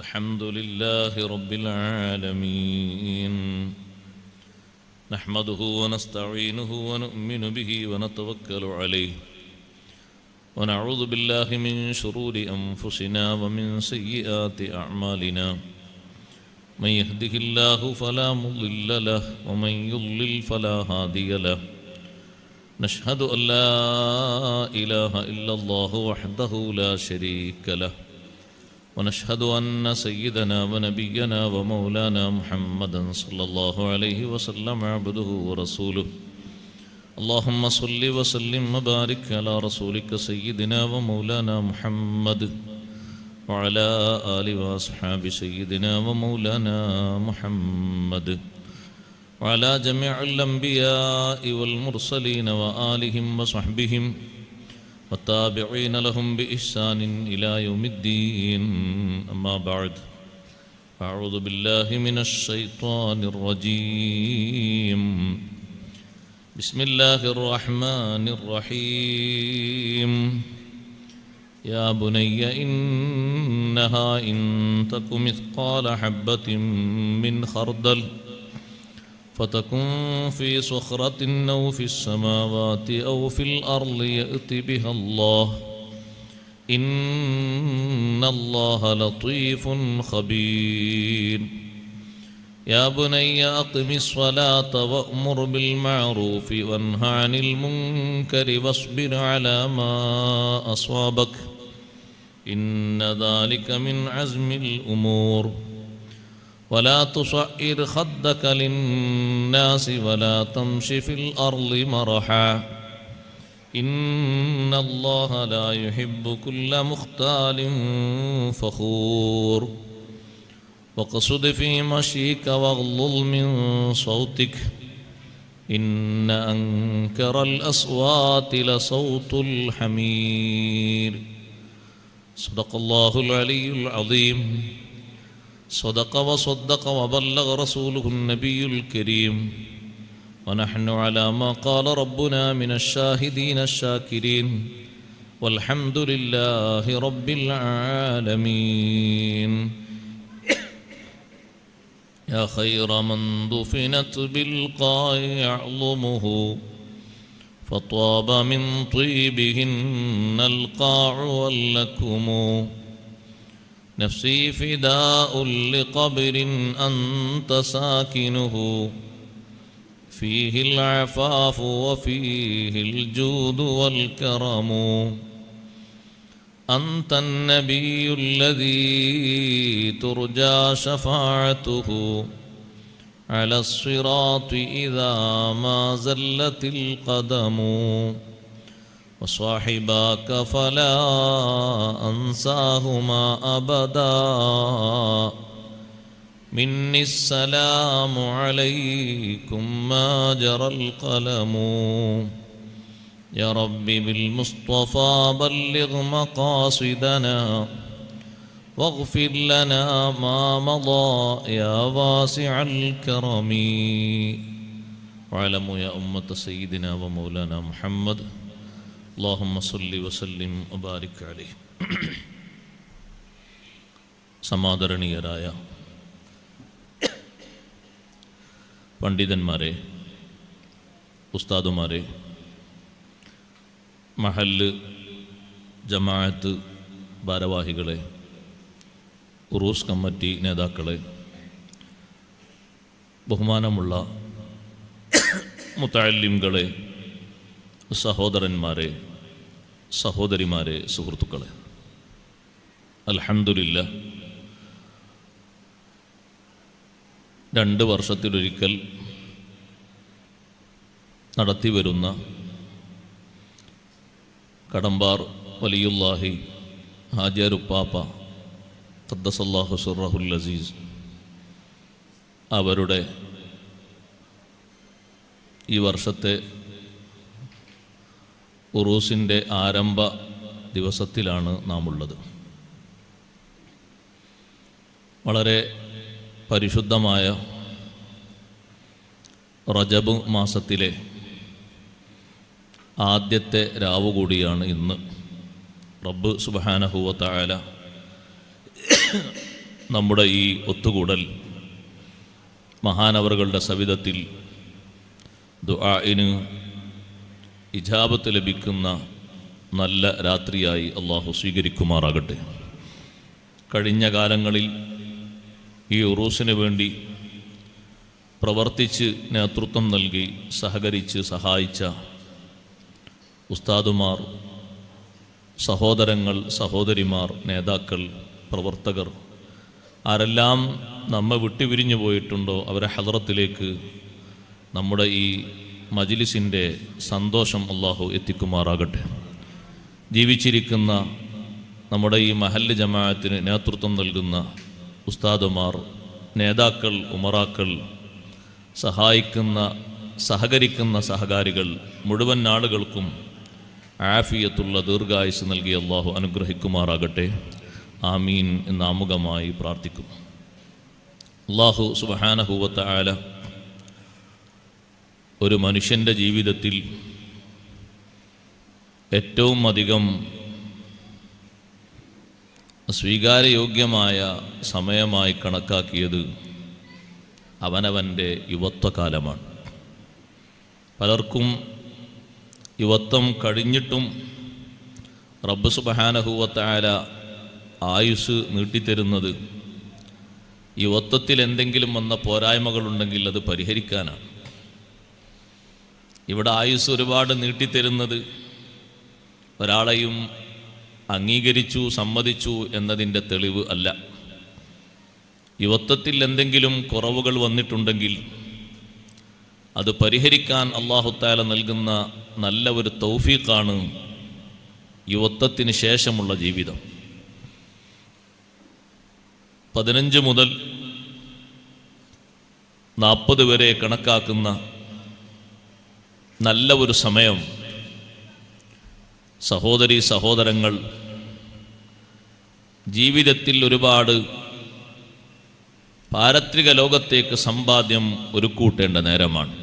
الحمد لله رب العالمين نحمده ونستعينه ونؤمن به ونتوكل عليه ونعوذ بالله من شرور أنفسنا ومن سيئات أعمالنا من يهده الله فلا مضل له ومن يضلل فلا هادي له نشهد أن لا إله إلا الله وحده لا شريك له ونشهد أن سيدنا ونبينا ومولانا محمدا صلى الله عليه وسلم عبده ورسوله اللهم صل وسلم وبارك على رسولك سيدنا ومولانا محمد وعلى آله وأصحاب سيدنا ومولانا محمد وعلى جميع الأنبياء والمرسلين وآلهم وصحبهم والتابعين لهم بإحسان إلى يوم الدين أما بعد أعوذ بالله من الشيطان الرجيم بسم الله الرحمن الرحيم يا بني إنها إن تك مثقال حبة من خردل فتكن في صخرة أو في السماوات أو في الأرض يأت بها الله إن الله لطيف خبير يا بني أقم الصلاة وأمر بالمعروف وانه عن المنكر واصبر على ما أصابك إن ذلك من عزم الأمور ولا تصعر خدك للناس ولا تمش في الأرض مرحا إن الله لا يحب كل مختال فخور وقصد في مشيك واغضض من صوتك إن أنكر الأصوات لصوت الحمير صدق الله العلي العظيم صدق وصدق وبلغ رسوله النبي الكريم ونحن على ما قال ربنا من الشاهدين الشاكرين والحمد لله رب العالمين يا خير من دفنت بالقاع يعظمه فطاب من طيبهن القاع واللكم نفسي فداء لقبر أنت ساكنه فيه العفاف وفيه الجود والكرم أنت النبي الذي ترجى شفاعته على الصراط إذا ما زلت القدم وصاحباك فلا أنساهما أبدا مني السلام عليكم ما جرى القلم يا رب بالمصطفى بلغ مقاصدنا واغفر لنا ما مضى يا واسع الكرم واعلموا يا أمة سيدنا ومولانا محمد اللهم صل وسلم وبارك عليه സമാദരണീയരായ പണ്ഡിതന്മാരെ, ഉസ്താദുമാരെ, മഹല്ല് ജമാഅത്ത് ഭാരവാഹികളെ, ഉറൂസ് കമ്മിറ്റി നേതാക്കളെ, ബഹുമാനമുള്ള മുതഅല്ലിംകളെ, സഹോദരന്മാരെ, സഹോദരിമാരെ, സുഹൃത്തുക്കളെ, അൽഹംദുലില്ലാഹ് 2 വർഷത്തിലൊരിക്കൽ നടത്തിവരുന്ന കടമ്പാർ വലിയുല്ലാഹി ഹാജിയാരുപ്പാപ്പ ഖദ്ദസല്ലാഹു സിർറഹുൽ അസീസ് അവരുടെ ഈ വർഷത്തെ ഉറൂസിൻ്റെ ആരംഭ ദിവസത്തിലാണ് നാം ഉള്ളത്. വളരെ പരിശുദ്ധമായ റജബ് മാസത്തിലെ ആദ്യത്തെ രാവ് കൂടിയാണ് ഇന്ന്. റബ്ബ് സുബ്ഹാനഹു വ തആല നമ്മുടെ ഈ ഒത്തുകൂടൽ മഹാനവറുകളുടെ സവിധത്തിൽ ദുആഇന് ഇജാബത്ത് ലഭിക്കുന്ന നല്ല രാത്രിയായി അള്ളാഹു സ്വീകരിക്കുമാറാകട്ടെ. കഴിഞ്ഞ കാലങ്ങളിൽ ഈ ഉറൂസിന് വേണ്ടി പ്രവർത്തിച്ച് നേതൃത്വം നൽകി സഹകരിച്ച് സഹായിച്ച ഉസ്താദുമാർ, സഹോദരങ്ങൾ, സഹോദരിമാർ, നേതാക്കൾ, പ്രവർത്തകർ ആരെല്ലാം നമ്മെ വിട്ടുപിരിഞ്ഞു പോയിട്ടുണ്ടോ അവരെ ഹദറത്തിലേക്ക് നമ്മുടെ ഈ മജ്ലിസിൻ്റെ സന്തോഷം അള്ളാഹു എത്തിക്കുമാറാകട്ടെ. ജീവിച്ചിരിക്കുന്ന നമ്മുടെ ഈ മഹല്ല് ജമാഅത്തിന് നേതൃത്വം നൽകുന്ന ഉസ്താദുമാർ, നേതാക്കൾ, ഉമറാക്കൾ, സഹായിക്കുന്ന സഹകരിക്കുന്ന സഹകാരികൾ മുഴുവൻ ആളുകൾക്കും ആഫിയത്തുള്ള ദീർഘായുസ് നൽകി അള്ളാഹു അനുഗ്രഹിക്കുമാറാകട്ടെ. ആമീൻ എന്ന് ആമുഖമായി പ്രാർത്ഥിക്കും. അള്ളാഹു സുബ്ഹാനഹു വ തആല ഒരു മനുഷ്യൻ്റെ ജീവിതത്തിൽ ഏറ്റവും അധികം സ്വീകാര്യയോഗ്യമായ സമയമായി കണക്കാക്കിയത് അവനവൻ്റെ യുവത്വകാലമാണ്. പലർക്കും യുവത്വം കഴിഞ്ഞിട്ടും റബ്ബ് സുബ്ഹാനഹു വ തആല ആയുസ് നീട്ടിത്തരുന്നത് യുവത്വത്തിൽ എന്തെങ്കിലും വന്ന പോരായ്മകളുണ്ടെങ്കിൽ അത് പരിഹരിക്കാനാണ്. ഇവിടെ ആയുസ് ഒരുപാട് നീട്ടിത്തരുന്നത് ഒരാളെയും അംഗീകരിച്ചു, സമ്മതിച്ചു എന്നതിൻ്റെ തെളിവ് അല്ല. യുവത്വത്തിൽ എന്തെങ്കിലും കുറവുകൾ വന്നിട്ടുണ്ടെങ്കിൽ അത് പരിഹരിക്കാൻ അല്ലാഹു തആല നൽകുന്ന നല്ല ഒരു തൗഫീഖാണ് യുവത്വത്തിന് ശേഷമുള്ള ജീവിതം. 15 മുതൽ 40 വരെ കണക്കാക്കുന്ന നല്ല ഒരു സമയം സഹോദരീ സഹോദരങ്ങൾ ജീവിതത്തിൽ ഒരുപാട് പാരത്രിക ലോകത്തേക്ക് സമ്പാദ്യം ഒരുക്കൂട്ടേണ്ട നേരമാണ്.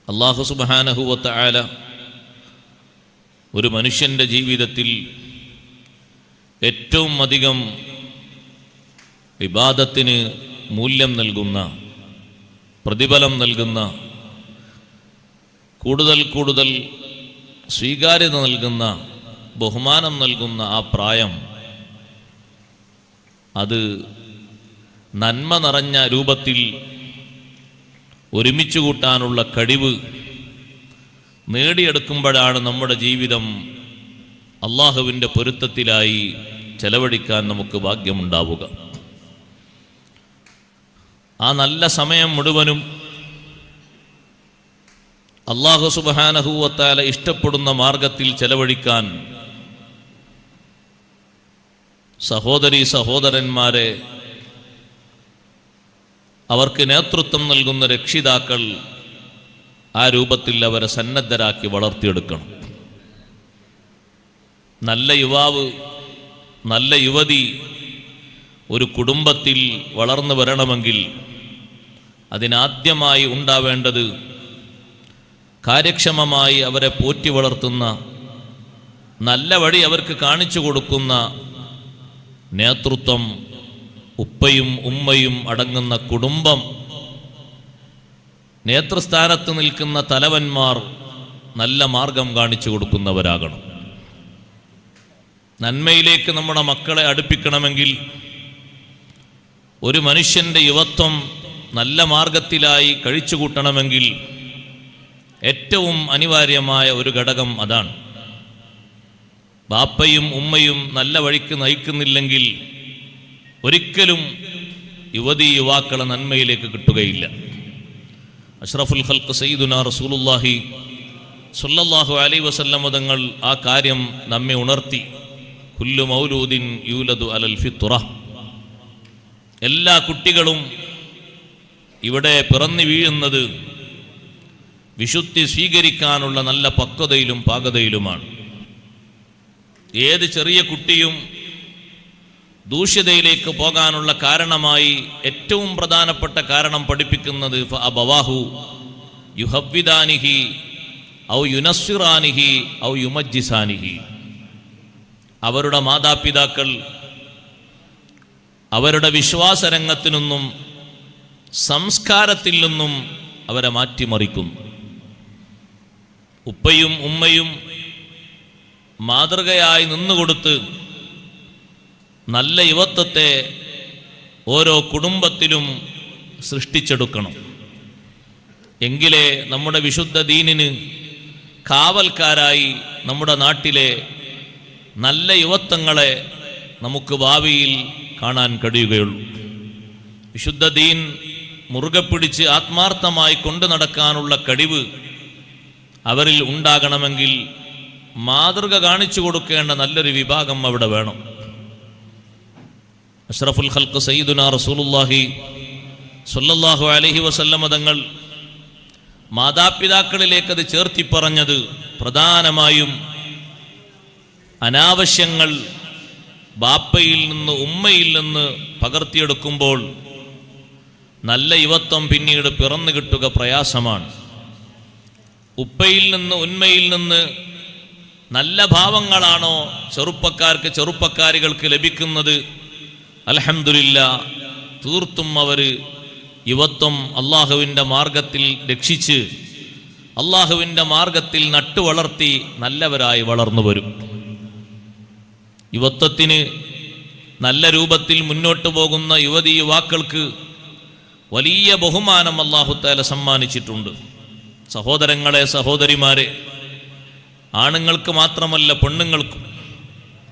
അല്ലാഹു സുബ്ഹാനഹു വ തആല ഒരു മനുഷ്യൻ്റെ ജീവിതത്തിൽ ഏറ്റവും അധികം ഇബാദത്തിന് മൂല്യം നൽകുന്ന, പ്രതിഫലം നൽകുന്ന, കൂടുതൽ കൂടുതൽ സ്വീകാര്യത നൽകുന്ന, ബഹുമാനം നൽകുന്ന ആ പ്രായം, അത് നന്മ നിറഞ്ഞ രൂപത്തിൽ ഒരുമിച്ച് കൂട്ടാനുള്ള കഴിവ് നേടിയെടുക്കുമ്പോഴാണ് നമ്മുടെ ജീവിതം അള്ളാഹുവിൻ്റെ പൊരുത്തത്തിലായി ചെലവഴിക്കാൻ നമുക്ക് ഭാഗ്യമുണ്ടാവുക. ആ നല്ല സമയം മുഴുവനും അല്ലാഹു സുബ്ഹാനഹു വ തആല ഇഷ്ടപ്പെടുന്ന മാർഗത്തിൽ ചെലവഴിക്കാൻ സഹോദരീ സഹോദരന്മാരെ, അവർക്ക് നേതൃത്വം നൽകുന്ന രക്ഷിതാക്കൾ ആ രൂപത്തിൽ അവരെ സന്നദ്ധരാക്കി വളർത്തിയെടുക്കണം. നല്ല യുവാവ്, നല്ല യുവതി ഒരു കുടുംബത്തിൽ വളർന്നു വരണമെങ്കിൽ അതിനാദ്യമായി ഉണ്ടാവേണ്ടത് കാര്യക്ഷമമായി അവരെ പോറ്റി വളർത്തുന്ന, നല്ല വഴി അവർക്ക് കാണിച്ചു കൊടുക്കുന്ന നേതൃത്വം, ഉപ്പയും ഉമ്മയും അടങ്ങുന്ന കുടുംബം, നേതൃസ്ഥാനത്ത് നിൽക്കുന്ന തലവന്മാർ നല്ല മാർഗം കാണിച്ചു കൊടുക്കുന്നവരാകണം. നന്മയിലേക്ക് നമ്മുടെ മക്കളെ അടുപ്പിക്കണമെങ്കിൽ ഒരു മനുഷ്യൻ്റെ യുവത്വം നല്ല മാർഗത്തിലായി കഴിച്ചുകൂട്ടണമെങ്കിൽ ഏറ്റവും അനിവാര്യമായ ഒരു ഘടകം അതാണ്. ബാപ്പയും ഉമ്മയും നല്ല വഴിക്ക് നയിക്കുന്നില്ലെങ്കിൽ ഒരിക്കലും യുവതീ യുവാക്കളെ നന്മയിലേക്ക് കിട്ടുകയില്ല. അഷ്റഫുൽ ഖൽഖ് സയ്യിദുനാ റസൂലുള്ളാഹി സ്വല്ലല്ലാഹു അലൈഹി വസല്ലം തങ്ങൾ ആ കാര്യം നമ്മെ ഉണർത്തി. കുല്ലു മൗലൂദിൻ യൂലദു അലൽ ഫിത്ര, എല്ലാ കുട്ടികളും ഇവിടെ പിറന്നു വീഴുന്നത് വിശുദ്ധി സ്വീകരിക്കാനുള്ള നല്ല പക്വതയിലും പാകതയിലുമാണ്. ഏത് ചെറിയ കുട്ടിയും ദൂഷ്യതയിലേക്ക് പോകാനുള്ള കാരണമായി ഏറ്റവും പ്രധാനപ്പെട്ട കാരണം പഠിപ്പിക്കുന്നത് ഫഅബവാഹു യുഹവ്വിദാനിഹി ഔ യുനസ്സിറാനിഹി ഔ യുമജ്ജിസാനിഹി. അവരുടെ മാതാപിതാക്കൾ അവരുടെ വിശ്വാസരംഗത്തു നിന്നും സംസ്കാരത്തിൽ നിന്നും അവരെ മാറ്റിമറിക്കുന്നു. ഉപ്പയും ഉമ്മയും മാതൃകയായി നിന്നുകൊടുത്ത് നല്ല യുവത്വത്തെ ഓരോ കുടുംബത്തിലും സൃഷ്ടിച്ചെടുക്കണം. എങ്കിലേ നമ്മുടെ വിശുദ്ധ ദീനിന് കാവൽക്കാരായി നമ്മുടെ നാട്ടിലെ നല്ല യുവത്വങ്ങളെ നമുക്ക് ഭാവിയിൽ കാണാൻ കഴിയുകയുള്ളൂ. വിശുദ്ധ ദീൻ മുറുകെ പിടിച്ച് ആത്മാർത്ഥമായി കൊണ്ടു നടക്കാനുള്ള കഴിവ് അവരിൽ ഉണ്ടാകണമെങ്കിൽ മാതൃക കാണിച്ചു കൊടുക്കേണ്ട നല്ലൊരു വിഭാഗം അവിടെ വേണം. അഷ്റഫുൽ ഖൽഖ് സയ്യിദുനാ റസൂലുള്ളാഹി സ്വല്ലല്ലാഹു അലൈഹി വസല്ലമ തങ്ങൾ മാതാപിതാക്കളിലേക്കത് ചേർത്തി പറഞ്ഞത് പ്രധാനമായും അനാവശ്യങ്ങൾ ബാപ്പയിൽ നിന്ന് ഉമ്മയിൽ നിന്ന് പകർത്തിയെടുക്കുമ്പോൾ നല്ല യുവത്വം പിന്നീട് പിറന്നു കിട്ടുക പ്രയാസമാണ്. ഉപ്പയിൽ നിന്ന് ഉന്മയിൽ നിന്ന് നല്ല ഭാവങ്ങളാണോ ചെറുപ്പക്കാരികൾക്ക് ലഭിക്കുന്നത്, അൽഹംദുലില്ലാ, തീർത്തും അവർ യുവത്വം അള്ളാഹുവിൻ്റെ മാർഗത്തിൽ രക്ഷിച്ച് അള്ളാഹുവിൻ്റെ മാർഗത്തിൽ നട്ടുവളർത്തി നല്ലവരായി വളർന്നു വരും. യുവത്വത്തിന് നല്ല രൂപത്തിൽ മുന്നോട്ട് പോകുന്ന യുവതി യുവാക്കൾക്ക് വലിയ ബഹുമാനം അല്ലാഹു തആല സമ്മാനിച്ചിട്ടുണ്ട്. സഹോദരങ്ങളെ, സഹോദരിമാരെ, ആണുങ്ങൾക്ക് മാത്രമല്ല പെണ്ണുങ്ങൾക്കും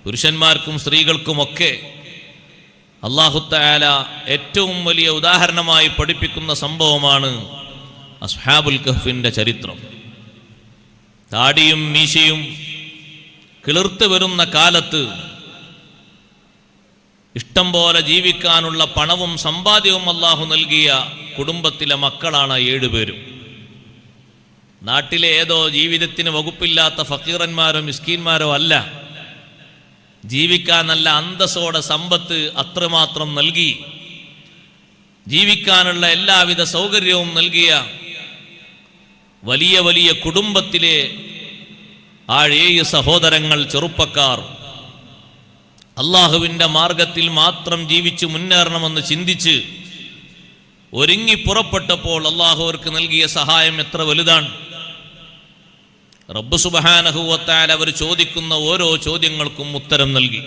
പുരുഷന്മാർക്കും സ്ത്രീകൾക്കുമൊക്കെ അല്ലാഹു തആല ഏറ്റവും വലിയ ഉദാഹരണമായി പഠിപ്പിക്കുന്ന സംഭവമാണ് അസ്ഹാബുൽ കഹ്ഫിന്റെ ചരിത്രം. താടിയും മീശയും കിളിർത്ത് വരുന്ന കാലത്ത് ഇഷ്ടം പോലെ ജീവിക്കാനുള്ള പണവും സമ്പാദ്യവും അല്ലാഹു നൽകിയ കുടുംബത്തിലെ മക്കളാണ് 7 പേരും. നാട്ടിലെ ഏതോ ജീവിതത്തിന് വകുപ്പില്ലാത്ത ഫക്കീറന്മാരോ മിസ്കീന്മാരോ അല്ല. ജീവിക്കാൻ നല്ല അന്തസ്സോടെ സമ്പത്ത് അത്രമാത്രം നൽകി ജീവിക്കാനുള്ള എല്ലാവിധ സൗകര്യവും നൽകിയ വലിയ വലിയ കുടുംബത്തിലെ ആ 7 സഹോദരങ്ങൾ, ചെറുപ്പക്കാർ അള്ളാഹുവിൻ്റെ മാർഗത്തിൽ മാത്രം ജീവിച്ചു മുന്നേറണമെന്ന് ചിന്തിച്ച് ഒരുങ്ങി പുറപ്പെട്ടപ്പോൾ അള്ളാഹു അവർക്ക് നൽകിയ സഹായം എത്ര വലുതാണ്. റബ്ബ് സുബ്ഹാനഹു വ തആല അവർ ചോദിക്കുന്ന ഓരോ ചോദ്യങ്ങൾക്കും ഉത്തരം നൽകി.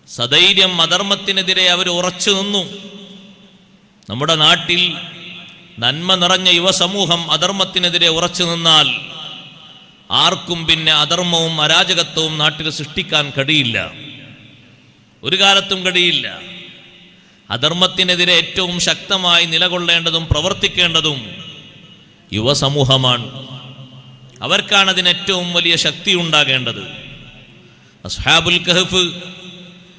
സധൈര്യം അധർമ്മത്തിനെതിരെ അവർ ഉറച്ചു നിന്നു. നമ്മുടെ നാട്ടിൽ നന്മ നിറഞ്ഞ യുവസമൂഹം അധർമ്മത്തിനെതിരെ ഉറച്ചു നിന്നാൽ ആർക്കും പിന്നെ അധർമ്മവും അരാജകത്വവും നാട്ടിൽ സൃഷ്ടിക്കാൻ കഴിയില്ല, ഒരു കാലത്തും കഴിയില്ല. അധർമ്മത്തിനെതിരെ ഏറ്റവും ശക്തമായി നിലകൊള്ളേണ്ടതും പ്രവർത്തിക്കേണ്ടതും യുവസമൂഹമാണ്. അവർക്കാണ് അതിന് ഏറ്റവും വലിയ ശക്തി ഉണ്ടാകേണ്ടത്. അസ്ഹാബുൽ കഹ്ഫ്,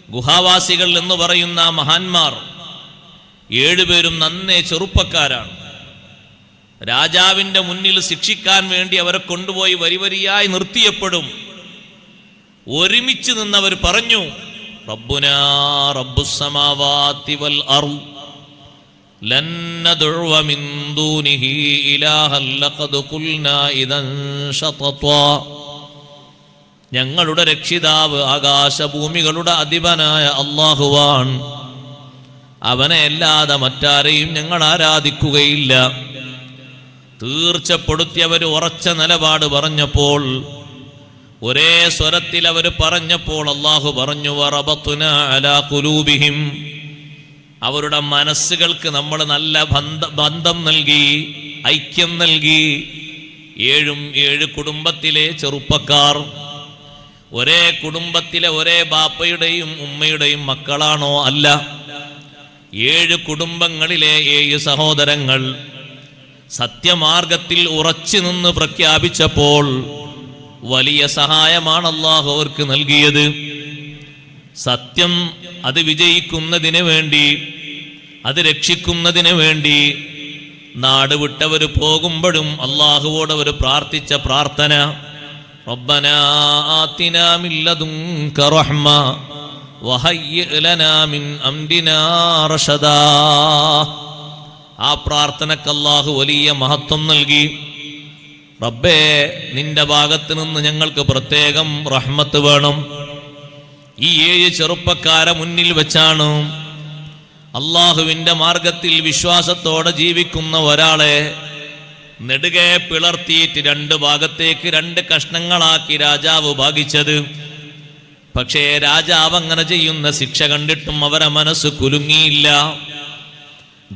ഗുഹാവാസികൾ എന്ന് പറയുന്ന മഹാന്മാർ 7 പേരും നന്നേ ചെറുപ്പക്കാരാണ്. രാജാവിൻ്റെ മുന്നിൽ ശിക്ഷിക്കാൻ വേണ്ടി അവരെ കൊണ്ടുപോയി വരിവരിയായി നിർത്തിയപ്പോഴും ഒരുമിച്ച് നിന്നവർ പറഞ്ഞു, റബ്ബുനാ റബ്ബുസ് സമാവാതി വൽ അർദ് ലൻ നദ്ഉവ മിൻ ദൂനിഹി ഇലാഹൻ ലഖദ് ഖുൽനാ ഇദൻ ശതതാ. ഞങ്ങളുടെ രക്ഷിതാവ് ആകാശഭൂമികളുടെ അധിപനായ അല്ലാഹുവാൻ. അവനെ അല്ലാതെ മറ്റാരെയും ഞങ്ങൾ ആരാധിക്കുകയില്ല. തീർച്ചപ്പെടുത്തിയവർ ഉറച്ച നിലപാട് പറഞ്ഞപ്പോൾ, ഒരേ സ്വരത്തിൽ അവർ പറഞ്ഞപ്പോൾ അല്ലാഹു പറഞ്ഞു, വറബത്നാ അലാ ഖുലൂബിഹിം. അവരുടെ മനസ്സുകൾക്ക് നമ്മൾ നല്ല ബന്ധം നൽകി, ഐക്യം നൽകി. 7 കുടുംബത്തിലെ ചെറുപ്പക്കാർ ഒരേ കുടുംബത്തിലെ ഒരേ ബാപ്പയുടെയും ഉമ്മയുടെയും മക്കളാണോ? അല്ല. 7 കുടുംബങ്ങളിലെ 7 സഹോദരങ്ങൾ സത്യമാർഗത്തിൽ ഉറച്ചു നിന്ന് പ്രഖ്യാപിച്ചപ്പോൾ വലിയ സഹായമാണ് അല്ലാഹു അവർക്ക് നൽകിയത്. സത്യം അത് വിജയിക്കുന്നതിന് വേണ്ടി, അത് രക്ഷിക്കുന്നതിന് വേണ്ടി നാട് വിട്ടവർ പോകുമ്പോഴും അല്ലാഹുവോട് അവർ പ്രാർത്ഥിച്ച പ്രാർത്ഥന, റബ്ബനാ ആതിനാ മിൻ ലദുൻക റഹ്മ വഹയ്യിഅ് ലനാ മിൻ അംരിനാ റശദാ. ആ പ്രാർത്ഥനക്ക് അല്ലാഹു വലിയ മഹത്വം നൽകി. റബ്ബേ, നിന്റെ ഭാഗത്ത് നിന്ന് ഞങ്ങൾക്ക് പ്രത്യേകം റഹ്മത്ത് വേണം. ഈ 7 ചെറുപ്പക്കാരെ മുന്നിൽ വെച്ചാണ് അള്ളാഹുവിന്റെ മാർഗത്തിൽ വിശ്വാസത്തോടെ ജീവിക്കുന്ന ഒരാളെ നെടുകെ പിളർത്തിയിട്ട് 2 ഭാഗത്തേക്ക് 2 കഷ്ണങ്ങളാക്കി രാജാവ് ഭാഗിച്ചത്. പക്ഷേ രാജാവ് അങ്ങനെ ചെയ്യുന്ന ശിക്ഷ കണ്ടിട്ടും അവരെ മനസ്സ് കുലുങ്ങിയില്ല.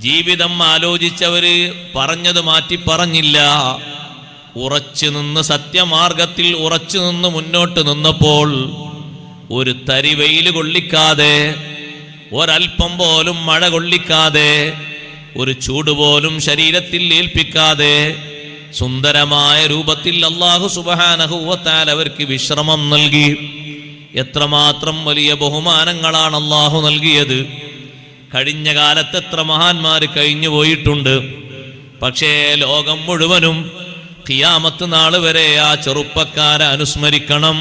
ജീവിതം ആലോചിച്ചവര് പറഞ്ഞത് മാറ്റി പറഞ്ഞില്ല. ഉറച്ചു നിന്ന് സത്യമാർഗത്തിൽ ഉറച്ചു നിന്ന് മുന്നോട്ട് നിന്നപ്പോൾ ഒരു തരി വെയിൽ കൊള്ളിക്കാതെ, ഒരൽപ്പം പോലും മഴ കൊള്ളിക്കാതെ, ഒരു ചൂട് പോലും ശരീരത്തിൽ ഏൽപ്പിക്കാതെ സുന്ദരമായ രൂപത്തിൽ അല്ലാഹു സുബ്ഹാനഹു വ തആല അവർക്ക് വിശ്രമം നൽകി. എത്രമാത്രം വലിയ ബഹുമാനങ്ങളാണ് അല്ലാഹു നൽകിയത്. കഴിഞ്ഞ കാലത്ത് എത്ര മഹാന്മാർ കഴിഞ്ഞു പോയിട്ടുണ്ട്. പക്ഷേ ലോകം മുഴുവനും ഖിയാമത്ത് നാൾ വരെ ആ ചെറുപ്പക്കാരെ അനുസ്മരിക്കണം,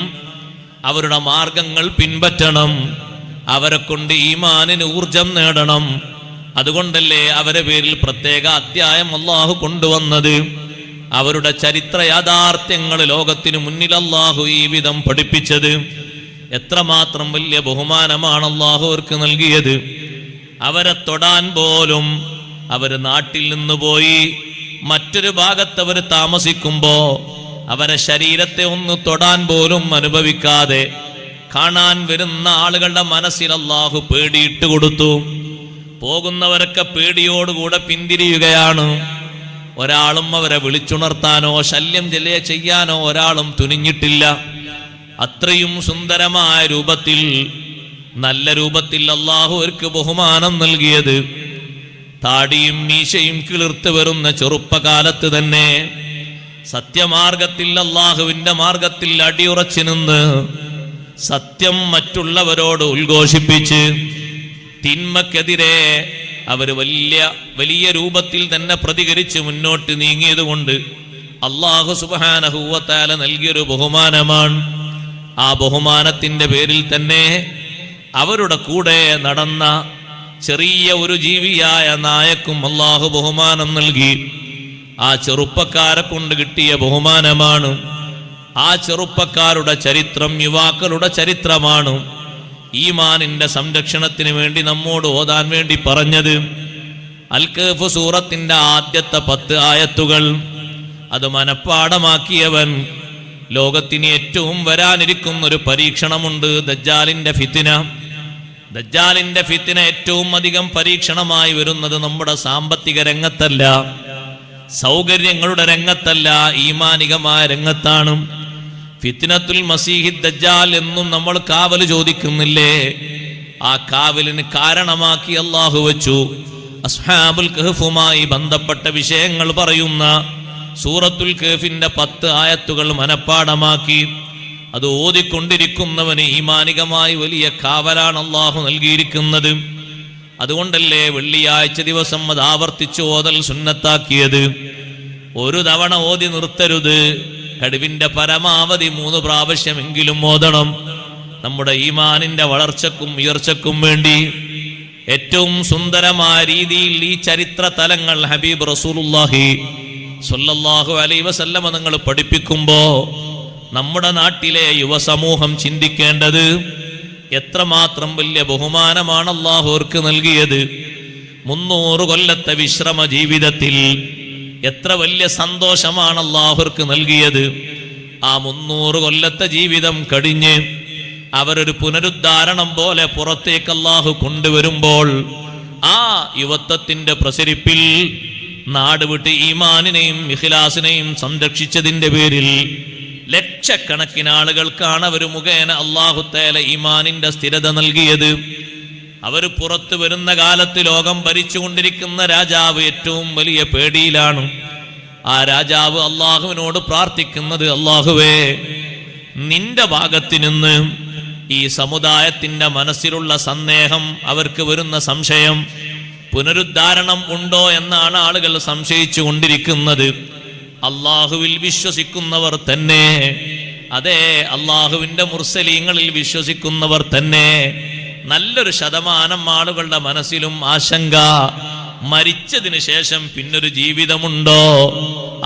അവരുടെ മാർഗങ്ങൾ പിൻപറ്റണം, അവരെ കൊണ്ട് ഈമാനിന് ഊർജം നേടണം. അതുകൊണ്ടല്ലേ അവരെ പേരിൽ പ്രത്യേക അധ്യായം അല്ലാഹു കൊണ്ടുവന്നത്. അവരുടെ ചരിത്ര യാഥാർത്ഥ്യങ്ങൾ ലോകത്തിനു മുന്നിൽ അല്ലാഹു ഈ വിധം പഠിപ്പിച്ചത്. എത്രമാത്രം വലിയ ബഹുമാനമാണ് അല്ലാഹു അവർക്ക് നൽകിയത്. അവരെ തൊടാൻ പോലും അവർ നാട്ടിൽ നിന്ന് പോയി മറ്റൊരു ഭാഗത്ത് അവർ താമസിക്കുമ്പോ അവരെ ശരീരത്തെ ഒന്ന് തൊടാൻ പോലും അനുഭവിക്കാതെ കാണാൻ വരുന്ന ആളുകളുടെ മനസ്സിൽ അല്ലാഹു പേടിയിട്ട് കൊടുത്തു. പോകുന്നവരൊക്കെ പേടിയോടുകൂടെ പിന്തിരിയുകയാണ്. ഒരാളും അവരെ വിളിച്ചുണർത്താനോ ശല്യം ചെയ്യാനോ ഒരാളും തുനിഞ്ഞിട്ടില്ല. അത്രയും സുന്ദരമായ രൂപത്തിൽ, നല്ല രൂപത്തിൽ അല്ലാഹു അവർക്ക് ബഹുമാനം നൽകിയത്. താടിയും മീശയും കിളിർത്ത് വരുന്ന ചെറുപ്പകാലത്ത് തന്നെ സത്യമാർഗത്തിൽ, അല്ലാഹുവിന്റെ മാർഗത്തിൽ അടിയുറച്ചു നിന്ന് സത്യം മറ്റുള്ളവരോട് ഉദ്ഘോഷിപ്പിച്ച് തിന്മക്കെതിരെ അവർ വലിയ രൂപത്തിൽ തന്നെ പ്രതികരിച്ച് മുന്നോട്ട് നീങ്ങിയത് കൊണ്ട് അല്ലാഹു സുബ്ഹാനഹു വ തആല നൽകിയൊരു ബഹുമാനമാണ്. ആ ബഹുമാനത്തിന്റെ പേരിൽ തന്നെ അവരുടെ കൂടെ നടന്ന ചെറിയ ഒരു ജീവിയായ നായക്കും അല്ലാഹു ബഹുമാനം നൽകി. ആ ചെറുപ്പക്കാരെ കൊണ്ട് കിട്ടിയ ബഹുമാനമാണ്. ആ ചെറുപ്പക്കാരുടെ ചരിത്രം യുവാക്കളുടെ ചരിത്രമാണ് ഈമാനിന്റെ സംരക്ഷണത്തിന് വേണ്ടി നമ്മോട് ഓതാൻ വേണ്ടി പറഞ്ഞത്. അൽ കഹ്ഫ് സൂറത്തിന്റെ ആദ്യത്തെ 10 ആയത്തുകൾ അത് മനഃപ്പാടമാക്കിയവൻ ലോകത്തിന് ഏറ്റവും വരാനിരിക്കുന്ന ഒരു പരീക്ഷണമുണ്ട്, ദജ്ജാലിന്റെ ഫിത്ന. ദജ്ജാലിന്റെ ഫിത്ന ഏറ്റവും അധികം പരീക്ഷണമായി വരുന്നത് നമ്മുടെ സാമ്പത്തിക രംഗത്തല്ല, സൗകര്യങ്ങളുടെ രംഗത്തല്ല, ഈമാനികമായ രംഗത്താണ്. ഫിത്നത്തുൽ മസീഹി ദജ്ജാൽ എന്നും നമ്മൾ കാവൽ ചോദിക്കുന്നില്ലേ? ആ കാവലിന് കാരണമാക്കി അല്ലാഹു വെച്ചു. അസ്ഹാബുൽ കഹ്ഫുമായി ബന്ധപ്പെട്ട വിഷയങ്ങൾ പറയുന്ന സൂറത്തുൽ കഹ്ഫിന്റെ 10 ആയത്തുകൾ മനഃപ്പാടമാക്കി അത് ഓതിക്കൊണ്ടിരിക്കുന്നവന് ഈമാനികമായി വലിയ കാവലാണ് അല്ലാഹു നൽകിയിരിക്കുന്നത്. അതുകൊണ്ടല്ലേ വെള്ളിയാഴ്ച ദിവസം അത് ആവർത്തിച്ച് ഓതൽ സുന്നത്താക്കിയത്. ഒരു തവണ ഓതി നിർത്തരുത്, കഴിവിന്റെ പരമാവധി 3 പ്രാവശ്യമെങ്കിലും ഓതണം. നമ്മുടെ ഈമാനിന്റെ വളർച്ചക്കും ഉയർച്ചക്കും വേണ്ടി ഏറ്റവും സുന്ദരമായ രീതിയിൽ ഈ ചരിത്ര തലങ്ങൾ ഹബീബ് റസൂലുള്ളാഹി സ്വല്ലല്ലാഹു അലൈഹി വസല്ലമ തങ്ങൾ പഠിപ്പിക്കുമ്പോ നമ്മുടെ നാട്ടിലെ യുവസമൂഹം ചിന്തിക്കേണ്ടത് എത്രമാത്രം വലിയ ബഹുമാനമാണ് അല്ലാഹു അവർക്ക് നൽകിയത്. 300 കൊല്ലത്തെ വിശ്രമ ജീവിതത്തിൽ എത്ര വലിയ സന്തോഷമാണ് അല്ലാഹു അവർക്ക് നൽകിയത്. ആ 300 കൊല്ലത്തെ ജീവിതം കഴിഞ്ഞ് അവരൊരു പുനരുദ്ധാരണം പോലെ പുറത്തേക്ക് അല്ലാഹു കൊണ്ടുവരുമ്പോൾ ആ യുവത്വത്തിന്റെ പ്രസരിപ്പിൽ നാട് വിട്ട് ഈമാനിനെയും ഇഖ്ലാസിനെയും സംരക്ഷിച്ചതിന്റെ പേരിൽ ലക്ഷക്കണക്കിന് ആളുകൾക്കാണ് അവർ മുഖേന അല്ലാഹു തആല ഈമാനിന്റെ സ്ഥിരത നൽകിയത്. അവർ പുറത്തു വരുന്ന കാലത്ത് ലോകം ഭരിച്ചുകൊണ്ടിരിക്കുന്ന രാജാവ് ഏറ്റവും വലിയ പേടിയിലാണ്. ആ രാജാവ് അല്ലാഹുവിനോട് പ്രാർത്ഥിക്കുന്നത്, അല്ലാഹുവേ, നിന്റെ ഭാഗത്ത് നിന്ന് ഈ സമുദായത്തിന്റെ മനസ്സിലുള്ള സന്ദേഹം, അവർക്ക് വരുന്ന സംശയം, പുനരുദ്ധാരണം ഉണ്ടോ എന്നാണ് ആളുകൾ സംശയിച്ചു കൊണ്ടിരിക്കുന്നത്. അല്ലാഹുവിൽ വിശ്വസിക്കുന്നവർ തന്നെ, അതെ, അല്ലാഹുവിന്റെ മുർസലീങ്ങളിൽ വിശ്വസിക്കുന്നവർ തന്നെ നല്ലൊരു ശതമാനം ആളുകളുടെ മനസ്സിലും ആശങ്ക, മരിച്ചതിന് ശേഷം പിന്നൊരു ജീവിതമുണ്ടോ?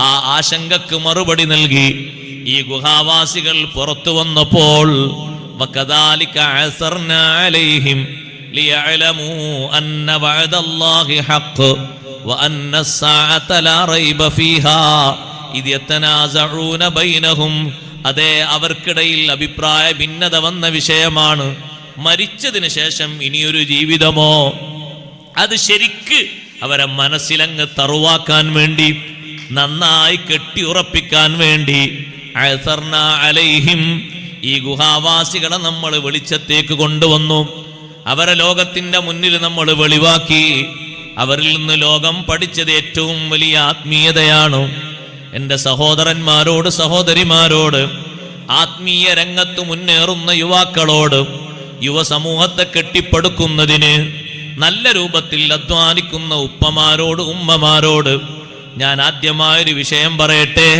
ആ ആശങ്കക്ക് മറുപടി നൽകി ഈ ഗുഹാവാസികൾ പുറത്തു വന്നപ്പോൾ വകദാലിക അസർനാ അലൈഹിം ലിയഅലമൂ അന്ന വഅദല്ലാഹി ഹഖ് വഅന്ന അസ്സാഅത ലാ റൈബ ഫീഹാ ഇദ് യതനാസഊന ബൈനഹും. അതേ, അവർക്കിടയിൽ അഭിപ്രായ ഭിന്നത വന്ന വിഷയമാണ്. മരിച്ചതിന് ശേഷം ഇനിയൊരു ജീവിതമോ? അത് ശരിക്ക് അവരെ മനസ്സിലങ്ങ് തറുവാക്കാൻ വേണ്ടി, നന്നായി കെട്ടിയുറപ്പിക്കാൻ വേണ്ടി അസർനാ അലൈഹിം, ഈ ഗുഹാവാസികളെ നമ്മൾ വെളിച്ചത്തേക്ക് കൊണ്ടുവന്നു. അവരെ ലോകത്തിന്റെ മുന്നിൽ നമ്മൾ വെളിവാക്കി. അവരിൽ നിന്ന് ലോകം പഠിച്ചത് ഏറ്റവും വലിയ ആത്മീയതയാണ്. എൻ്റെ സഹോദരന്മാരോട്, സഹോദരിമാരോട്, ആത്മീയ രംഗത്ത് മുന്നേറുന്ന യുവാക്കളോട്, യുവസമൂഹത്തെ കെട്ടിപ്പടുക്കുന്നതിന് നല്ല രൂപത്തിൽ അധ്വാനിക്കുന്ന ഉപ്പമാരോട്, ഉമ്മമാരോട് ഞാൻ ആദ്യമായൊരു വിഷയം പറയട്ടെ.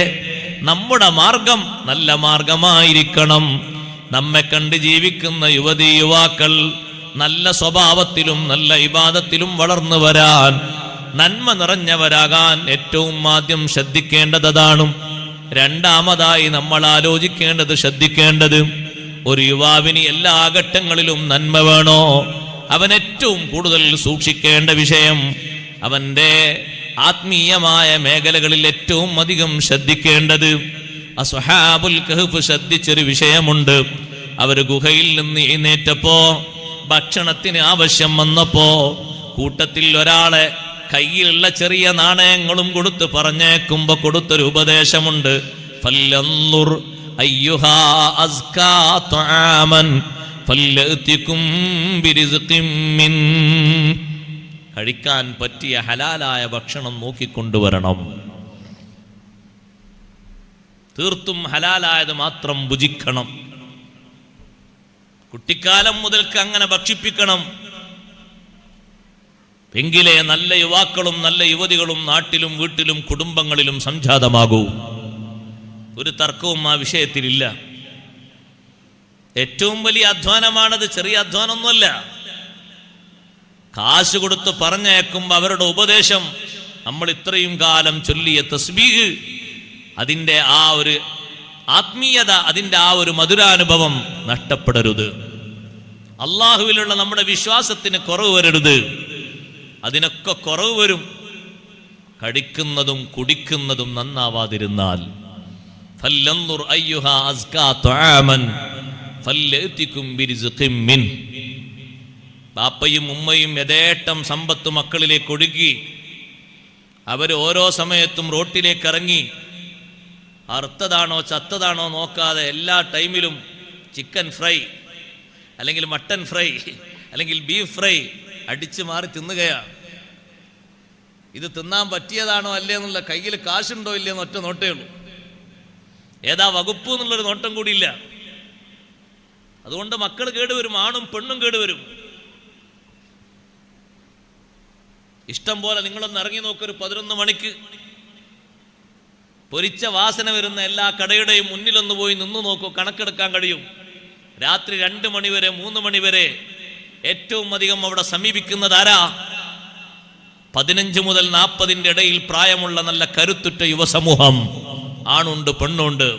നമ്മുടെ മാർഗം നല്ല മാർഗമായിരിക്കണം. നമ്മെ കണ്ട് ജീവിക്കുന്ന യുവതി യുവാക്കൾ നല്ല സ്വഭാവത്തിലും നല്ല ഇബാദത്തിലും വളർന്നു വരാൻ, നന്മ നിറഞ്ഞവരാകാൻ ഏറ്റവും ആദ്യം ശ്രദ്ധിക്കേണ്ടതാണ്. രണ്ടാമതായി നമ്മൾ ആലോചിക്കേണ്ടത്, ശ്രദ്ധിക്കേണ്ടത്, ഒരു യുവാവിന് എല്ലാ ഘട്ടങ്ങളിലും നന്മ വേണോ? അവൻ ഏറ്റവും കൂടുതൽ സൂക്ഷിക്കേണ്ട വിഷയം, അവന്റെ ആത്മീയമായ മേഖലകളിൽ ഏറ്റവും അധികം ശ്രദ്ധിക്കേണ്ടത്, അസ്ഹാബുൽ കഹ്ഫ് ശ്രദ്ധിച്ചൊരു വിഷയമുണ്ട്. അവർ ഗുഹയിൽ നിന്ന് എഴുന്നേറ്റപ്പോ, ഭക്ഷണത്തിന് ആവശ്യം വന്നപ്പോ, കൂട്ടത്തിൽ ഒരാളെ കയ്യിലുള്ള ചെറിയ നാണയങ്ങളും കൊടുത്ത് പറഞ്ഞേക്കുമ്പോ കൊടുത്തൊരു ഉപദേശമുണ്ട്. ഫല്ലൻദുർ അയ്യുഹാ അസ്കാ തആമൻ ഫല്ലഅതികും ബിരിസ്ഖിൻ മിൻ. കഴിക്കാൻ പറ്റിയ ഹലാലായ ഭക്ഷണം നോക്കിക്കൊണ്ടുവരണം. തീർത്തും ഹലാലായത് മാത്രം ഭുജിക്കണം. കുട്ടിക്കാലം മുതൽക്ക് അങ്ങനെ ഭക്ഷിപ്പിക്കണം. എങ്കിലേ നല്ല യുവാക്കളും നല്ല യുവതികളും നാട്ടിലും വീട്ടിലും കുടുംബങ്ങളിലും സംജാതമാകൂ. ഒരു തർക്കവും ആ വിഷയത്തിലില്ല. ഏറ്റവും വലിയ അധ്വാനമാണത്, ചെറിയ അധ്വാനമൊന്നുമല്ല. കാശ് കൊടുത്ത് പറഞ്ഞേക്കുമ്പോ അവരുടെ ഉപദേശം, നമ്മൾ ഇത്രയും കാലം ചൊല്ലിയ തസ്ബീഹ്, അതിൻ്റെ ആ ഒരു ആത്മീയത, അതിൻ്റെ ആ ഒരു മധുരാനുഭവം നഷ്ടപ്പെടരുത്. അള്ളാഹുവിലുള്ള നമ്മുടെ വിശ്വാസത്തിന് കുറവ് വരരുത്. അതിനൊക്കെ കുറവ് വരും കഴിക്കുന്നതും കുടിക്കുന്നതും നന്നാവാതിരുന്നാൽ. ഫല്ലൻദുർ അയ്യുഹാ അസ്കാ തആമൻ ഫല്ലഅതികും ബിരിസ്ഖിൻ മിൻ. ബാപ്പയും ഉമ്മയും യഥേഷ്ടം സമ്പത്ത് മക്കളിലേക്ക് ഒഴുകി. അവർ ഓരോ സമയത്തും റോട്ടിലേക്ക് ഇറങ്ങി, അറുത്തതാണോ ചത്തതാണോ നോക്കാതെ എല്ലാ ടൈമിലും ചിക്കൻ ഫ്രൈ, അല്ലെങ്കിൽ മട്ടൻ ഫ്രൈ, അല്ലെങ്കിൽ ബീഫ് ഫ്രൈ അടിച്ചു മാറി തിന്നുകയാണ്. ഇത് തിന്നാൻ പറ്റിയതാണോ അല്ലേ എന്നുള്ള, കയ്യിൽ കാശുണ്ടോ ഇല്ലയെന്ന് ഒറ്റ നോട്ടേ ഉള്ളൂ. ഏതാ വകുപ്പ് എന്നുള്ളൊരു നോട്ടം കൂടിയില്ല. അതുകൊണ്ട് മക്കൾ കേടുവരും, ആണും പെണ്ണും കേടുവരും. ഇഷ്ടം പോലെ നിങ്ങളൊന്ന് ഇറങ്ങി നോക്കൊരു 11 മണിക്ക് പൊരിച്ച വാസന വരുന്ന എല്ലാ കടയുടെയും മുന്നിലൊന്ന് പോയി നിന്നു നോക്കൂ, കണക്കെടുക്കാൻ കഴിയും. രാത്രി 2 മണി വരെ 3 മണി വരെ ഏറ്റവും അധികം അവിടെ സമീപിക്കുന്നത് ആരാ? 15 മുതൽ 40 ഇടയിൽ പ്രായമുള്ള നല്ല കരുത്തുറ്റ യുവസമൂഹം. ആണുണ്ട്, പെണ്ണുണ്ട്.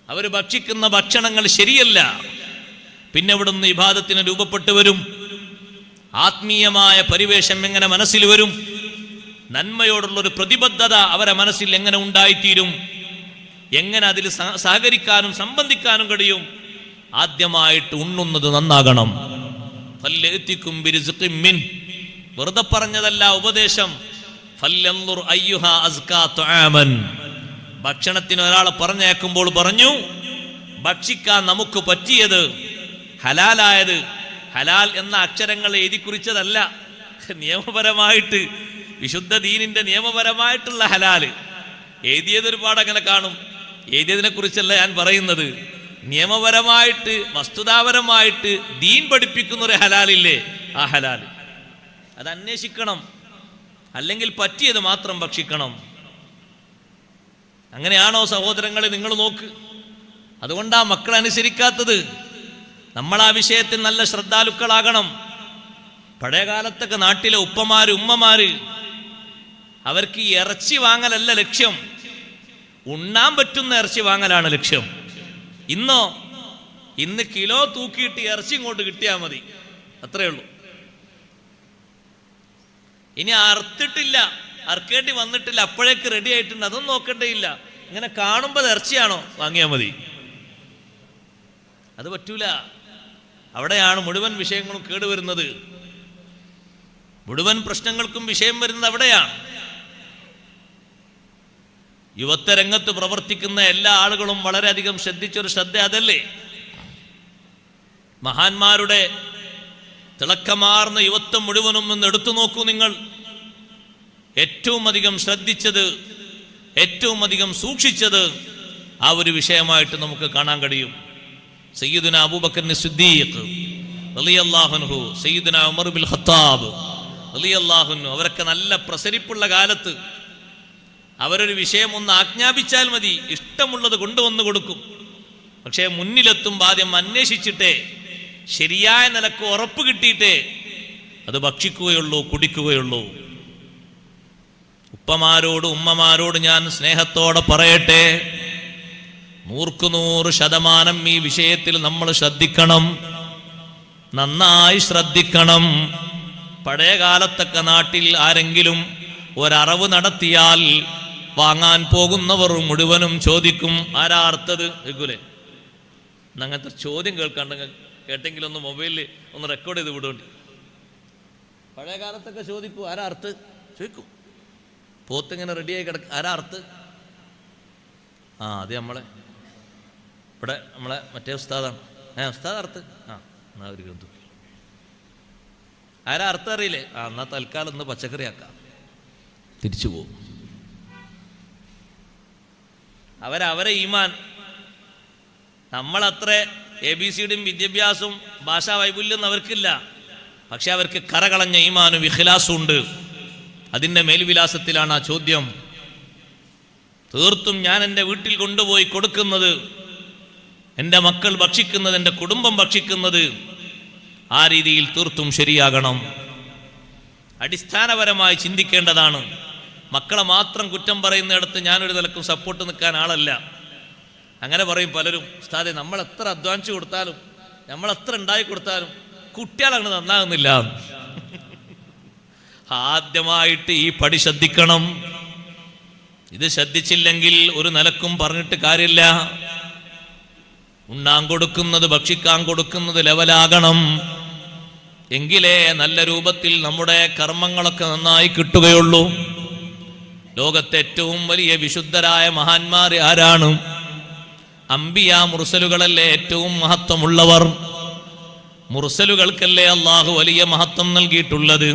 അവർ ഭക്ഷിക്കുന്ന ഭക്ഷണങ്ങൾ ശരിയല്ല. പിന്നെ ഇവിടുന്ന് ഇബാദത്തിന് രൂപപ്പെട്ടു വരും. ആത്മീയമായ പരിവേഷം എങ്ങനെ മനസ്സിൽ വരും? നന്മയോടുള്ളൊരു പ്രതിബദ്ധത അവരെ മനസ്സിൽ എങ്ങനെ ഉണ്ടായിത്തീരും? എങ്ങനെ അതിൽ സഹകരിക്കാനും സംബന്ധിക്കാനും കഴിയും? ആദ്യമായിട്ട് ഉണ്ണുന്നത് നന്നാകണം. ഫല്ലഅതികും ബിരിസ്ഖിൻ മിൻ. വെറുതെ പറഞ്ഞതല്ല ഉപദേശം. ഫല്ലൻദുർ അയ്യുഹാ അസ്കാ തആമൻ. ഭക്ഷണത്തിന് ഒരാളെ പറഞ്ഞേക്കുമ്പോൾ പറഞ്ഞു, ഭക്ഷിക്കാൻ നമുക്ക് പറ്റിയത്, ഹലാലായത്. ഹലാൽ എന്ന അക്ഷരങ്ങൾ എഴുതി കുറിച്ചതല്ല, നിയമപരമായിട്ട് വിശുദ്ധ ദീനിന്റെ നിയമപരമായിട്ടുള്ള ഹലാല് എഴുതിയത് ഒരുപാട് അങ്ങനെ കാണും. എഴുതിയതിനെ കുറിച്ചല്ല ഞാൻ പറയുന്നത്. നിയമപരമായിട്ട് വസ്തുതാപരമായിട്ട് ദീൻ പഠിപ്പിക്കുന്ന ഒരു ഹലാലില്ലേ, ആ ഹലാൽ അത് അന്വേഷിക്കണം. അല്ലെങ്കിൽ പറ്റിയത് മാത്രം ഭക്ഷിക്കണം. അങ്ങനെയാണോ സഹോദരങ്ങളെ? നിങ്ങൾ നോക്ക്. അതുകൊണ്ടാ മക്കൾ അനുസരിക്കാത്തത്. നമ്മൾ ആ വിഷയത്തിൽ നല്ല ശ്രദ്ധാലുക്കളാകണം. പഴയ കാലത്തൊക്കെ നാട്ടിലെ ഉപ്പമാര് ഉമ്മമാര് അവർക്ക് ഈ ഇറച്ചി വാങ്ങലല്ല ലക്ഷ്യം, ഉണ്ണാൻ പറ്റുന്ന ഇറച്ചി വാങ്ങലാണ് ലക്ഷ്യം. ഇന്നോ ഇന്ന് കിലോ തൂക്കിയിട്ട് ഇറച്ചി ഇങ്ങോട്ട് കിട്ടിയാൽ മതി, അത്രേ ഉള്ളൂ. ഇനി അറുത്തിട്ടില്ല, അറുക്കേണ്ടി വന്നിട്ടില്ല, അപ്പോഴേക്ക് റെഡി ആയിട്ടുണ്ട്, അതൊന്നും നോക്കേണ്ടയില്ല. ഇങ്ങനെ കാണുമ്പോൾ ഇറച്ചിയാണോ വാങ്ങിയാൽ മതി. അത് പറ്റൂല. അവിടെയാണ് മുഴുവൻ വിഷയങ്ങളും കേടുവരുന്നത്. മുഴുവൻ പ്രശ്നങ്ങൾക്കും വിഷയം വരുന്നത് അവിടെയാണ്. യുവത്വ രംഗത്ത് പ്രവർത്തിക്കുന്ന എല്ലാ ആളുകളും വളരെയധികം ശ്രദ്ധിച്ചൊരു ശ്രദ്ധ അതല്ലേ. മഹാന്മാരുടെ തിളക്കമാർന്ന യുവത്വം മുഴുവനും ഒന്ന് എടുത്തു നോക്കൂ നിങ്ങൾ. ഏറ്റവും അധികം ശ്രദ്ധിച്ചത്, ഏറ്റവും അധികം സൂക്ഷിച്ചത് ആ ഒരു വിഷയമായിട്ട് നമുക്ക് കാണാൻ കഴിയും. സയ്യിദുന അബൂബക്കർ സിദ്ദീഖ് റളിയല്ലാഹു അൻഹു, സയ്യിദുന ഉമർ ബിൻ ഖത്താബ് റളിയല്ലാഹു അൻഹു, അവരൊക്കെ നല്ല പ്രസരിപ്പുള്ള കാലത്ത് അവരൊരു വിഷയം ഒന്ന് ആജ്ഞാപിച്ചാൽ മതി, ഇഷ്ടമുള്ളത് കൊണ്ടുവന്ന് കൊടുക്കും. പക്ഷേ മുന്നിലെത്തുമ്പോൾ ആദ്യം അന്വേഷിച്ചിട്ടേ, ശരിയായ നിലക്ക് ഉറപ്പ് കിട്ടിയിട്ടേ അത് ഭക്ഷിക്കുകയുള്ളൂ, കുടിക്കുകയുള്ളൂ. ഉപ്പമാരോട് ഉമ്മമാരോട് ഞാൻ സ്നേഹത്തോടെ പറയട്ടെ, 100% ഈ വിഷയത്തിൽ നമ്മൾ ശ്രദ്ധിക്കണം, നന്നായി ശ്രദ്ധിക്കണം. പഴയ കാലത്തൊക്കെ നാട്ടിൽ ആരെങ്കിലും ഒരറവ് നടത്തിയാൽ വാങ്ങാൻ പോകുന്നവർ മുഴുവനും ചോദിക്കും, ആരാ അർത്ഥത് കേൾക്കൂലേ? അങ്ങനത്തെ ചോദ്യം കേൾക്കാണ്ടെങ്കിൽ കേട്ടെങ്കിലും ഒന്ന് മൊബൈലിൽ ഒന്ന് റെക്കോർഡ് ചെയ്ത് വിടുന്നുണ്ട്. പഴയ കാലത്തൊക്കെ ചോദിക്കും, ആരാ അർത്ഥ് ചോദിക്കും. പോത്തിങ്ങനെ റെഡിയായി കിടക്കും, ആരാ അർത്ഥ്? അത് നമ്മളെ ഇവിടെ നമ്മളെ മറ്റേ ഉസ്താദാണ്. ഉസ്താദ് അർത്ഥ്. എന്നാ ഒരു ഗ്രന്ഥം ആരാ അർത്ഥം അറിയില്ലേ? എന്നാ തൽക്കാലം ഒന്ന് പച്ചക്കറി ആക്കാം, തിരിച്ചു പോകും. അവരെ ഈമാൻ, നമ്മളത്ര ABCDയും വിദ്യാഭ്യാസവും ഭാഷാ വൈപുല്യമൊന്നും അവർക്കില്ല. പക്ഷെ അവർക്ക് കറകളഞ്ഞ ഈമാനും ഇഖ്ലാസും ഉണ്ട്. അതിൻ്റെ മേൽവിലാസത്തിലാണ് ആ ചോദ്യം. തീർത്തും ഞാൻ എൻ്റെ വീട്ടിൽ കൊണ്ടുപോയി കൊടുക്കുന്നത്, എൻ്റെ മക്കൾ ഭക്ഷിക്കുന്നത്, എൻ്റെ കുടുംബം ഭക്ഷിക്കുന്നത് ആ രീതിയിൽ തീർത്തും ശരിയാകണം. അടിസ്ഥാനപരമായി ചിന്തിക്കേണ്ടതാണ്. മക്കളെ മാത്രം കുറ്റം പറയുന്നിടത്ത് ഞാനൊരു നിലക്കും സപ്പോർട്ട് നിൽക്കാൻ ആളല്ല. അങ്ങനെ പറയും പലരും, ഉസ്താദെ നമ്മൾ എത്ര അധ്വാനിച്ചു കൊടുത്താലും, നമ്മൾ എത്ര ഉണ്ടാക്കി കൊടുത്താലും കുട്ടികളങ്ങനെ നന്നാകുന്നില്ല. ആദ്യമായിട്ട് ഈ പടി ശ്രദ്ധിക്കണം. ഇത് ശ്രദ്ധിച്ചില്ലെങ്കിൽ ഒരു നിലക്കും പറഞ്ഞിട്ട് കാര്യമില്ല. ഉണ്ണാൻ കൊടുക്കുന്നത്, ഭക്ഷിക്കാൻ കൊടുക്കുന്നത് ലെവലാകണം. എങ്കിലേ നല്ല രൂപത്തിൽ നമ്മുടെ കർമ്മങ്ങളൊക്കെ നന്നായി കിട്ടുകയുള്ളൂ. ലോകത്തെ ഏറ്റവും വലിയ വിശുദ്ധരായ മഹാന്മാർ ആരാണ്? അംബിയ, മുർസലുകളല്ലേ ഏറ്റവും മഹത്വമുള്ളവർ. മുർസലുകൾക്കല്ലേ അള്ളാഹു വലിയ മഹത്വം നൽകിയിട്ടുള്ളത്.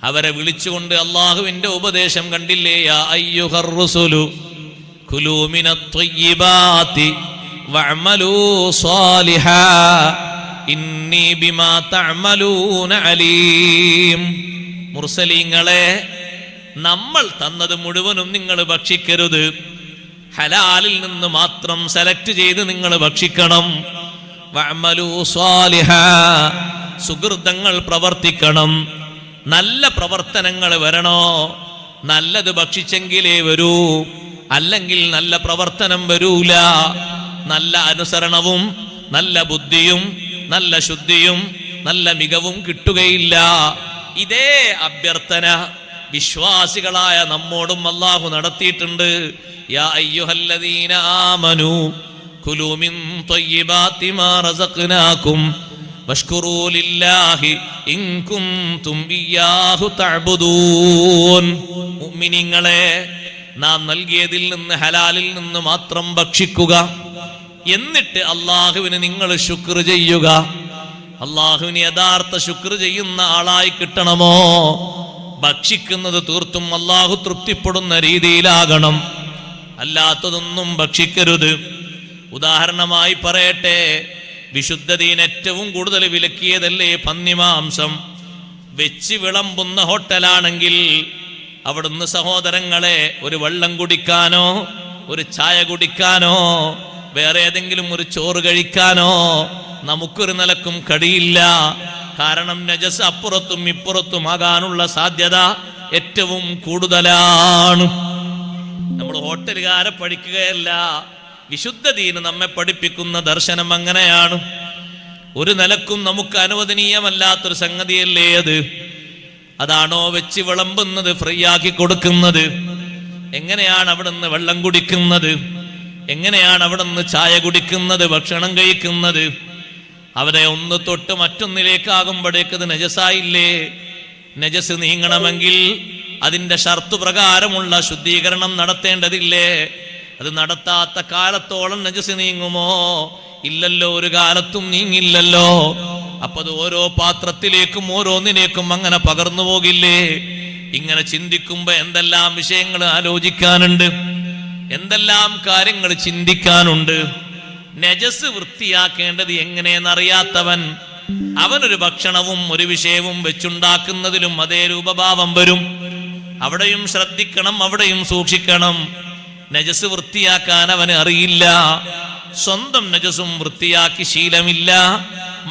അവരെ വിളിച്ചുകൊണ്ട് അള്ളാഹുവിന്റെ ഉപദേശം കണ്ടില്ലേ? യാ അയ്യുഹർ റസൂലു കുലൂ മിനത് ത്വയ്യിബാതി വഅമലൂ സ്വാലിഹാ ഇന്നി ബിമാ തഅമലൂന അലീം. മുർസലീങ്ങളെ, നമ്മൾ തന്നത് മുഴുവനും നിങ്ങൾ ഭക്ഷിക്കരുത്. ഹലാലിൽ നിന്ന് മാത്രം സെലക്ട് ചെയ്ത് നിങ്ങൾ ഭക്ഷിക്കണം. വഅമലൂ സ്വാലിഹാ, സുകൃതങ്ങൾ പ്രവർത്തിക്കണം. നല്ല പ്രവർത്തനങ്ങൾ വരണോ? നല്ലത് ഭക്ഷിച്ചെങ്കിലേ വരൂ, അല്ലെങ്കിൽ നല്ല പ്രവർത്തനം വരൂല. നല്ല അനുസരണവും നല്ല ബുദ്ധിയും നല്ല ശുദ്ധിയും നല്ല മികവും കിട്ടുകയില്ല. ഇതേ അഭ്യർത്ഥന വിശ്വാസികളായ നമ്മോടും അല്ലാഹു നടത്തിയിട്ടുണ്ട്. യാ അയ്യുഹല്ലദീന ആമനൂ കുലൂ മിൻ ത്വയ്യിബാതി മാ റസഖ്നാകും വഷ്കുറൂ ലില്ലാഹി ഇൻ കുൻതും ഇയ്യാഹു തഅബുദൂൻ. മുഅ്മിനീങ്ങളെ, നാം നൽകിയതിൽ നിന്ന്, ഹലാലിൽ നിന്ന് മാത്രം ഭക്ഷിക്കുക. എന്നിട്ട് അള്ളാഹുവിന് നിങ്ങൾ ശുക്ർ ചെയ്യുക. അള്ളാഹുവിന് യഥാർത്ഥ ശുക്ർ ചെയ്യുന്ന ആളായി കിട്ടണമോ? ഭക്ഷിക്കുന്നത് തീർത്തും അള്ളാഹു തൃപ്തിപ്പെടുന്ന രീതിയിലാകണം. അല്ലാത്തതൊന്നും ഭക്ഷിക്കരുത്. ഉദാഹരണമായി പറയട്ടെ, വിശുദ്ധ ദീൻ ഏറ്റവും കൂടുതൽ വിലക്കിയതല്ലേ പന്നിമാംസം. വെച്ച് വിളമ്പുന്ന ഹോട്ടലാണെങ്കിൽ അവിടുന്ന് സഹോദരങ്ങളെ ഒരു വെള്ളം കുടിക്കാനോ ഒരു ചായ കുടിക്കാനോ വേറെ ഏതെങ്കിലും ഒരു ചോറ് കഴിക്കാനോ നമുക്കൊരു നിലക്കും കഴിയില്ല. കാരണം നജസ് അപ്പുറത്തും ഇപ്പുറത്തും ആകാനുള്ള സാധ്യത ഏറ്റവും കൂടുതലാണ്. നമ്മൾ ഹോട്ടലുകാരെ പഠിക്കുകയല്ല, വിശുദ്ധ ദീന് നമ്മെ പഠിപ്പിക്കുന്ന ദർശനം അങ്ങനെയാണ്. ഒരു നിലക്കും നമുക്ക് അനുവദനീയമല്ലാത്തൊരു സംഗതിയല്ലേ അത്. അതാണോ വെച്ച് വിളമ്പുന്നത്, ഫ്രീ ആക്കി കൊടുക്കുന്നത്? എങ്ങനെയാണ് അവിടുന്ന് വെള്ളം കുടിക്കുന്നത്? എങ്ങനെയാണ് അവിടുന്ന് ചായ കുടിക്കുന്നത്, ഭക്ഷണം കഴിക്കുന്നത്? അവരെ ഒന്ന് തൊട്ട് മറ്റൊന്നിലേക്കാകുമ്പോഴേക്ക് അത് നജസായില്ലേ? നജസ് നീങ്ങണമെങ്കിൽ അതിന്റെ ഷർത്ത് പ്രകാരമുള്ള ശുദ്ധീകരണം നടത്തേണ്ടതില്ലേ? അത് നടത്താത്ത കാലത്തോളം നജസ് നീങ്ങുമോ? ഇല്ലല്ലോ, ഒരു കാലത്തും നീങ്ങില്ലല്ലോ. അപ്പൊ അത് ഓരോ പാത്രത്തിലേക്കും ഓരോന്നിലേക്കും അങ്ങനെ പകർന്നു പോകില്ലേ? ഇങ്ങനെ ചിന്തിക്കുമ്പോ എന്തെല്ലാം വിഷയങ്ങൾ ആലോചിക്കാനുണ്ട്, എന്തെല്ലാം കാര്യങ്ങൾ ചിന്തിക്കാനുണ്ട്. നജസ് വൃത്തിയാക്കേണ്ടത് എങ്ങനെയെന്നറിയാത്തവൻ അവനൊരു ഭക്ഷണവും ഒരു വിഷയവും വെച്ചുണ്ടാക്കുന്നതിലും അതേ രൂപഭാവം വരും. അവിടെയും ശ്രദ്ധിക്കണം, അവിടെയും സൂക്ഷിക്കണം. നജസ് വൃത്തിയാക്കാൻ അവന് അറിയില്ല. സ്വന്തം നജസും വൃത്തിയാക്കി ശീലമില്ല,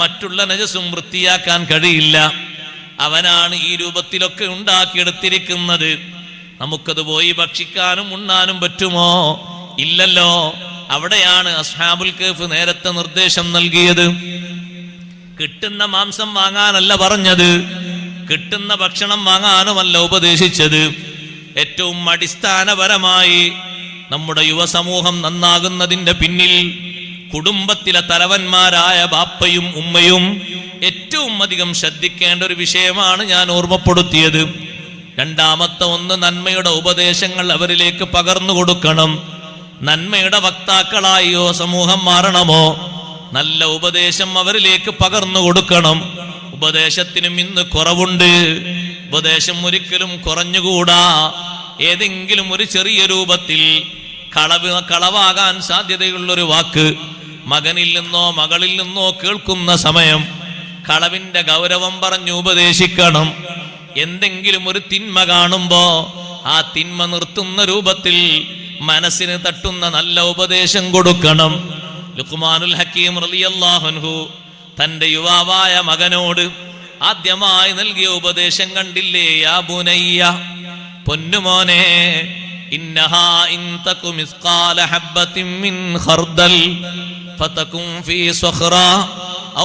മറ്റുള്ള നജസും വൃത്തിയാക്കാൻ കഴിയില്ല. അവനാണ് ഈ രൂപത്തിലൊക്കെ ഉണ്ടാക്കിയെടുത്തിരിക്കുന്നത്. നമുക്കത് പോയി ഭക്ഷിക്കാനും ഉണ്ണാനും പറ്റുമോ? ഇല്ലല്ലോ. അവിടെയാണ് അസ്ഹാബുൽ കഹ്ഫ് നേരത്തെ നിർദ്ദേശം നൽകിയത്. കിട്ടുന്ന മാംസം വാങ്ങാനല്ല പറഞ്ഞത്, കിട്ടുന്ന ഭക്ഷണം വാങ്ങാനുമല്ല ഉപദേശിച്ചത്. ഏറ്റവും അടിസ്ഥാനപരമായി നമ്മുടെ യുവസമൂഹം നന്നാകുന്നതിന്റെ പിന്നിൽ കുടുംബത്തിലെ തലവന്മാരായ ബാപ്പയും ഉമ്മയും ഏറ്റവും അധികം ശ്രദ്ധിക്കേണ്ട ഒരു വിഷയമാണ് ഞാൻ ഓർമ്മപ്പെടുത്തിയത്. രണ്ടാമത്തെ ഒന്ന്, നന്മയുടെ ഉപദേശങ്ങൾ അവരിലേക്ക് പകർന്നു കൊടുക്കണം. നന്മയുടെ വക്താക്കളായോ സമൂഹം മാറണമോ, നല്ല ഉപദേശം അവരിലേക്ക് പകർന്നു കൊടുക്കണം. ഉപദേശത്തിനും ഇന്ന് കുറവുണ്ട്. ഉപദേശം ഒരിക്കലും കുറഞ്ഞുകൂടാ. ഏതെങ്കിലും ഒരു ചെറിയ രൂപത്തിൽ കളവാകാൻ സാധ്യതയുള്ളൊരു വാക്ക് മകനിൽ നിന്നോ മകളിൽ നിന്നോ കേൾക്കുന്ന സമയം കളവിന്റെ ഗൗരവം പറഞ്ഞു ഉപദേശിക്കണം. എന്തെങ്കിലും ഒരു തിന്മ കാണുമ്പോ ആ തിന്മ നിർത്തുന്ന രൂപത്തിൽ മനസ്സിന് തട്ടുന്ന നല്ല ഉപദേശം കൊടുക്കണം. ലുഖ്മാനുൽ ഹക്കീം റളിയല്ലാഹു അൻഹു തന്റെ യുവാവായ മകനോട് ആദ്യമായി നൽകിയ ഉപദേശം കണ്ടില്ലേ? യാ ബുനയ്യ, പൊന്നുമോനെ, ഇന്നഹാ ഇൻ തകു മിസ്ഖാല ഹബ്ബത്തിൻ മിൻ ഖർദൽ ഫതകും ഫീ സ്വഖ്റാ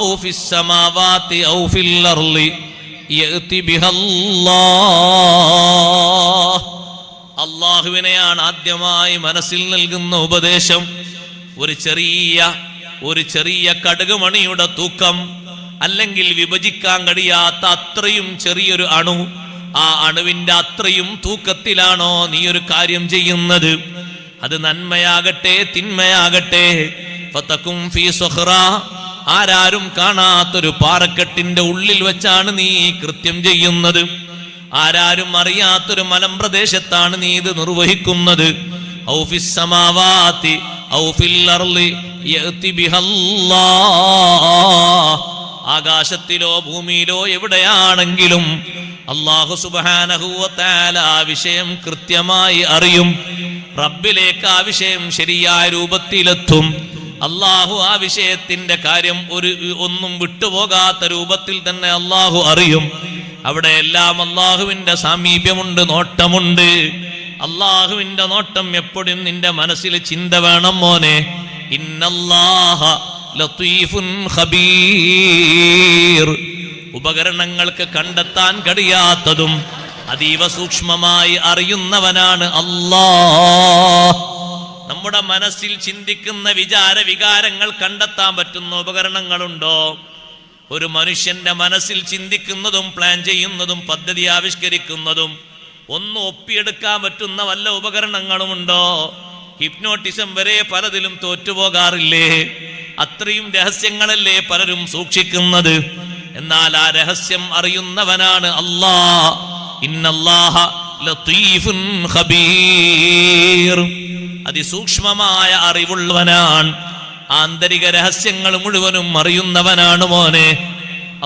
ഔ ഫിസ് സമാവാതി ഔ ഫിൽ അർളി യഅതി ബിഹല്ലാഹ്. അല്ലാഹുവിനെയാണ് ആദ്യമായി മനസ്സിൽ നൽകുന്ന ഉപദേശം. ഒരു ചെറിയ കടുകുമണിയുടെ തൂക്കം, അല്ലെങ്കിൽ വിഭജിക്കാൻ കഴിയാത്ത അത്രയും ചെറിയൊരു അണു, ആ അണുവിന്റെ അത്രയും തൂക്കത്തിലാണോ നീ ഒരു കാര്യം ചെയ്യുന്നത്? അത് നന്മയാകട്ടെ തിന്മയാകട്ടെ. ഫതകും ഫീ സ്വഖ്റാ, ആരാരും കാണാത്തൊരു പാറക്കെട്ടിന്റെ ഉള്ളിൽ വെച്ചാണ് നീ കൃത്യം ചെയ്യുന്നത്. ആരാരും അറിയാത്തൊരു മലമ്പ്രദേശത്താണ് നീ ഇത് നിർവഹിക്കുന്നത്. ഔ ഫിസ് സമാവാതി ഔ ഫിൽ അർളി യഅതി ബിഹല്ലാഹ്, ആകാശത്തിലോ ഭൂമിയിലോ എവിടെയാണെങ്കിലും അല്ലാഹു സുബ്ഹാനഹു വ തആല ആ വിഷയം കൃത്യമായി അറിയും. റബ്ബിലേക്ക് ആ വിഷയം ശരിയായ രൂപത്തിലെത്തും. അല്ലാഹു ആ വിഷയത്തിന്റെ കാര്യം ഒന്നും വിട്ടുപോകാത്ത രൂപത്തിൽ തന്നെ അല്ലാഹു അറിയും. അവിടെയെല്ലാം അല്ലാഹുവിന്റെ സാമീപ്യമുണ്ട്, നോട്ടമുണ്ട്. അല്ലാഹുവിന്റെ നോട്ടം എപ്പോഴും നിന്റെ മനസ്സിൽ ചിന്ത വേണം മോനെ. ഇന്നല്ലാഹ ലതീഫുൻ ഖബീർ. ഉപകരണങ്ങൾക്ക് കണ്ടെത്താൻ കഴിയാത്തതും അതീവ സൂക്ഷ്മമായി അറിയുന്നവനാണ് അല്ലാഹ്. നമ്മുടെ മനസ്സിൽ ചിന്തിക്കുന്ന വികാരങ്ങൾ കണ്ടെത്താൻ പറ്റുന്ന ഉപകരണങ്ങളുണ്ടോ? ഒരു മനുഷ്യന്റെ മനസ്സിൽ ചിന്തിക്കുന്നതും പ്ലാൻ ചെയ്യുന്നതും പദ്ധതി ആവിഷ്കരിക്കുന്നതും ഒന്ന് ഒപ്പിയെടുക്കാൻ പറ്റുന്ന വല്ല ഉപകരണങ്ങളുമുണ്ടോ? ഹിപ്നോട്ടിസം വരെ പലതിലും തോറ്റുപോകാറില്ലേ? അത്രയും രഹസ്യങ്ങളല്ലേ പലരും സൂക്ഷിക്കുന്നത്. എന്നാൽ ആ രഹസ്യം അറിയുന്നവനാണ് അല്ലാഹ്. ഇന്നല്ലാഹ ലതീഫുൻ ഖബീർ. അതിസൂക്ഷ്മമായ അറിവുള്ളവനാണ്. ആന്തരിക രഹസ്യങ്ങൾ മുഴുവനും അറിയുന്നവനാണ് മോനെ.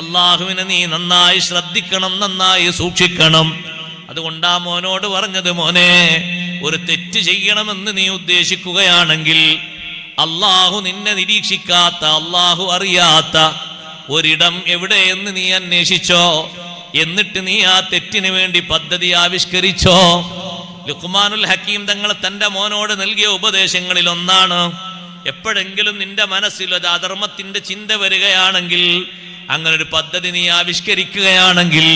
അല്ലാഹുവിനെ നീ നന്നായി ശ്രദ്ധിക്കണം, നന്നായി സൂക്ഷിക്കണം. അതുകൊണ്ടാ മോനോട് പറഞ്ഞത്, മോനെ, ഒരു തെറ്റ് ചെയ്യണമെന്ന് നീ ഉദ്ദേശിക്കുകയാണെങ്കിൽ അല്ലാഹു നിന്നെ നിരീക്ഷിക്കാത്ത, അല്ലാഹു അറിയാത്ത ഒരിടം എവിടെയെന്ന് നീ അന്വേഷിച്ചോ. എന്നിട്ട് നീ ആ തെറ്റിന് വേണ്ടി പദ്ധതി ആവിഷ്കരിച്ചോ. ലുഖ്മാനുൽ ഹക്കീം തങ്ങൾ തന്റെ മോനോട് നൽകിയ ഉപദേശങ്ങളിൽ ഒന്നാണ് എപ്പോഴെങ്കിലും നിന്റെ മനസ്സിൽ ഒരു അധർമ്മത്തിന്റെ ചിന്ത വരികയാണെങ്കിൽ, അങ്ങനെ ഒരു പദ്ധതി നീ ആവിഷ്കരിക്കുകയാണെങ്കിൽ,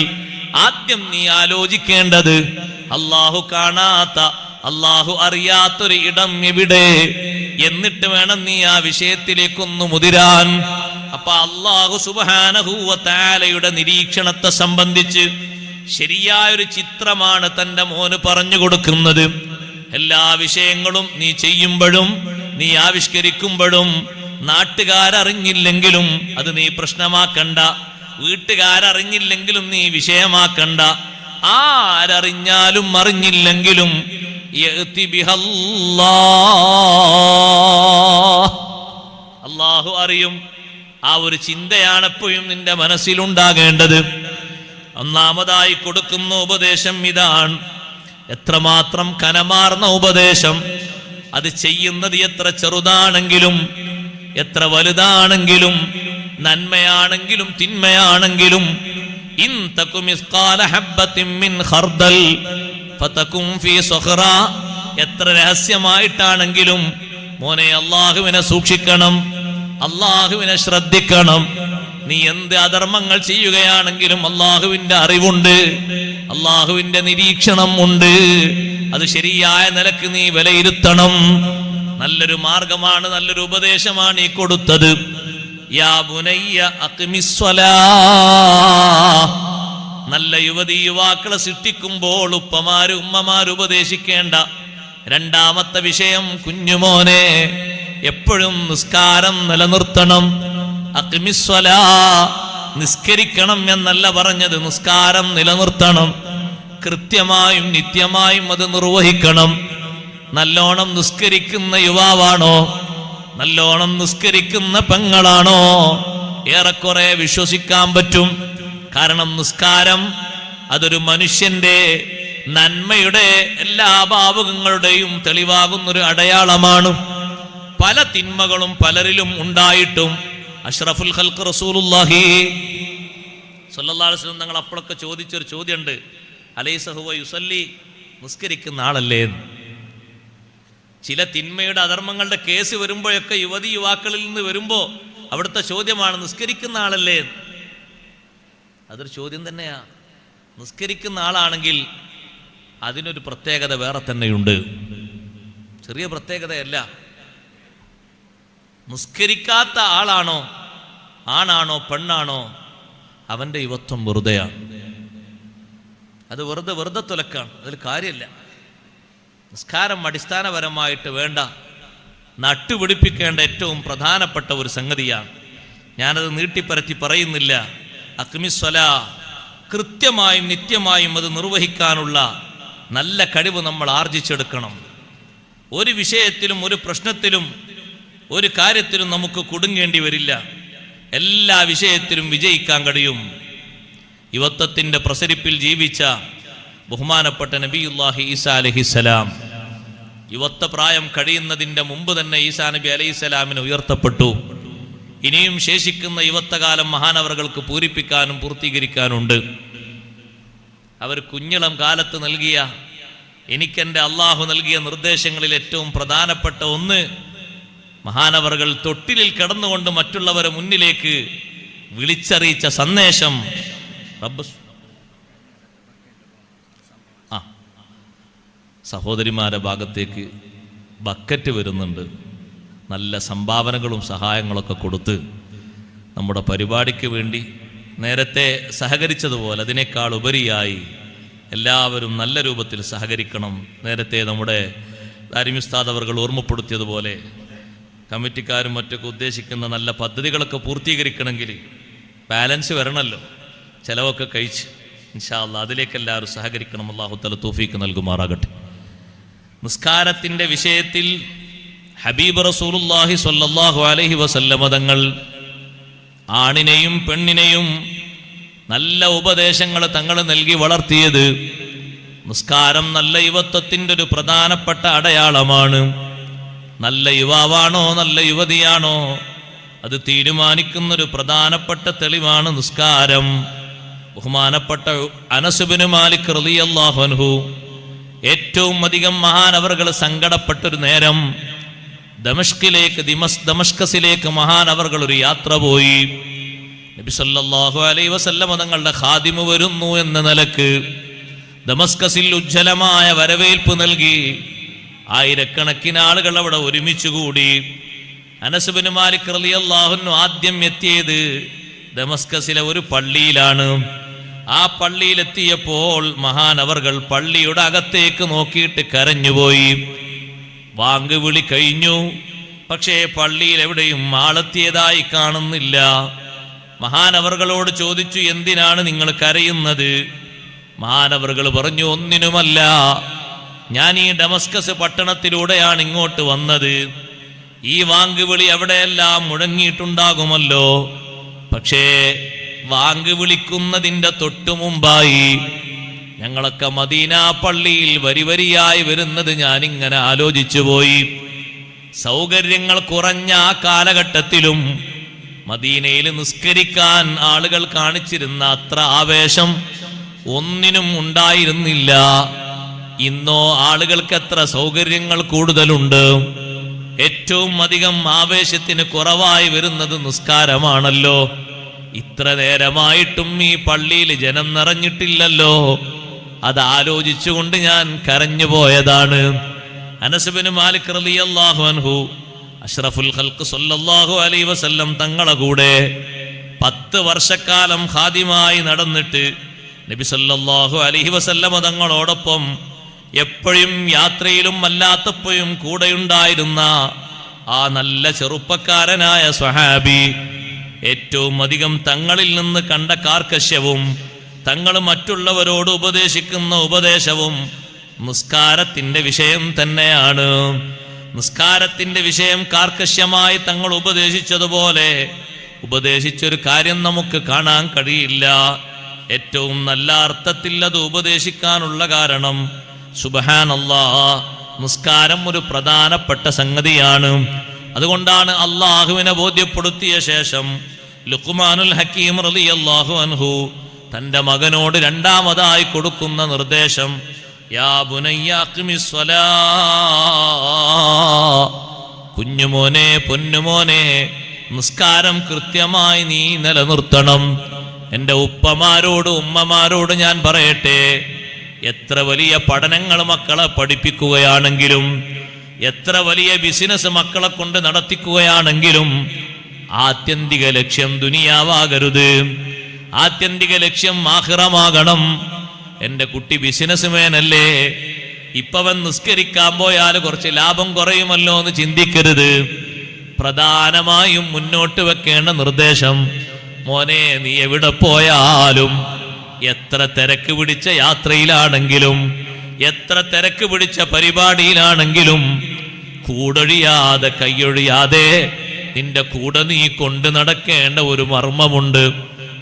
ആദ്യം നീ ആലോചിക്കേണ്ടത് അള്ളാഹു കാണാത്ത, അള്ളാഹു അറിയാത്തൊരു ഇടം എവിടെ, എന്നിട്ട് വേണം നീ ആ വിഷയത്തിലേക്കൊന്ന് മുതിരാൻ. അപ്പൊ അള്ളാഹു സുബ്ഹാനഹു വ തആലയുടെ നിരീക്ഷണത്തെ സംബന്ധിച്ച് ശരിയായൊരു ചിത്രമാണ് തന്റെ മോന് പറഞ്ഞു കൊടുക്കുന്നത്. എല്ലാ വിഷയങ്ങളും നീ ചെയ്യുമ്പോഴും നീ ആവിഷ്കരിക്കുമ്പോഴും നാട്ടുകാരറിഞ്ഞില്ലെങ്കിലും അത് നീ പ്രശ്നമാക്കണ്ട, വീട്ടുകാരറിഞ്ഞില്ലെങ്കിലും നീ വിഷയമാക്കണ്ട. ആരറിഞ്ഞാലും അറിഞ്ഞില്ലെങ്കിലും അല്ലാഹു അറിയും. ആ ഒരു ചിന്തയാണ് എപ്പോഴും നിന്റെ മനസ്സിലുണ്ടാകേണ്ടത്. ഒന്നാമതായി കൊടുക്കുന്ന ഉപദേശം ഇതാണ്. എത്രമാത്രം കനമാർന്ന ഉപദേശം! അത് ചെയ്യുന്നത് എത്ര ചെറുതാണെങ്കിലും എത്ര വലുതാണെങ്കിലും, നന്മയാണെങ്കിലും തിന്മയാണെങ്കിലും, ഇൻ തകു മിസ്ഖാല ഹബ്ബത്തിൻ മിൻ ഖർദൽ ഫതകും ഫീ സഖറ, എത്ര രഹസ്യമായിട്ടാണെങ്കിലും മോനെ അല്ലാഹുവിനെ സൂക്ഷിക്കണം, അല്ലാഹുവിനെ ശ്രദ്ധിക്കണം. നീ എന്ത് അധർമ്മങ്ങൾ ചെയ്യുകയാണെങ്കിലും അല്ലാഹുവിന്റെ അറിവുണ്ട്, അല്ലാഹുവിന്റെ നിരീക്ഷണം ഉണ്ട്. അത് ശരിയായ നിലക്ക് നീ വിലയിരുത്തണം. നല്ലൊരു മാർഗമാണ്, നല്ലൊരു ഉപദേശമാണ് ഈ കൊടുത്തത്. യാ ബുനയ്യ അഖ്മിസ്സലാ. നല്ല യുവതി യുവാക്കളെ സൃഷ്ടിക്കുമ്പോൾ ഉപ്പമാര് ഉമ്മമാര് ഉപദേശിക്കേണ്ട രണ്ടാമത്തെ വിഷയം, കുഞ്ഞുമോനെ എപ്പോഴും നിസ്കാരം നിലനിർത്തണം. അഖ്മിസ്സലാ, നിസ്കരിക്കണം എന്നല്ല പറഞ്ഞത്, നിസ്കാരം നിലനിർത്തണം. കൃത്യമായും നിത്യമായും അത് നിർവഹിക്കണം. നല്ലോണം നിസ്കരിക്കുന്ന യുവാവാണോ, നല്ലോണം നിസ്കരിക്കുന്ന പെങ്ങളാണോ, ഏറെക്കുറെ വിശ്വസിക്കാൻ പറ്റും. കാരണം നിസ്കാരം അതൊരു മനുഷ്യന്റെ നന്മയുടെ എല്ലാ ഭാവുകങ്ങളുടെയും തെളിവാകുന്നൊരു അടയാളമാണ്. പല തിന്മകളും പലരിലും ഉണ്ടായിട്ടും അഷ്റഫുൽ ഖൽഖ് റസൂലുള്ളാഹി സ്വല്ലല്ലാഹു അലൈഹി വസല്ലം തങ്ങൾ അപ്പോഴൊക്കെ ചോദിച്ചൊരു ചോദ്യമുണ്ട്, അലൈസ ഹുവ യുസല്ലി, നിസ്കരിക്കുന്ന ആളല്ലേ? ചില തിന്മയുടെ അധർമ്മങ്ങളുടെ കേസ് വരുമ്പോഴൊക്കെ യുവതി യുവാക്കളിൽ നിന്ന് വരുമ്പോ അവിടുത്തെ ചോദ്യമാണ്, നിസ്കരിക്കുന്ന ആളല്ലേ? അതൊരു ചോദ്യം തന്നെയാ. നിസ്കരിക്കുന്ന ആളാണെങ്കിൽ അതിനൊരു പ്രത്യേകത വേറെ തന്നെയുണ്ട്, ചെറിയ പ്രത്യേകതയല്ല. നിസ്കരിക്കാത്ത ആളാണോ, ആണാണോ പെണ്ണാണോ, അവന്റെ യുവത്വം വെറുതെയാണ്. അത് വെറുതെ തുലക്കാണ്, അതിൽ കാര്യമില്ല. നിസ്കാരം അടിസ്ഥാനപരമായിട്ട് വേണ്ട, നട്ടുപിടിപ്പിക്കേണ്ട ഏറ്റവും പ്രധാനപ്പെട്ട ഒരു സംഗതിയാണ്. ഞാനത് നീട്ടിപ്പരത്തി പറയുന്നില്ല. അഖ്മിസ്സലാ, കൃത്യമായും നിത്യമായും അത് നിർവഹിക്കാനുള്ള നല്ല കഴിവ് നമ്മൾ ആർജിച്ചെടുക്കണം. ഒരു വിഷയത്തിലും ഒരു പ്രശ്നത്തിലും ഒരു കാര്യത്തിലും നമുക്ക് കുടുങ്ങേണ്ടി വരില്ല. എല്ലാ വിഷയത്തിലും വിജയിക്കാൻ കഴിയും. യുവത്വത്തിന്റെ പ്രസരിപ്പിൽ ജീവിച്ച ബഹുമാനപ്പെട്ട നബിയുല്ലാഹി ഈസാ അലൈഹിസ്സലാം യുവത്വ പ്രായം കഴിയുന്നതിന്റെ മുമ്പ് തന്നെ ഈസാ നബി അലൈഹിസ്സലാമിന് ഉയർത്തപ്പെട്ടു. ഇനിയും ശേഷിക്കുന്ന യുവത്വകാലം മഹാനവറുകൾക്ക് പൂരിപ്പിക്കാനും പൂർത്തീകരിക്കാനുണ്ട്. അവർ കുഞ്ഞിളം കാലത്ത് നൽകിയ, എനിക്കെന്റെ അള്ളാഹു നൽകിയ നിർദ്ദേശങ്ങളിൽ ഏറ്റവും പ്രധാനപ്പെട്ട ഒന്ന്, മഹാനവറുകൾ തൊട്ടിലിൽ കിടന്നുകൊണ്ട് മറ്റുള്ളവരെ മുന്നിലേക്ക് വിളിച്ചറിയിച്ച സന്ദേശം. സഹോദരിമാരുടെ ഭാഗത്തേക്ക് ബക്കറ്റ് വരുന്നുണ്ട്. നല്ല സംഭാവനകളും സഹായങ്ങളൊക്കെ കൊടുത്ത് നമ്മുടെ പരിപാടിക്ക് വേണ്ടി നേരത്തെ സഹകരിച്ചതുപോലെ അതിനേക്കാൾ ഉപരിയായി എല്ലാവരും നല്ല രൂപത്തിൽ സഹകരിക്കണം. നേരത്തെ നമ്മുടെ ദാരിമി ഉസ്താദ് അവർകൾ ഓർമ്മപ്പെടുത്തിയതുപോലെ കമ്മിറ്റിക്കാരും മറ്റൊക്കെ ഉദ്ദേശിക്കുന്ന നല്ല പദ്ധതികളൊക്കെ പൂർത്തീകരിക്കണമെങ്കിൽ ബാലൻസ് വരണമല്ലോ. ചിലവൊക്കെ കഴിച്ച് ഇൻഷാ അല്ലാഹ് അതിലേക്ക് എല്ലാവരും സഹകരിക്കണം. അല്ലാഹു തആല തൗഫീഖ് നൽകുമാറാകട്ടെ. നിസ്കാരത്തിൻ്റെ വിഷയത്തിൽ ഹബീബ് റസൂലുള്ളാഹി സ്വല്ലല്ലാഹു അലൈഹി വസല്ലമ തങ്ങൾ ആണിനെയും പെണ്ണിനെയും നല്ല ഉപദേശങ്ങൾ തങ്ങൾ നൽകി വളർത്തിയത്. നിസ്കാരം നല്ല യുവത്വത്തിൻ്റെ ഒരു പ്രധാനപ്പെട്ട അടയാളമാണ്. നല്ല യുവാവാണോ നല്ല യുവതിയാണോ അത് തീരുമാനിക്കുന്നൊരു പ്രധാനപ്പെട്ട തെളിവാണ് നിസ്കാരം. ബഹുമാനപ്പെട്ട അനസ് ഇബ്നു മാലിക് റളിയല്ലാഹു അൻഹു ഏറ്റവും അധികം മഹാനവറുകൾ സങ്കടപ്പെട്ടൊരു നേരം ദമഷ്കസിലേക്ക് മഹാനവർകൾ ഒരു യാത്ര പോയി. നബി സല്ലല്ലാഹു അലൈഹി വസല്ലം തങ്ങളുടെ ഖാദിമു വരുന്നു എന്ന നിലക്ക് ദമസ്കസിൽ ഉജ്ജ്വലമായ വരവേൽപ്പ് നൽകി. ആയിരക്കണക്കിന് ആളുകൾ അവിടെ ഒരുമിച്ച് കൂടി. അനസ് ഇബ്നു മാലിക് റളിയല്ലാഹു അൻഹു ആദ്യം എത്തിയത് ദമസ്കസിലെ ഒരു പള്ളിയിലാണ്. ആ പള്ളിയിലെത്തിയപ്പോൾ മഹാനവർകൾ പള്ളിയുടെ അകത്തേക്ക് നോക്കിയിട്ട് കരഞ്ഞുപോയി. വാങ്ക് വിളി കഴിഞ്ഞു, പക്ഷേ പള്ളിയിൽ എവിടെയും ആളെത്തിയതായി കാണുന്നില്ല. മഹാനവർകളോട് ചോദിച്ചു, എന്തിനാണ് നിങ്ങൾ കരയുന്നത്? മഹാനവർകൾ പറഞ്ഞു, ഒന്നിനുമല്ല, ഞാൻ ഈ ഡമസ്കസ് പട്ടണത്തിലൂടെയാണ് ഇങ്ങോട്ട് വന്നത്. ഈ വാങ്ക് വിളി എവിടെയെല്ലാം മുഴങ്ങിയിട്ടുണ്ടാകുമല്ലോ, പക്ഷേ വാങ്ക് വിളിക്കുന്നതിൻ്റെ തൊട്ടു മുമ്പായി ഞങ്ങളൊക്കെ മദീന പള്ളിയിൽ വരിവരിയായി വരുന്നത് ഞാനിങ്ങനെ ആലോചിച്ചു പോയി. സൗകര്യങ്ങൾ കുറഞ്ഞ ആ കാലഘട്ടത്തിലും മദീനയിൽ നിസ്കരിക്കാൻ ആളുകൾ കാണിച്ചിരുന്ന അത്ര ആവേശം ഒന്നിനും ഉണ്ടായിരുന്നില്ല. ഇന്നോ ആളുകൾക്ക് എത്ര സൗകര്യങ്ങൾ കൂടുതലുണ്ട്. ഏറ്റവും അധികം ആവേശത്തിന് കുറവായി വരുന്നത് നിസ്കാരമാണല്ലോ. ഇത്ര നേരമായിട്ടും ഈ പള്ളിയിൽ ജനം നിറഞ്ഞിട്ടില്ലല്ലോ. അത് ആലോചിച്ചുകൊണ്ട് ഞാൻ കരഞ്ഞു പോയതാണ്. അനസ് ഇബ്നു മാലിക് റളിയല്ലാഹു അൻഹു അഷ്റഫുൽ ഖൽഖ് സല്ലല്ലാഹു അലൈഹി വസല്ലം തങ്ങളെ കൂടെ 10 വർഷക്കാലം ഖാദിമായി നടന്നിട്ട് നബി സല്ലല്ലാഹു അലൈഹി വസല്ലം തങ്ങളോടൊപ്പം എപ്പോഴും യാത്രയിലും അല്ലാത്തപ്പോഴും കൂടെയുണ്ടായിരുന്ന ആ നല്ല ചെറുപ്പക്കാരനായ സ്വഹാബി ഏറ്റവും അധികം തങ്ങളിൽ നിന്ന് കണ്ട കാർക്കശ്യവും തങ്ങൾ മറ്റുള്ളവരോട് ഉപദേശിക്കുന്ന ഉപദേശവും നിസ്കാരത്തിന്റെ വിഷയം തന്നെയാണ്. നിസ്കാരത്തിന്റെ വിഷയം കാർക്കശ്യമായി തങ്ങൾ ഉപദേശിച്ചതുപോലെ ഉപദേശിച്ചൊരു കാര്യം നമുക്ക് കാണാൻ കഴിയില്ല. ഏറ്റവും നല്ല അർത്ഥത്തിൽ അത് ഉപദേശിക്കാനുള്ള കാരണം സുബ്ഹാനല്ലാഹ്, നിസ്കാരം ഒരു പ്രധാനപ്പെട്ട സംഗതിയാണ്. അതുകൊണ്ടാണ് അള്ളാഹുവിനെ ബോധ്യപ്പെടുത്തിയ ശേഷം ലുഖ്മാനുൽ ഹക്കീം റളിയല്ലാഹു അൻഹു തന്റെ മകനോട് രണ്ടാമതായി കൊടുക്കുന്ന നിർദ്ദേശം, യാ ബുനയ്യ അഖിമിസ് സ്വലാ, കുഞ്ഞുമോനെ, പൊന്നുമോനെ, നിസ്കാരം കൃത്യമായി നീ നിലനിർത്തണം. എൻ്റെ ഉപ്പമാരോട് ഉമ്മമാരോട് ഞാൻ പറയട്ടെ, എത്ര വലിയ പഠനങ്ങൾ മക്കളെ പഠിപ്പിക്കുകയാണെങ്കിലും എത്ര വലിയ ബിസിനസ് മക്കളെ കൊണ്ട് നടത്തിക്കുകയാണെങ്കിലും ആത്യന്തിക ലക്ഷ്യം ദുനിയാവാകരുത്. ആത്യന്തിക ലക്ഷ്യം ആഖിറമാകണം. എൻ്റെ കുട്ടി ബിസിനസ് മേനല്ലേ, ഇപ്പവൻ നിസ്കരിക്കാൻ പോയാൽ കുറച്ച് ലാഭം കുറയുമല്ലോ എന്ന് ചിന്തിക്കരുത്. പ്രധാനമായും മുന്നോട്ട് വെക്കേണ്ട നിർദ്ദേശം, മോനെ, നീ എവിടെ പോയാലും, എത്ര തിരക്ക് പിടിച്ച യാത്രയിലാണെങ്കിലും എത്ര തിരക്ക് പിടിച്ച പരിപാടിയിലാണെങ്കിലും കൂടൊഴിയാതെ കൈയൊഴിയാതെ നിന്റെ കൂടെ നീ കൊണ്ട് നടക്കേണ്ട ഒരു മർമ്മമുണ്ട്.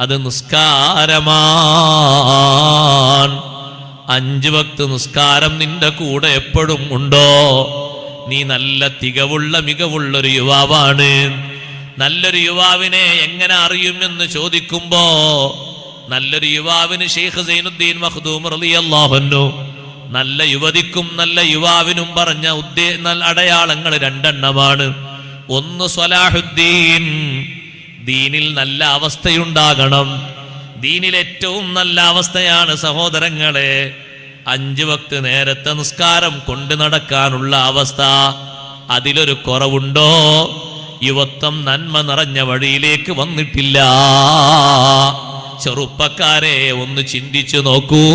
അത് നിസ്കാരമാണ്. 5 വക്ത് നിസ്കാരം നിന്റെ കൂടെ എപ്പോഴും ഉണ്ടോ? നീ നല്ല തികവുള്ള മികവുള്ളൊരു യുവാവാണ്. നല്ലൊരു യുവാവിനെ എങ്ങനെ അറിയുമെന്ന് ചോദിക്കുമ്പോ, നല്ലൊരു യുവാവിന് ഷെയ്ഖ് സൈനുദ്ദീൻ മഖ്ദൂം റളിയല്ലാഹു അൻഹു നല്ല യുവതിക്കും നല്ല യുവാവിനും പറഞ്ഞ അടയാളങ്ങൾ 2 എണ്ണമാണ്. ഒന്ന് സ്വലാഹുദ്ദീൻ, ദീനിൽ നല്ല അവസ്ഥയുണ്ടാകണം. ദീനിൽ ഏറ്റവും നല്ല അവസ്ഥയാണ് സഹോദരങ്ങളെ 5 വക്ത് നേരത്തെ നിസ്കാരം കൊണ്ട് നടക്കാനുള്ള അവസ്ഥ. അതിലൊരു കുറവുണ്ടോ? യുവത്വം നന്മ നിറഞ്ഞ വഴിയിലേക്ക് വന്നിട്ടില്ല. ചെറുപ്പക്കാരെ, ഒന്ന് ചിന്തിച്ചു നോക്കൂ.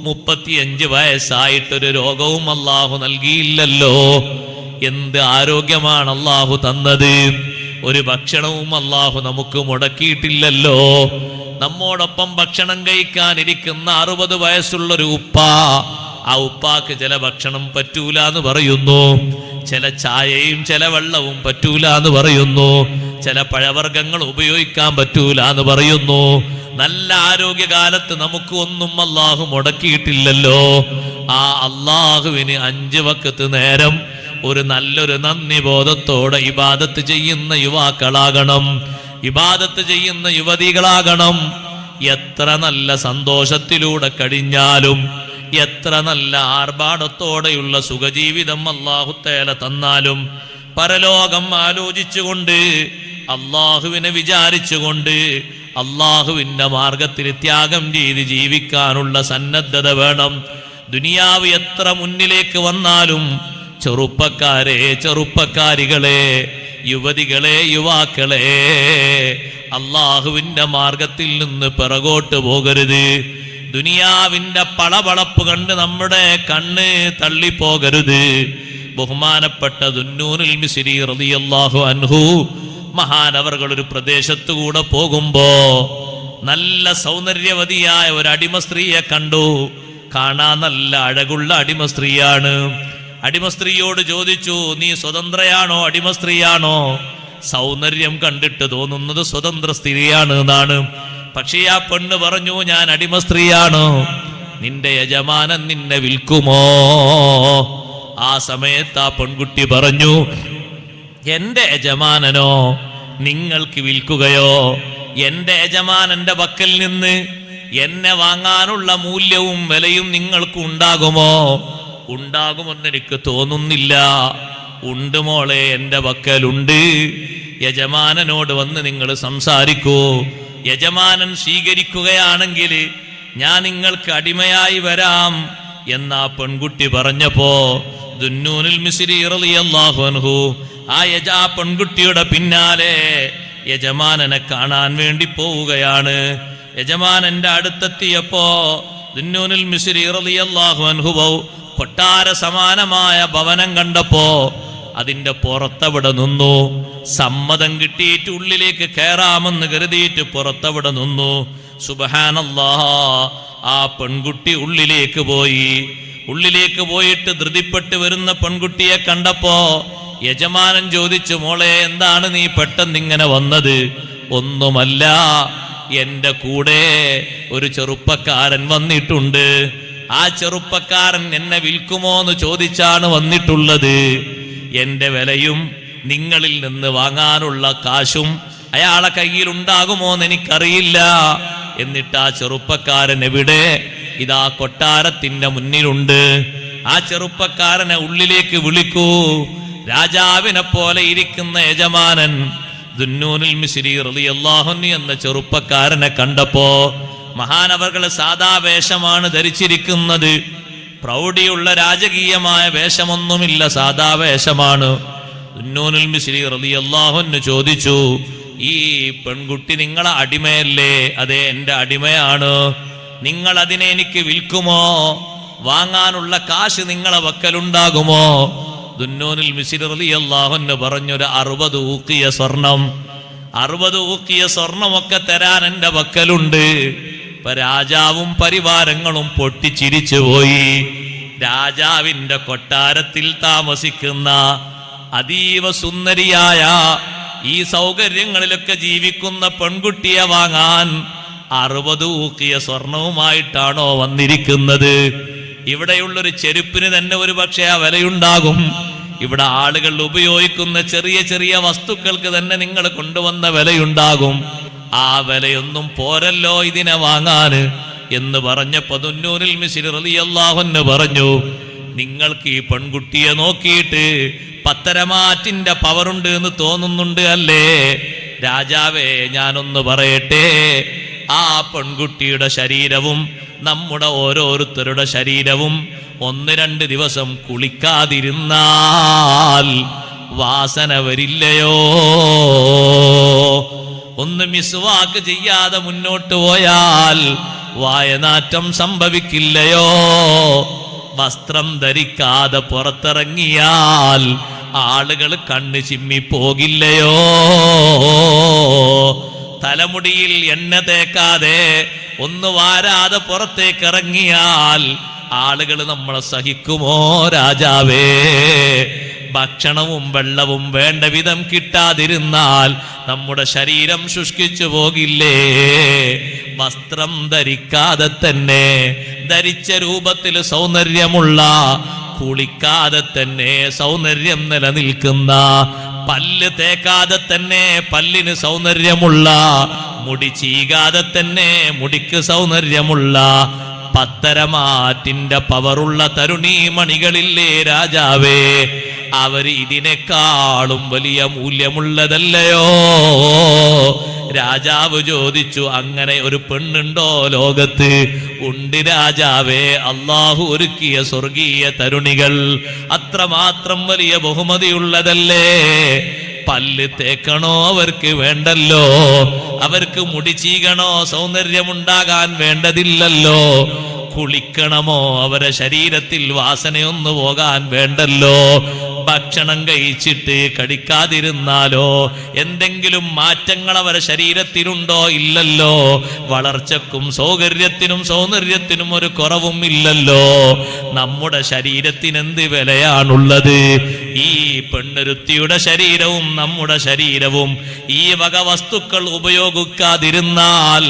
35 വയസ്സായിട്ടൊരു രോഗവും അല്ലാഹു നൽകിയില്ലല്ലോ. എന്ത് ആരോഗ്യമാണ് അല്ലാഹു തന്നത്. ഒരു ഭക്ഷണവും അല്ലാഹു നമുക്ക് മുടക്കിയിട്ടില്ലല്ലോ. നമ്മോടൊപ്പം ഭക്ഷണം കഴിക്കാനിരിക്കുന്ന 60 വയസ്സുള്ളൊരു ഉപ്പ, ആ ഉപ്പാക്ക് ചില ഭക്ഷണം പറ്റൂല എന്ന് പറയുന്നു, ചില ചായയും ചില വെള്ളവും പറ്റൂല എന്ന് പറയുന്നു, ചില പഴവർഗ്ഗങ്ങൾ ഉപയോഗിക്കാൻ പറ്റൂല എന്ന് പറയുന്നു. നല്ല ആരോഗ്യകാലത്ത് നമുക്ക് ഒന്നും അല്ലാഹു മുടക്കിയിട്ടില്ലല്ലോ. ആ അല്ലാഹുവിന് 5 വക്ത് നേരം ഒരു നല്ലൊരു നന്ദി ബോധത്തോടെ ഇബാദത്ത് ചെയ്യുന്ന യുവാക്കളാകണം, ഇബാദത്ത് ചെയ്യുന്ന യുവതികളാകണം. എത്ര നല്ല സന്തോഷത്തിലൂടെ കഴിഞ്ഞാലും, എത്ര നല്ല ആർഭാടത്തോടെയുള്ള സുഖജീവിതം അല്ലാഹു തആല തന്നാലും പരലോകം ആലോചിച്ചുകൊണ്ട്, അള്ളാഹുവിനെ വിചാരിച്ചുകൊണ്ട്, അള്ളാഹുവിന്റെ മാർഗത്തിൽ ത്യാഗം ചെയ്ത് ജീവിക്കാനുള്ള സന്നദ്ധത വേണം. ദുനിയാവ് എത്ര മുന്നിലേക്ക് വന്നാലും ചെറുപ്പക്കാരെ, ചെറുപ്പക്കാരികളെ, യുവതികളെ, യുവാക്കളെ, അള്ളാഹുവിന്റെ മാർഗത്തിൽ നിന്ന് പിറകോട്ട് പോകരുത്. ദുനിയാവിന്റെ പളപളപ്പ് കണ്ട് നമ്മുടെ കണ്ണ് തള്ളിപ്പോകരുത്. ബഹുമാനപ്പെട്ട ദുന്നൂനുൽ മിസ്രി റളിയല്ലാഹു അൻഹു മഹാനവർകൾ ഒരു പ്രദേശത്തുകൂടെ പോകുമ്പോ നല്ല സൗന്ദര്യവതിയായ ഒരു അടിമ സ്ത്രീയെ കണ്ടു. കാണാൻ നല്ല അഴകുള്ള അടിമ സ്ത്രീയാണ്. അടിമ സ്ത്രീയോട് ചോദിച്ചു, നീ സ്വതന്ത്രയാണോ അടിമ സ്ത്രീയാണോ? സൗന്ദര്യം കണ്ടിട്ട് തോന്നുന്നത് സ്വതന്ത്ര സ്ത്രീയാണ് എന്നാണ്. പക്ഷേ ആ പെണ്ണ് പറഞ്ഞു, ഞാൻ അടിമ സ്ത്രീയാണ്. നിന്റെ യജമാനൻ നിന്നെ വിൽക്കുമോ? ആ സമയത്ത് ആ പെൺകുട്ടി പറഞ്ഞു, എന്റെ യജമാനനോ നിങ്ങൾക്ക് വിൽക്കുകയോ? എന്റെ യജമാനന്റെ പക്കൽ നിന്ന് എന്നെ വാങ്ങാനുള്ള മൂല്യവും വിലയും നിങ്ങൾക്ക് ഉണ്ടാകുമോ? ഉണ്ടാകുമെന്ന് എനിക്ക് തോന്നുന്നില്ല. ഉണ്ട് മോളെ, എന്റെ പക്കലുണ്ട്. യജമാനനോട് വന്ന് നിങ്ങൾ സംസാരിക്കൂ. യജമാനൻ സ്വീകരിക്കുകയാണെങ്കിൽ ഞാൻ നിങ്ങൾക്ക് അടിമയായി വരാം എന്നാ പെൺകുട്ടി പറഞ്ഞപ്പോ ദുന്നൂനുൽ മിസ്രി റളിയല്ലാഹു അൻഹു ആ പെൺകുട്ടിയുടെ പിന്നാലെ യജമാനനെ കാണാൻ വേണ്ടി പോവുകയാണ്. യജമാനന്റെ അടുത്തെത്തിയപ്പോ ദുന്നൂനുൽ മിസ്രി റളിയല്ലാഹു അൻഹു കൊട്ടാര സമാനമായ ഭവനം കണ്ടപ്പോ അതിന്റെ പുറത്തവിടെ നിന്നു. സമ്മതം കിട്ടിയിട്ട് ഉള്ളിലേക്ക് കയറാമെന്ന് കരുതിയിട്ട് പുറത്തവിടെ നിന്നു. സുബ്ഹാനല്ലാഹ്, ആ പെൺകുട്ടി ഉള്ളിലേക്ക് പോയി. ഉള്ളിലേക്ക് പോയിട്ട് ധൃതിപ്പെട്ട് വരുന്ന പെൺകുട്ടിയെ കണ്ടപ്പോ യജമാനൻ ചോദിച്ചു, മോളെ എന്താണ് നീ പെട്ടെന്ന് ഇങ്ങനെ വന്നത്? ഒന്നുമല്ല, എന്റെ കൂടെ ഒരു ചെറുപ്പക്കാരൻ വന്നിട്ടുണ്ട്. ആ ചെറുപ്പക്കാരൻ എന്നെ വിൽക്കുമോ എന്ന് ചോദിച്ചാണ് വന്നിട്ടുള്ളത്. എന്റെ വിലയും നിങ്ങളിൽ നിന്ന് വാങ്ങാനുള്ള കാശും അയാളെ കയ്യിൽ ഉണ്ടാകുമോ എന്ന് എനിക്കറിയില്ല. എന്നിട്ട് ആ ചെറുപ്പക്കാരൻ എവിടെ? ഇതാ കൊട്ടാരത്തിന്റെ മുന്നിലുണ്ട്. ആ ചെറുപ്പക്കാരനെ ഉള്ളിലേക്ക് വിളിക്കൂ. രാജാവിനെ പോലെ ഇരിക്കുന്ന യജമാനൻ ദുന്നൂനുൽ മിസ്രി റളിയല്ലാഹു അൻഹു എന്ന ചെറുപ്പക്കാരനെ കണ്ടപ്പോ, മഹാനവർകൾ സാദാ വേഷമാണ് ധരിച്ചിരിക്കുന്നത്. പ്രൗഢിയുള്ള രാജകീയമായ വേഷമൊന്നുമില്ല, സാദാ വേഷമാണ്. ദുന്നൂനുൽ മിസ്രി റളിയല്ലാഹു അൻഹു ചോദിച്ചു, ഈ പെൺകുട്ടി നിങ്ങളെ അടിമയല്ലേ? അതെ, എന്റെ അടിമയാണ്. നിങ്ങൾ അതിനെ എനിക്ക് വിൽക്കുമോ? വാങ്ങാനുള്ള കാശ് നിങ്ങളെ വക്കലുണ്ടാകുമോ? ദുന്നൂനുൽ മിസ്രി റളിയല്ലാഹു അൻഹു പറഞ്ഞൊരു 60 ഊക്കിയ സ്വർണം, 60 ഊക്കിയ സ്വർണമൊക്കെ തരാൻ എന്റെ വക്കലുണ്ട്. ഇപ്പൊ രാജാവും പരിവാരങ്ങളും പൊട്ടിച്ചിരിച്ചു പോയി. രാജാവിന്റെ കൊട്ടാരത്തിൽ താമസിക്കുന്ന അതീവ സുന്ദരിയായ ഈ സൗകര്യങ്ങളിലൊക്കെ ജീവിക്കുന്ന പെൺകുട്ടിയെ വാങ്ങാൻ 60 ഊക്കിയ സ്വർണവുമായിട്ടാണോ വന്നിരിക്കുന്നത്? ഇവിടെയുള്ളൊരു ചെരുപ്പിന് തന്നെ ഒരു പക്ഷേ ആ വിലയുണ്ടാകും. ഇവിടെ ആളുകൾ ഉപയോഗിക്കുന്ന ചെറിയ ചെറിയ വസ്തുക്കൾക്ക് തന്നെ നിങ്ങൾ കൊണ്ടുവന്ന വിലയുണ്ടാകും. ആ വിലയൊന്നും പോരല്ലോ ഇതിനെ വാങ്ങാന് എന്ന് പറഞ്ഞപ്പോ ദുന്നൂനുൽ മിസ്രി റളിയല്ലാഹു അൻഹു പറഞ്ഞു, നിങ്ങൾക്ക് ഈ പെൺകുട്ടിയെ നോക്കിയിട്ട് പത്തരമാറ്റിന്റെ പവറുണ്ട് എന്ന് തോന്നുന്നുണ്ട് അല്ലേ? രാജാവേ, ഞാനൊന്ന് പറയട്ടെ, ആ പെൺകുട്ടിയുടെ ശരീരവും നമ്മുടെ ഓരോരുത്തരുടെ ശരീരവും 1-2 ദിവസം കുളിക്കാതിരുന്നാൽ വാസന വരില്ലയോ? ഒന്ന് മിസ്വാക്ക് ചെയ്യാതെ മുന്നോട്ട് പോയാൽ വായനാറ്റം സംഭവിക്കില്ലയോ? വസ്ത്രം ധരിക്കാതെ പുറത്തിറങ്ങിയാൽ ആളുകൾ കണ്ണ് ചിമ്മിപ്പോകില്ലയോ? തലമുടിയിൽ എണ്ണ തേക്കാതെ ഒന്ന് വാരാതെ പുറത്തേക്ക് ഇറങ്ങിയാൽ ആളുകൾ നമ്മളെ സഹിക്കുമോ? രാജാവേ, ഭക്ഷണവും വെള്ളവും വേണ്ട വിധം കിട്ടാതിരുന്നാൽ നമ്മുടെ ശരീരം ശുഷ്കിച്ചു പോകില്ലേ? വസ്ത്രം ധരിക്കാതെ തന്നെ, ധരിച്ച രൂപത്തിൽ സൗന്ദര്യമുള്ള, കുളിക്കാതെ തന്നെ സൗന്ദര്യം നിലനിൽക്കുന്ന, പല്ല് തേക്കാതെ തന്നെ പല്ലിന് സൗന്ദര്യമുള്ള, മുടി ചീകാതെ തന്നെ മുടിക്ക് സൗന്ദര്യമുള്ള, പത്തരമാറ്റിന്റെ പവറുള്ള തരുണീമണികളില്ലേ രാജാവേ? അവര് ഇതിനേക്കാളും വലിയ മൂല്യമുള്ളതല്ലയോ? രാജാവ് ചോദിച്ചു, അങ്ങനെ ഒരു പെണ്ണുണ്ടോ ലോകത്ത്? ഉണ്ട് രാജാവേ, അള്ളാഹു ഒരുക്കിയ സ്വർഗീയ തരുണികൾ അത്രമാത്രം വലിയ ബഹുമതിയുള്ളതല്ലേ? പല്ല് തേക്കണോ അവർക്ക് വേണ്ടല്ലോ, അവർക്ക് മുടി ചീകണോ സൗന്ദര്യമുണ്ടാകാൻ വേണ്ടതില്ലല്ലോ, കുളിക്കണമോ അവരെ ശരീരത്തിൽ വാസനയൊന്നു പോകാൻ വേണ്ടല്ലോ, ഭക്ഷണം കഴിച്ചിട്ട് കടിക്കാതിരുന്നാലോ എന്തെങ്കിലും മാറ്റങ്ങൾ അവരുടെ ശരീരത്തിലുണ്ടോ? ഇല്ലല്ലോ. വളർച്ചക്കും സൗകര്യത്തിനും സൗന്ദര്യത്തിനും ഒരു കുറവും ഇല്ലല്ലോ. നമ്മുടെ ശരീരത്തിന് എന്ത് വിലയാണുള്ളത്? ഈ പെണ്ണൊരുത്തിയുടെ ശരീരവും നമ്മുടെ ശരീരവും ഈ വക വസ്തുക്കൾ ഉപയോഗിക്കാതിരുന്നാൽ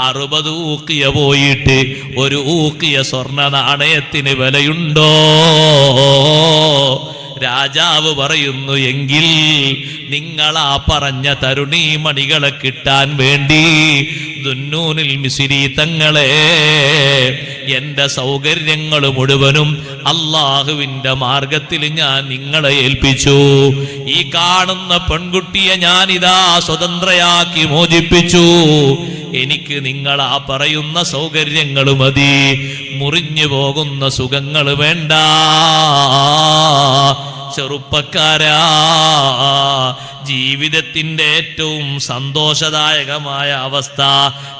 60 ഊക്കിയ പോയിട്ട് ഒരു ഊക്കിയ സ്വർണ്ണ നാണയത്തിന് വിലയുണ്ടോ? രാജാവ് പറയുന്നു, എങ്കിൽ നിങ്ങളാ പറഞ്ഞ തരുണീമണികളെ കിട്ടാൻ വേണ്ടി ദുന്നൂനിൽ മിസ്രി തങ്ങളെ എന്റെ സൗകര്യങ്ങൾ മുഴുവനും അള്ളാഹുവിന്റെ മാർഗത്തിൽ ഞാൻ നിങ്ങളെ ഏൽപ്പിച്ചു. ഈ കാണുന്ന പെൺകുട്ടിയെ ഞാനിതാ സ്വതന്ത്രയാക്കി മോചിപ്പിച്ചു. എനിക്ക് നിങ്ങൾ ആ പറയുന്ന സൗകര്യങ്ങൾ മതി, മുറിഞ്ഞു പോകുന്ന സുഖങ്ങൾ വേണ്ട. ചെറുപ്പക്കാരാ, ജീവിതത്തിന്റെ ഏറ്റവും സന്തോഷദായകമായ അവസ്ഥ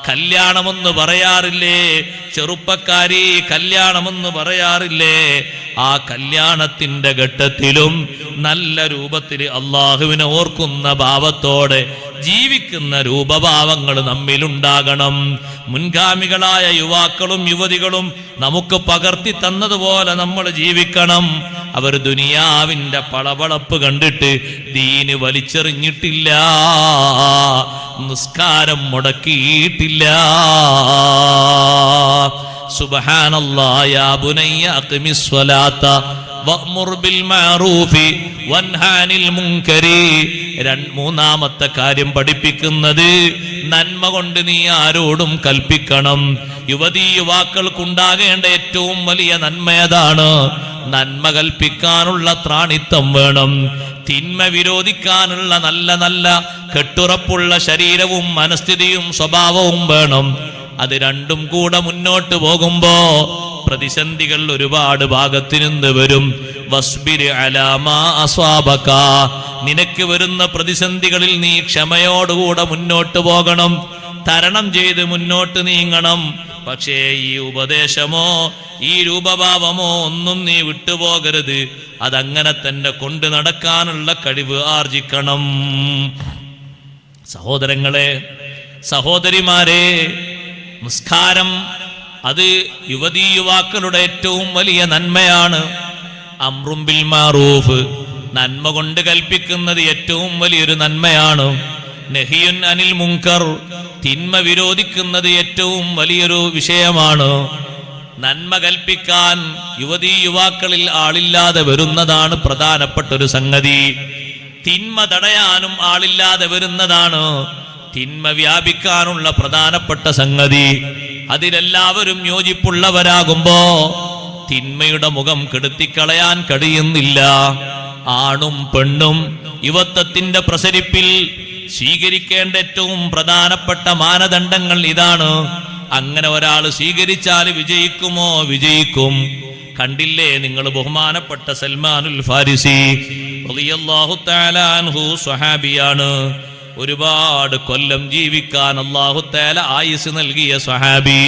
കല്യാണമെന്ന് പറയാറില്ലേ? ചെറുപ്പക്കാരി, കല്യാണമെന്ന് പറയാറില്ലേ? ആ കല്യാണത്തിന്റെ ഘട്ടത്തിലും നല്ല രൂപത്തിൽ അള്ളാഹുവിനെ ഓർക്കുന്ന ഭാവത്തോടെ ജീവിക്കുന്ന രൂപഭാവങ്ങൾ നമ്മിലുണ്ടാകണം. മുൻഗാമികളായ യുവാക്കളും യുവതികളും നമുക്ക് പകർത്തി തന്നതുപോലെ നമ്മൾ ജീവിക്കണം. അവർ ദുനിയാവിന്റെ പളപളപ്പ് കണ്ടിട്ട് ദീന് വലിച്ചെറിഞ്ഞിട്ടില്ല, നിസ്കാരം മുടക്കിയിട്ടില്ല. സുബ്ഹാനല്ലാഹ്, യാ ബുനയ്യ അഖിമിസ് സ്വലാത്ത വഅ്മുർ ബിൽ മഅറൂഫി വൻഹാനിൽ മുൻകരി. മൂന്നാമത്തെ കാര്യം പഠിപ്പിക്കുന്നത്, നന്മ കൊണ്ട് നീ ആരോടും കൽപ്പിക്കണം. യുവതീ യുവാക്കൾക്കുണ്ടാകേണ്ട ഏറ്റവും വലിയ നന്മ അതാണ്. നന്മ കൽപ്പിക്കാനുള്ള ത്രാണിത്വം വേണം. തിന്മ വിരോധിക്കാനുള്ള നല്ല നല്ല കെട്ടുറപ്പുള്ള ശരീരവും മനസ്ഥിതിയും സ്വഭാവവും വേണം. അത് രണ്ടും കൂടെ മുന്നോട്ട് പോകുമ്പോ പ്രതിസന്ധികൾ ഒരുപാട് ഭാഗത്തു നിന്ന് വരും. വസ്ബിർ അലാ മാ അസ്വാബക, നിനക്ക് വരുന്ന പ്രതിസന്ധികളിൽ നീ ക്ഷമയോടുകൂടെ മുന്നോട്ട് പോകണം, തരണം ചെയ്ത് മുന്നോട്ട് നീങ്ങണം. പക്ഷേ ഈ ഉപദേശമോ ഈ രൂപഭാവമോ ഒന്നും നീ വിട്ടുപോകരുത്. അതങ്ങനെ തന്നെ കൊണ്ടു നടക്കാനുള്ള കഴിവ് ആർജിക്കണം. സഹോദരങ്ങളെ, സഹോദരിമാരെ, നിസ്കാരം അത് യുവതീ യുവാക്കളുടെ ഏറ്റവും വലിയ നന്മയാണ്. അംറും ബിൽ മഅറൂഫ്, നന്മ കൊണ്ട് കൽപ്പിക്കുന്നത് ഏറ്റവും വലിയൊരു നന്മയാണ്. നഹിയുൻ അനിൽ മുൻകർ, തിന്മ വിരോധിക്കുന്നത് ഏറ്റവും വലിയൊരു വിഷയമാണ്. നന്മ കൽപ്പിക്കാൻ യുവതീ യുവാക്കളിൽ ആളില്ലാതെ വരുന്നതാണ് പ്രധാനപ്പെട്ട ഒരു സംഗതി. തിന്മ തടയാനും ആളില്ലാതെ വരുന്നതാണ് തിന്മ വ്യാപിക്കാനുള്ള പ്രധാനപ്പെട്ട സംഗതി. അതിലെല്ലാവരും യോജിപ്പുള്ളവരാകുമ്പോ തിന്മയുടെ മുഖം കെടുത്തിക്കളയാൻ കഴിയുന്നില്ല. ആണും പെണ്ണും യുവത്വത്തിന്റെ പ്രസരിപ്പിൽ സ്വീകരിക്കേണ്ട ഏറ്റവും പ്രധാനപ്പെട്ട മാനദണ്ഡങ്ങൾ ഇതാണ്. അങ്ങനെ ഒരാൾ സ്വീകരിച്ചാൽ വിജയിക്കുമോ? വിജയിക്കും. കണ്ടില്ലേ നിങ്ങൾ, ബഹുമാനപ്പെട്ട സൽമാനുൽ ഫാരിസി റളിയല്ലാഹു തആല അൻഹു സ്വഹാബിയാണ്. ഒരുപാട് കൊല്ലം ജീവിക്കാൻ അല്ലാഹു തആല ആയുസ് നൽകിയ സ്വഹാബി.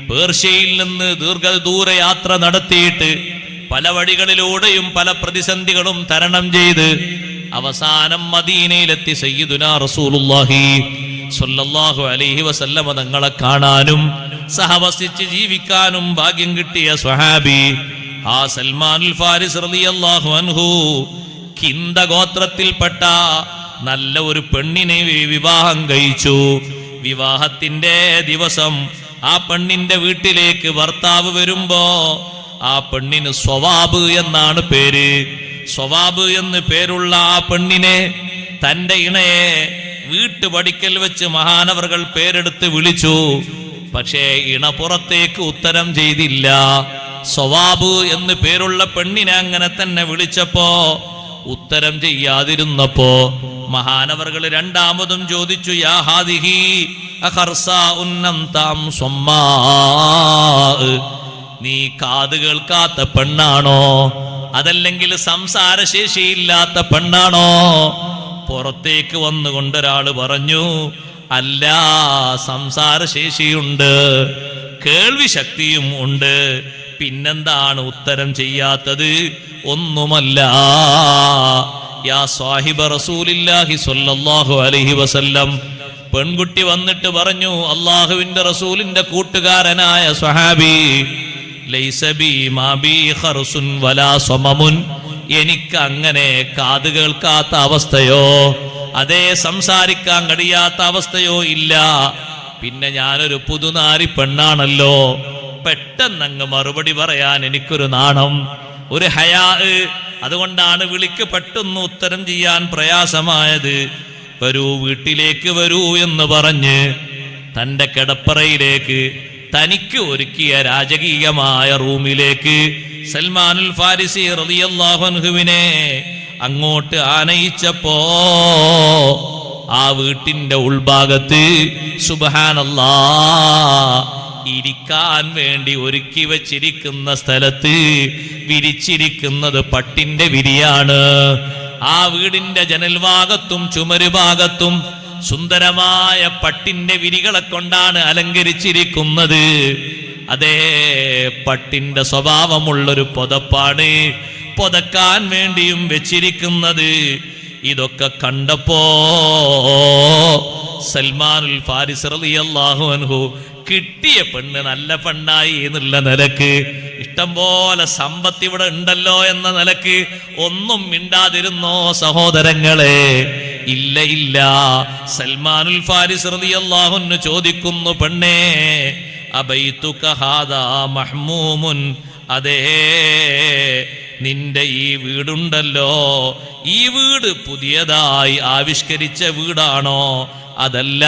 പേർഷ്യയിൽ നിന്ന് ദീർഘദൂര യാത്ര നടത്തിയിട്ട് പല വഴികളിലൂടെയും പല പ്രതിസന്ധികളും തരണം ചെയ്ത് അവസാനം മദീനയിലെത്തി സയ്യിദുനാ റസൂലുള്ളാഹി സ്വല്ലല്ലാഹു അലൈഹി വസല്ലമ തങ്ങളെ കാണാനും സഹവസിച്ച് ജീവിക്കാനും ഭാഗ്യം കിട്ടിയ സ്വഹാബി ആ സൽമാനുൽ ഫാരിസ് റളിയല്ലാഹു അൻഹു കിന്ദ ഗോത്രത്തിൽപ്പെട്ട നല്ല ഒരു പെണ്ണിനെ വിവാഹം കഴിച്ചു. വിവാഹത്തിന്റെ ദിവസം ആ പെണ്ണിന്റെ വീട്ടിലേക്ക് ഭർത്താവ് വരുമ്പോ ആ പെണ്ണിന് സ്വവാബ് എന്നാണ് പേര്. സ്വവാബ് എന്ന് പേരുള്ള ആ പെണ്ണിനെ, തന്റെ ഇണയെ വീട്ടുപടിക്കൽ വെച്ച് മഹാനവറുകൾ പേരെടുത്ത് വിളിച്ചു. പക്ഷേ ഇണ പുറത്തേക്ക് ഉത്തരം ചെയ്തില്ല. സ്വവാബ് എന്ന് പേരുള്ള പെണ്ണിനെ അങ്ങനെ തന്നെ വിളിച്ചപ്പോ ഉത്തരം ചെയ്യാതിരുന്നപ്പോ മഹാനവർകൾ രണ്ടാമതും ചോദിച്ചു, യാ ഹാദിഹി അഖർസാഉൻ അൻതം സ്വമ്മാ, നീ കാത് കേൾക്കാത്ത പെണ്ണാണോ അതല്ലെങ്കിൽ സംസാരശേഷിയില്ലാത്ത പെണ്ണാണോ? പുറത്തേക്ക് വന്നുകൊണ്ടൊരാള് പറഞ്ഞു, അല്ല, സംസാരശേഷിയുണ്ട്, കേൾവി ശക്തിയും ഉണ്ട്, പിന്നെന്താണ് ഉത്തരം ചെയ്യാത്തത്? ഒന്നുമല്ല. യാ സാഹിബ റസൂലില്ലാഹി സ്വല്ലല്ലാഹു അലൈഹി വസല്ലം, പെൺകുട്ടി വന്നിട്ട് പറഞ്ഞു, അള്ളാഹുവിന്റെ റസൂലിന്റെ കൂട്ടുകാരനായ സ്വഹാബി, ലൈസ ബി മാ ബി ഖർസുൻ വലാ സമമുൻ, എനിക്ക് അങ്ങനെ കാത് കേൾക്കാത്ത അവസ്ഥയോ അതേ സംസാരിക്കാൻ കഴിയാത്ത അവസ്ഥയോ ഇല്ല. പിന്നെ ഞാനൊരു പുതുനാരി പെണ്ണാണല്ലോ. പെട്ടെന്നങ്ങ് മറുപടി പറയാൻ എനിക്കൊരു നാണം, ഒരു ഹയാ. അതുകൊണ്ടാണ് വിളിക്ക് പെട്ടെന്ന് ഉത്തരം ചെയ്യാൻ പ്രയാസമായത്. വരൂ, വീട്ടിലേക്ക് വരൂ എന്ന് പറഞ്ഞ് തൻ്റെ കിടപ്പറയിലേക്ക്, തനിക്ക് ഒരുക്കിയ രാജകീയമായ റൂമിലേക്ക് സൽമാനുൽ ഫാരിസി റളിയല്ലാഹു അൻഹുവിനെ അങ്ങോട്ട് ആനയിച്ചപ്പോ ആ വീട്ടിന്റെ ഉൾഭാഗത്ത് സുബ്ഹാനല്ലാഹ് ഇരിക്കാൻ വേണ്ടി ഒരുക്കി വച്ചിരിക്കുന്ന സ്ഥലത്ത് വിരിച്ചിരിക്കുന്നത് പട്ടിന്റെ വിരിയാണ്. ആ വീടിന്റെ ജനൽഭാഗത്തും ചുമരുഭാഗത്തും സുന്ദരമായ പട്ടിന്റെ വിരികളെ കൊണ്ടാണ് അലങ്കരിച്ചിരിക്കുന്നത്. അതേ, പട്ടിന്റെ സ്വഭാവമുള്ളൊരു പുതപ്പാണ് പുതക്കാൻ വേണ്ടിയും വെച്ചിരിക്കുന്നത്. ഇതൊക്കെ കണ്ടപ്പോ സൽമാനുൽ ഫാരിസ് റളിയല്ലാഹു അൻഹു കിട്ടിയ പെണ്ണ് നല്ല പെണ്ണായി എന്നുള്ള നിലക്ക്, ഇഷ്ടം പോലെ സമ്പത്ത് ഇവിടെ ഉണ്ടല്ലോ എന്ന നിലക്ക് ഒന്നും മിണ്ടാതിരുന്നോ സഹോദരങ്ങളെ? ഇല്ല ഇല്ല. സൽമാനുൽ ഫാരിസ് റളിയല്ലാഹു അൻഹു ചോദിക്കുന്നു, പെണ്ണേ, അബൈതുക ഹാദാ മഹ്മൂമുൻ, അതേ, നിന്റെ ഈ വീടുണ്ടല്ലോ, ഈ വീട് പുതിയതായി ആവിഷ്കരിച്ച വീടാണോ? അതല്ല,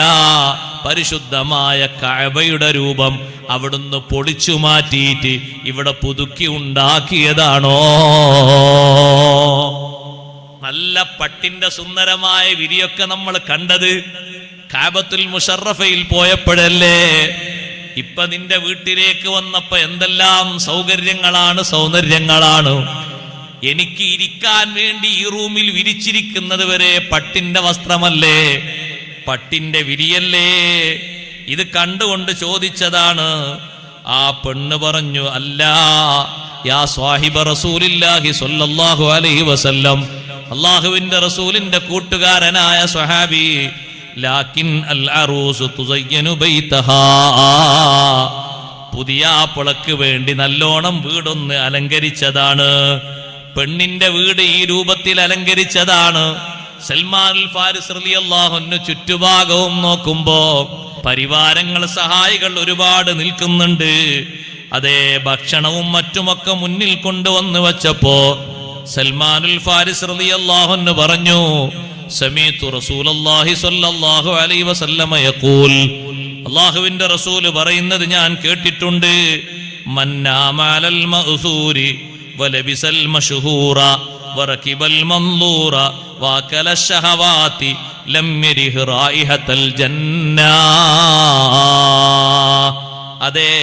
പരിശുദ്ധമായ കഅബയുടെ രൂപം അവിടുന്ന് പൊളിച്ചു മാറ്റിയിട്ട് ഇവിടെ പുതുക്കി ഉണ്ടാക്കിയതാണോ? നല്ല പട്ടിന്റെ സുന്ദരമായ വിരിയൊക്കെ നമ്മൾ കണ്ടത് കഅബത്തുൽ മുശറഫയിൽ പോയപ്പോഴല്ലേ? ഇപ്പൊ നിന്റെ വീട്ടിലേക്ക് വന്നപ്പോ എന്തെല്ലാം സൗന്ദര്യങ്ങളാണ്. എനിക്ക് ഇരിക്കാൻ വേണ്ടി ഈ റൂമിൽ വിരിച്ചിരിക്കുന്നത് വരെ പട്ടിന്റെ വസ്ത്രമല്ലേ, പട്ടിന്റെ വിരിയല്ലേ? ഇത് കണ്ടുകൊണ്ട് ചോദിച്ചതാണ്. ആ പെണ്ണ് പറഞ്ഞു, അല്ല, യാ സ്വാഹിബ റസൂലില്ലാഹി സ്വല്ലല്ലാഹു അലൈഹി വസല്ലം, അല്ലാഹുവിന്റെ റസൂലിന്റെ കൂട്ടുകാരനായ സ്വഹാബി, ലാകിൻ അൽ അറൂസു തുസയ്യനു ബൈതഹാ, പുതിയാപ്പിളക്ക് വേണ്ടി നല്ലോണം വീടൊന്ന് അലങ്കരിച്ചതാണ്. പെണ്ണിന്റെ വീട് ഈ രൂപത്തിൽ അലങ്കരിച്ചതാണ്. സൽമാനുൽ ഫാരിസ് റളിയല്ലാഹു അൻഹു ചുറ്റുഭാഗവും നോക്കുമ്പോ പരിവാരങ്ങൾ, സഹായികൾ ഒരുപാട് നിൽക്കുന്നുണ്ട്. അതേ, ഭക്ഷണവും മറ്റുമൊക്കെ മുന്നിൽ കൊണ്ടുവന്ന് വച്ചപ്പോ സൽമാനുൽ ഫാരിസ് റളിയല്ലാഹു അൻഹു പറഞ്ഞു, സമീഅതു റസൂലുള്ളാഹി സ്വല്ലല്ലാഹു അലൈഹി വസല്ലമ യഖൂൽ, അല്ലാഹുവിന്റെ റസൂല് പറയുന്നത് ഞാൻ കേട്ടിട്ടുണ്ട്, മന്നാമലൽ മഅ്സൂരി വലബിസൽ മശ്ഹൂറ വറകിബൽ മൻളൂറ വഅകല ശഹവാതി ലം യരിഹ് റായിഹത്തൽ ജന്ന. അതേ,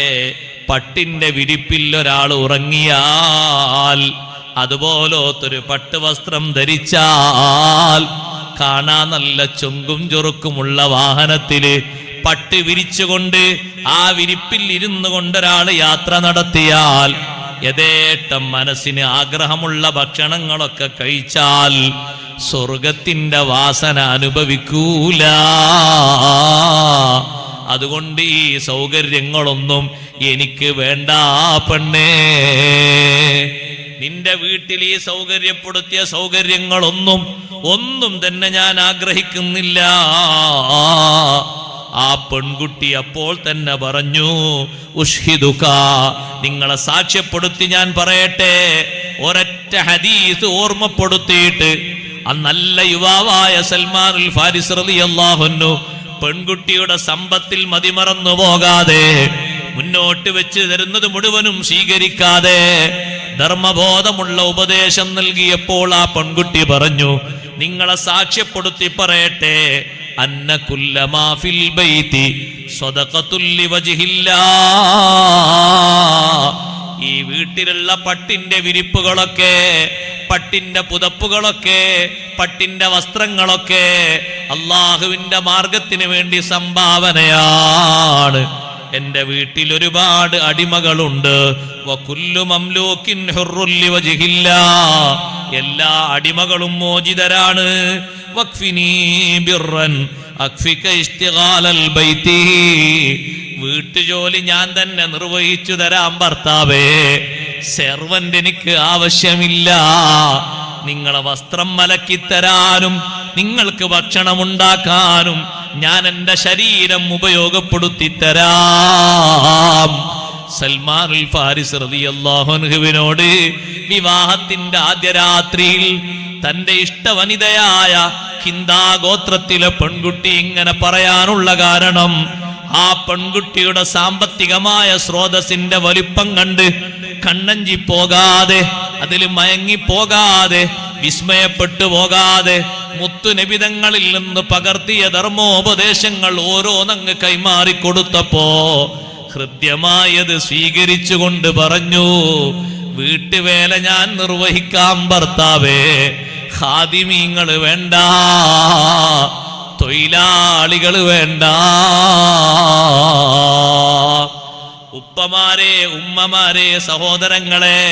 പട്ടിന്റെ വിരിപ്പിൽ ഒരാൾ ഉറങ്ങിയാൽ, അതുപോലത്തൊരു പട്ടുവസ്ത്രം ധരിച്ചാൽ, കാണാൻ നല്ല ചൊങ്കും ചൊറുക്കുമുള്ള വാഹനത്തില് പട്ട് വിരിച്ചുകൊണ്ട് ആ വിരിപ്പിൽ ഇരുന്നു കൊണ്ടൊരാൾ യാത്ര നടത്തിയാൽ, യഥേഷ്ടം മനസ്സിന് ആഗ്രഹമുള്ള ഭക്ഷണങ്ങളൊക്കെ കഴിച്ചാൽ സ്വർഗത്തിന്റെ വാസന അനുഭവിക്കൂല. അതുകൊണ്ട് ഈ സൗകര്യങ്ങളൊന്നും എനിക്ക് വേണ്ട പെണ്ണേ. നിന്റെ വീട്ടിൽ ഈ സൗകര്യപ്പെടുത്തിയ സൗകര്യങ്ങളൊന്നും തന്നെ ഞാൻ ആഗ്രഹിക്കുന്നില്ല. ആ പെൺകുട്ടി അപ്പോൾ തന്നെ പറഞ്ഞു, ഉഷ്ഹിദുക, നിങ്ങളെ സാക്ഷ്യപ്പെടുത്തി ഞാൻ പറയട്ടെ. ഒരൊറ്റ ഹദീസ് ഓർമ്മപ്പെടുത്തിയിട്ട് ആ നല്ല യുവാവായ സൽമാനുൽ ഫാരിസ് റളിയല്ലാഹു അൻഹു പെൺകുട്ടിയുടെ സമ്പത്തിൽ മതിമറന്നു പോകാതെ മുന്നോട്ട് വെച്ച് തരുന്നത് മുഴുവനും സ്വീകരിക്കാതെ ധർമ്മബോധമുള്ള ഉപദേശം നൽകിയപ്പോൾ ആ പെൺകുട്ടി പറഞ്ഞു, നിങ്ങളെ സാക്ഷ്യപ്പെടുത്തി പറയട്ടെ, അന്ന കുല്ലമാ ഫിൽ ബൈതി സദഖത്തുൽ ലിവജ്ഹില്ലാഹ്. ഈ വീട്ടിലുള്ള പട്ടിന്റെ വിരിപ്പുകളൊക്കെ, പട്ടിന്റെ പുതപ്പുകളൊക്കെ, പട്ടിന്റെ വസ്ത്രങ്ങളൊക്കെ അള്ളാഹുവിന്റെ മാർഗത്തിന് വേണ്ടി സംഭാവനയാണ്. എന്റെ വീട്ടിൽ ഒരുപാട് അടിമകളുണ്ട്. വകുല്ലു മംലൂകിൻ ഹുർറുൻ ലിവജ്ഹില്ലാഹ്. എല്ലാ അടിമകളും മോചിതരാണ്. വഖ്ഫിനീ ബിർറൻ അഖ്ഫിക ഇസ്തിഗാലൽ ബൈതി. വീട്ടുജോലി ഞാൻ തന്നെ നിർവഹിച്ചു തരാം ഭർത്താവേ, സെർവന്റ് എനിക്ക് ആവശ്യമില്ല. നിങ്ങളെ വസ്ത്രം മലക്കിത്തരാനും നിങ്ങൾക്ക് ഭക്ഷണം ഉണ്ടാക്കാനും ഞാൻ എൻ്റെ ശരീരം ഉപയോഗപ്പെടുത്തി തരാം. സൽമാനുൽ ഫാരിസ് റളിയല്ലാഹു അൻഹുവിനോട് വിവാഹത്തിന്റെ ആദ്യ രാത്രിയിൽ തന്റെ ഇഷ്ടവനിതയായ ഹിന്ദാ ഗോത്രത്തിലെ പെൺകുട്ടി ഇങ്ങനെ പറയാനുള്ള കാരണം, ആ പെൺകുട്ടിയുടെ സാമ്പത്തികമായ സ്രോതസ്സിന്റെ വലിപ്പം കണ്ട് കണ്ണഞ്ചി പോകാതെ, അതിൽ മയങ്ങിപ്പോകാതെ, വിസ്മയപ്പെട്ടു പോകാതെ മുത്തുനബിതങ്ങളിൽ നിന്ന് പകർത്തിയ ധർമ്മോപദേശങ്ങൾ ഓരോന്നങ്ങ് കൈമാറിക്കൊടുത്തപ്പോ ഹൃദ്യമായത് സ്വീകരിച്ചുകൊണ്ട് പറഞ്ഞു, വീട്ടുവേല ഞാൻ നിർവഹിക്കാം ഭർത്താവേ, ഖാദിമീങ്ങൾ വേണ്ട, തൊഴിലാളികൾ വേണ്ട. ഉപ്പമാരെ, ഉമ്മമാരെ, സഹോദരങ്ങളെ,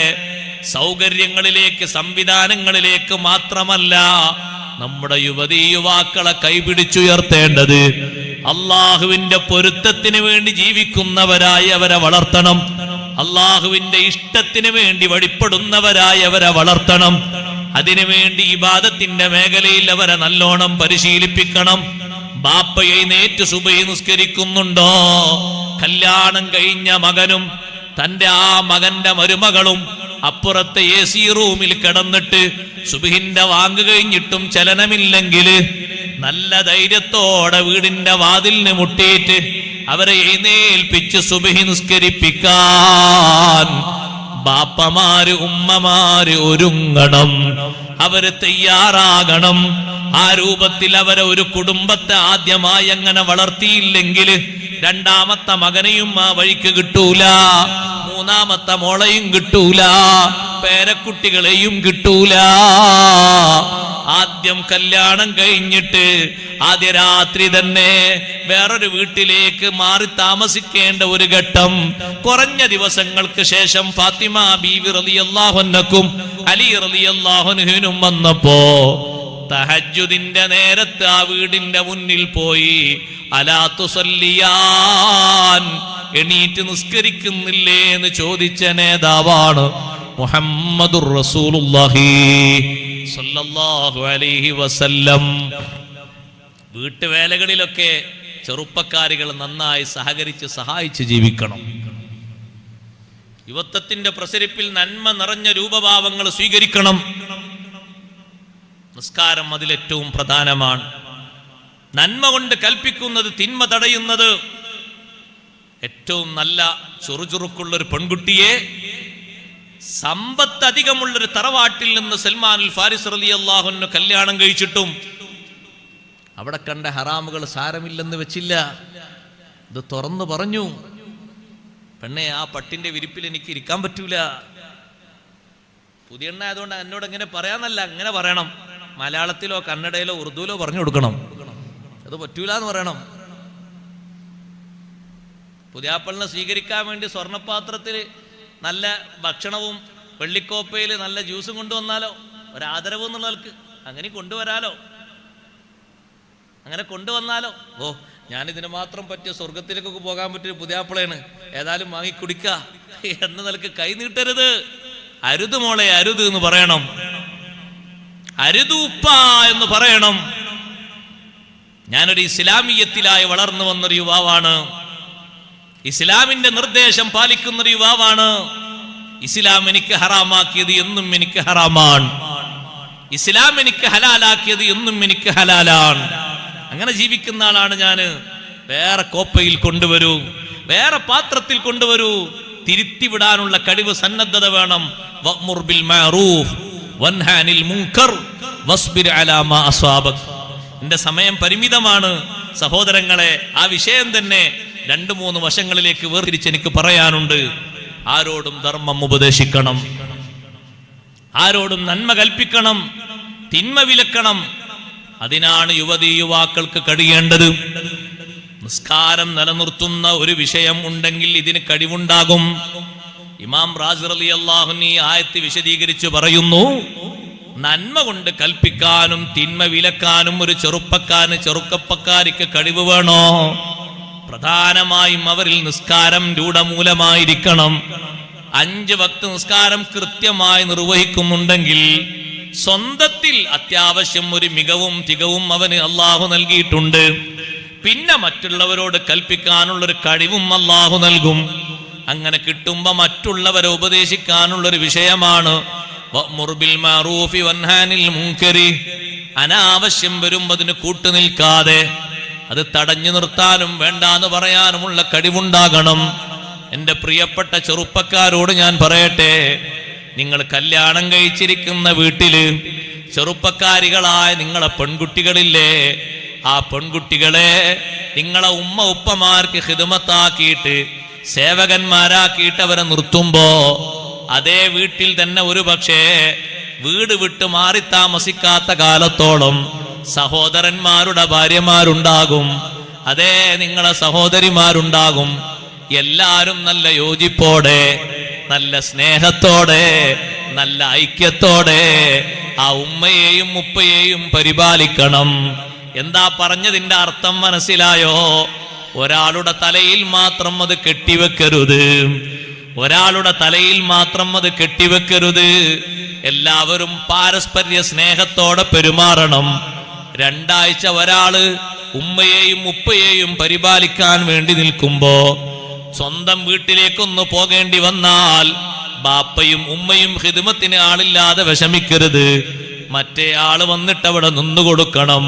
സൗകര്യങ്ങളിലേക്ക്, സംവിധാനങ്ങളിലേക്ക് മാത്രമല്ല നമ്മുടെ യുവതീ യുവാക്കളെ കൈപിടിച്ചുയർത്തേണ്ടത് അള്ളാഹുവിന്റെ പൊരുത്തത്തിന് വേണ്ടി ജീവിക്കുന്നവരായി അവരെ വളർത്തണം. അള്ളാഹുവിന്റെ ഇഷ്ടത്തിന് വേണ്ടി വഴിപ്പെടുന്നവരായി അവരെ വളർത്തണം. അതിനുവേണ്ടി ഇബാദത്തിന്റെ മേഖലയിൽ അവരെ നല്ലോണം പരിശീലിപ്പിക്കണം. ബാപ്പ എഴുന്നേറ്റ് സുബഹി നിസ്കരിക്കുന്നുണ്ടോ? കല്യാണം കഴിഞ്ഞ മകനും തന്റെ ആ മകന്റെ മരുമകളും അപ്പുറത്തെ AC റൂമിൽ കിടന്നിട്ട് സുബഹിന്റെ വാങ്ക് കഴിഞ്ഞിട്ടും ചലനമില്ലെങ്കിൽ നല്ല ധൈര്യത്തോടെ വീടിന്റെ വാതിലിന് മുട്ടിയിട്ട് അവരെ എഴുന്നേൽപ്പിച്ച് സുബഹി നിസ്കരിപ്പിക്കാൻ ബാപ്പമാര്, ഉമ്മമാര് ഒരുങ്ങണം. അവര് തയ്യാറാകണം. ആ രൂപത്തിൽ അവരെ ഒരു കുടുംബത്തെ ആദ്യമായി അങ്ങനെ വളർത്തിയില്ലെങ്കിൽ രണ്ടാമത്തെ മകനെയും ആ വഴിക്ക് കിട്ടൂല, മൂന്നാമത്തെ മോളെയും കിട്ടൂല, പേരക്കുട്ടികളെയും കിട്ടൂല. ആദ്യം കല്യാണം കഴിഞ്ഞിട്ട് ആദ്യ രാത്രി തന്നെ വേറൊരു വീട്ടിലേക്ക് മാറി താമസിക്കേണ്ട ഒരു ഘട്ടം കുറഞ്ഞ ദിവസങ്ങൾക്ക് ശേഷം ഫാത്തിമ ബീവി റളിയല്ലാഹു അൻഹക്കും അലി റളിയല്ലാഹു അൻഹുവിനും വന്നപ്പോ തഹജ്ജുദിന്റെ നേരത്ത് ആ വീടിന്റെ മുന്നിൽ പോയി അലാ തുസല്ലിയാൻ, എണീറ്റ് നിസ്കരിക്കുന്നില്ലേ എന്ന് ചോദിച്ച നേതാവാണ് മുഹമ്മദുർ റസൂലുള്ളാഹി സ്വല്ലല്ലാഹു അലൈഹി വസല്ലം. വീട്ടുവേലകളിലൊക്കെ ചെറുപ്പക്കാരികൾ നന്നായി സഹകരിച്ച് സഹായിച്ച് ജീവിക്കണം. യുവത്വത്തിന്റെ പ്രസരിപ്പിൽ നന്മ നിറഞ്ഞ രൂപഭാവങ്ങൾ സ്വീകരിക്കണം. നിസ്കാരം അതിലേറ്റവും പ്രധാനമാണ്. നന്മ കൊണ്ട് കൽപ്പിക്കുന്നത്, തിന്മ തടയുന്നത്. ഏറ്റവും നല്ല ചുറുചുറുക്കുള്ളൊരു പെൺകുട്ടിയെ സമ്പത്ത് അധികമുള്ളൊരു തറവാട്ടിൽ നിന്ന് സൽമാനുൽ ഫാരിസ് റളിയല്ലാഹു അൻഹു കല്യാണം കഴിച്ചിട്ടും അവിടെ കണ്ട ഹറാമുകൾ സാരമില്ലെന്ന് വെച്ചില്ല. ഇത് തുറന്നു പറഞ്ഞു, പെണ്ണെ ആ പട്ടിന്റെ വിരിപ്പിൽ എനിക്ക് ഇരിക്കാൻ പറ്റൂല. പുതിയ എണ്ണ ആയതുകൊണ്ട് എന്നോട് എങ്ങനെ പറയാന്നല്ല, അങ്ങനെ പറയണം. മലയാളത്തിലോ കന്നഡയിലോ ഉറുദുവിലോ പറഞ്ഞു കൊടുക്കണം. അത് പറ്റൂല എന്ന് പറയണം. പുതിയാപ്പളിനെ സ്വീകരിക്കാൻ വേണ്ടി സ്വർണ്ണപാത്രത്തിൽ നല്ല ഭക്ഷണവും വെള്ളിക്കോപ്പയിൽ നല്ല ജ്യൂസും കൊണ്ടുവന്നാലോ, ഒരാദരവ് എന്നുള്ളവർക്ക് അങ്ങനെ കൊണ്ടുവരാലോ, അങ്ങനെ കൊണ്ടുവന്നാലോ. ഓ, ഞാനിതിന് മാത്രം പറ്റിയ സ്വർഗത്തിലേക്കൊക്കെ പോകാൻ പറ്റിയ പുതിയാപ്പിളയാണ്, ഏതായാലും വാങ്ങി കുടിക്ക എന്ന നിലക്ക് കൈ നീട്ടരുത്. അരുത് മോളെ, അരുത് എന്ന് പറയണം. അരുത് ഉപ്പ എന്ന് പറയണം. ഞാനൊരു ഇസ്ലാമീയത്തിലായി വളർന്നു വന്നൊരു യുവാവാണ്. ഇസ്ലാമിന്റെ നിർദ്ദേശം പാലിക്കുന്നൊരു യുവാവാണ്. ഇസ്ലാം എനിക്ക് ഹറാമാക്കിയത് എന്നും എനിക്ക് ഹറാമാണ്, ഇസ്ലാം എനിക്ക് ഹലാലാക്കിയത് എന്നും എനിക്ക് ഹലാലാണ്. അങ്ങനെ ജീവിക്കുന്ന ആളാണ് ഞാന്. വേറെ കോപ്പയിൽ കൊണ്ടുവരൂ, വേറെ പാത്രത്തിൽ കൊണ്ടുവരൂ. തിരുത്തിവിടാനുള്ള കഴിവ്, സന്നദ്ധത വേണം. വഅ്മുർ ബിൽ മഅറൂഫ് വൻഹാ അനിൽ മുൻകർ വസ്ബിർ അലാ മാ അസ്വാബക്. എന്റെ സമയം പരിമിതമാണ് സഹോദരങ്ങളെ. ആ വിഷയം തന്നെ 2-3 വശങ്ങളിലേക്ക് വേർതിരിച്ച് എനിക്ക് പറയാനുണ്ട്. ആരോടും ധർമ്മം ഉപദേശിക്കണം, ആരോടും നന്മ കൽപ്പിക്കണം, തിന്മ വിലക്കണം. അതിനാണ് യുവതീ യുവാക്കൾക്ക് കഴിയേണ്ടത്. നിസ്കാരം നിലനിർത്തുന്ന ഒരു വിഷയം ഉണ്ടെങ്കിൽ ഇതിന് കഴിവുണ്ടാകും. ഇമാം റാസി റളിയല്ലാഹു അൻഹു ഈ ആയത്ത് വിശദീകരിച്ചു പറയുന്നു, നന്മ കൊണ്ട് കൽപ്പിക്കാനും തിന്മ വിലക്കാനും ഒരു ചെറുപ്പക്കാരിക്ക് കഴിവ് വേണോ? പ്രധാനമായും അവരിൽ നിസ്കാരം രൂഢമൂലമായിരിക്കണം. 5 വക്ത് നിസ്കാരം കൃത്യമായി നിർവഹിക്കുന്നുണ്ടെങ്കിൽ സ്വന്തത്തിൽ അത്യാവശ്യം ഒരു മികവും തികവും അവന് അള്ളാഹു നൽകിയിട്ടുണ്ട്. പിന്നെ മറ്റുള്ളവരോട് കൽപ്പിക്കാനുള്ളൊരു കഴിവും അള്ളാഹു നൽകും. അങ്ങനെ കിട്ടുമ്പോ മറ്റുള്ളവരെ ഉപദേശിക്കാനുള്ളൊരു വിഷയമാണ്. വഅ്മുർ ബിൽ മഅറൂഫി വൻഹാ അനിൽ മുൻകരി. അനാവശ്യം വരുമ്പോൾ അതിന് കൂട്ടുനിൽക്കാതെ അത് തടഞ്ഞു നിർത്താനും വേണ്ടാന്ന് പറയാനുമുള്ള കഴിവുണ്ടാകണം. എന്റെ പ്രിയപ്പെട്ട ചെറുപ്പക്കാരോട് ഞാൻ പറയട്ടെ, നിങ്ങൾ കല്യാണം കഴിച്ചിരിക്കുന്ന വീട്ടില് ചെറുപ്പക്കാരികളായ നിങ്ങളെ പെൺകുട്ടികളില്ലേ, ആ പെൺകുട്ടികളെ നിങ്ങളെ ഉമ്മ ഉപ്പമാർക്ക് ഖിദ്മത്താക്കിയിട്ട് സേവകന്മാരാക്കിയിട്ട് അവരെ നിർത്തുമ്പോ അതേ വീട്ടിൽ തന്നെ ഒരു പക്ഷേ വീട് വിട്ട് മാറി താമസിക്കാത്ത കാലത്തോളം സഹോദരന്മാരുടെ ഭാര്യമാരുണ്ടാകും, അതേ നിങ്ങളെ സഹോദരിമാരുണ്ടാകും. എല്ലാരും നല്ല യോജിപ്പോടെ, നല്ല സ്നേഹത്തോടെ, നല്ല ഐക്യത്തോടെ ആ ഉമ്മയെയും ഉപ്പയെയും പരിപാലിക്കണം. എന്താ പറഞ്ഞതിന്റെ അർത്ഥം മനസ്സിലായോ? ഒരാളുടെ തലയിൽ മാത്രം അത് കെട്ടിവെക്കരുത്, ഒരാളുടെ തലയിൽ മാത്രം അത് കെട്ടിവെക്കരുത്. എല്ലാവരും പാരസ്പര്യ സ്നേഹത്തോടെ പെരുമാറണം. 2 ആഴ്ച ഒരാള് ഉമ്മയെയും ഉപ്പയെയും പരിപാലിക്കാൻ വേണ്ടി നിൽക്കുമ്പോ സ്വന്തം വീട്ടിലേക്കൊന്ന് പോകേണ്ടി വന്നാൽ ബാപ്പയും ഉമ്മയും ഖിദ്മത്തിന് ആളില്ലാതെ വിഷമിക്കരുത്. മറ്റേ ആള് വന്നിട്ട് അവിടെ നിന്നുകൊടുക്കണം.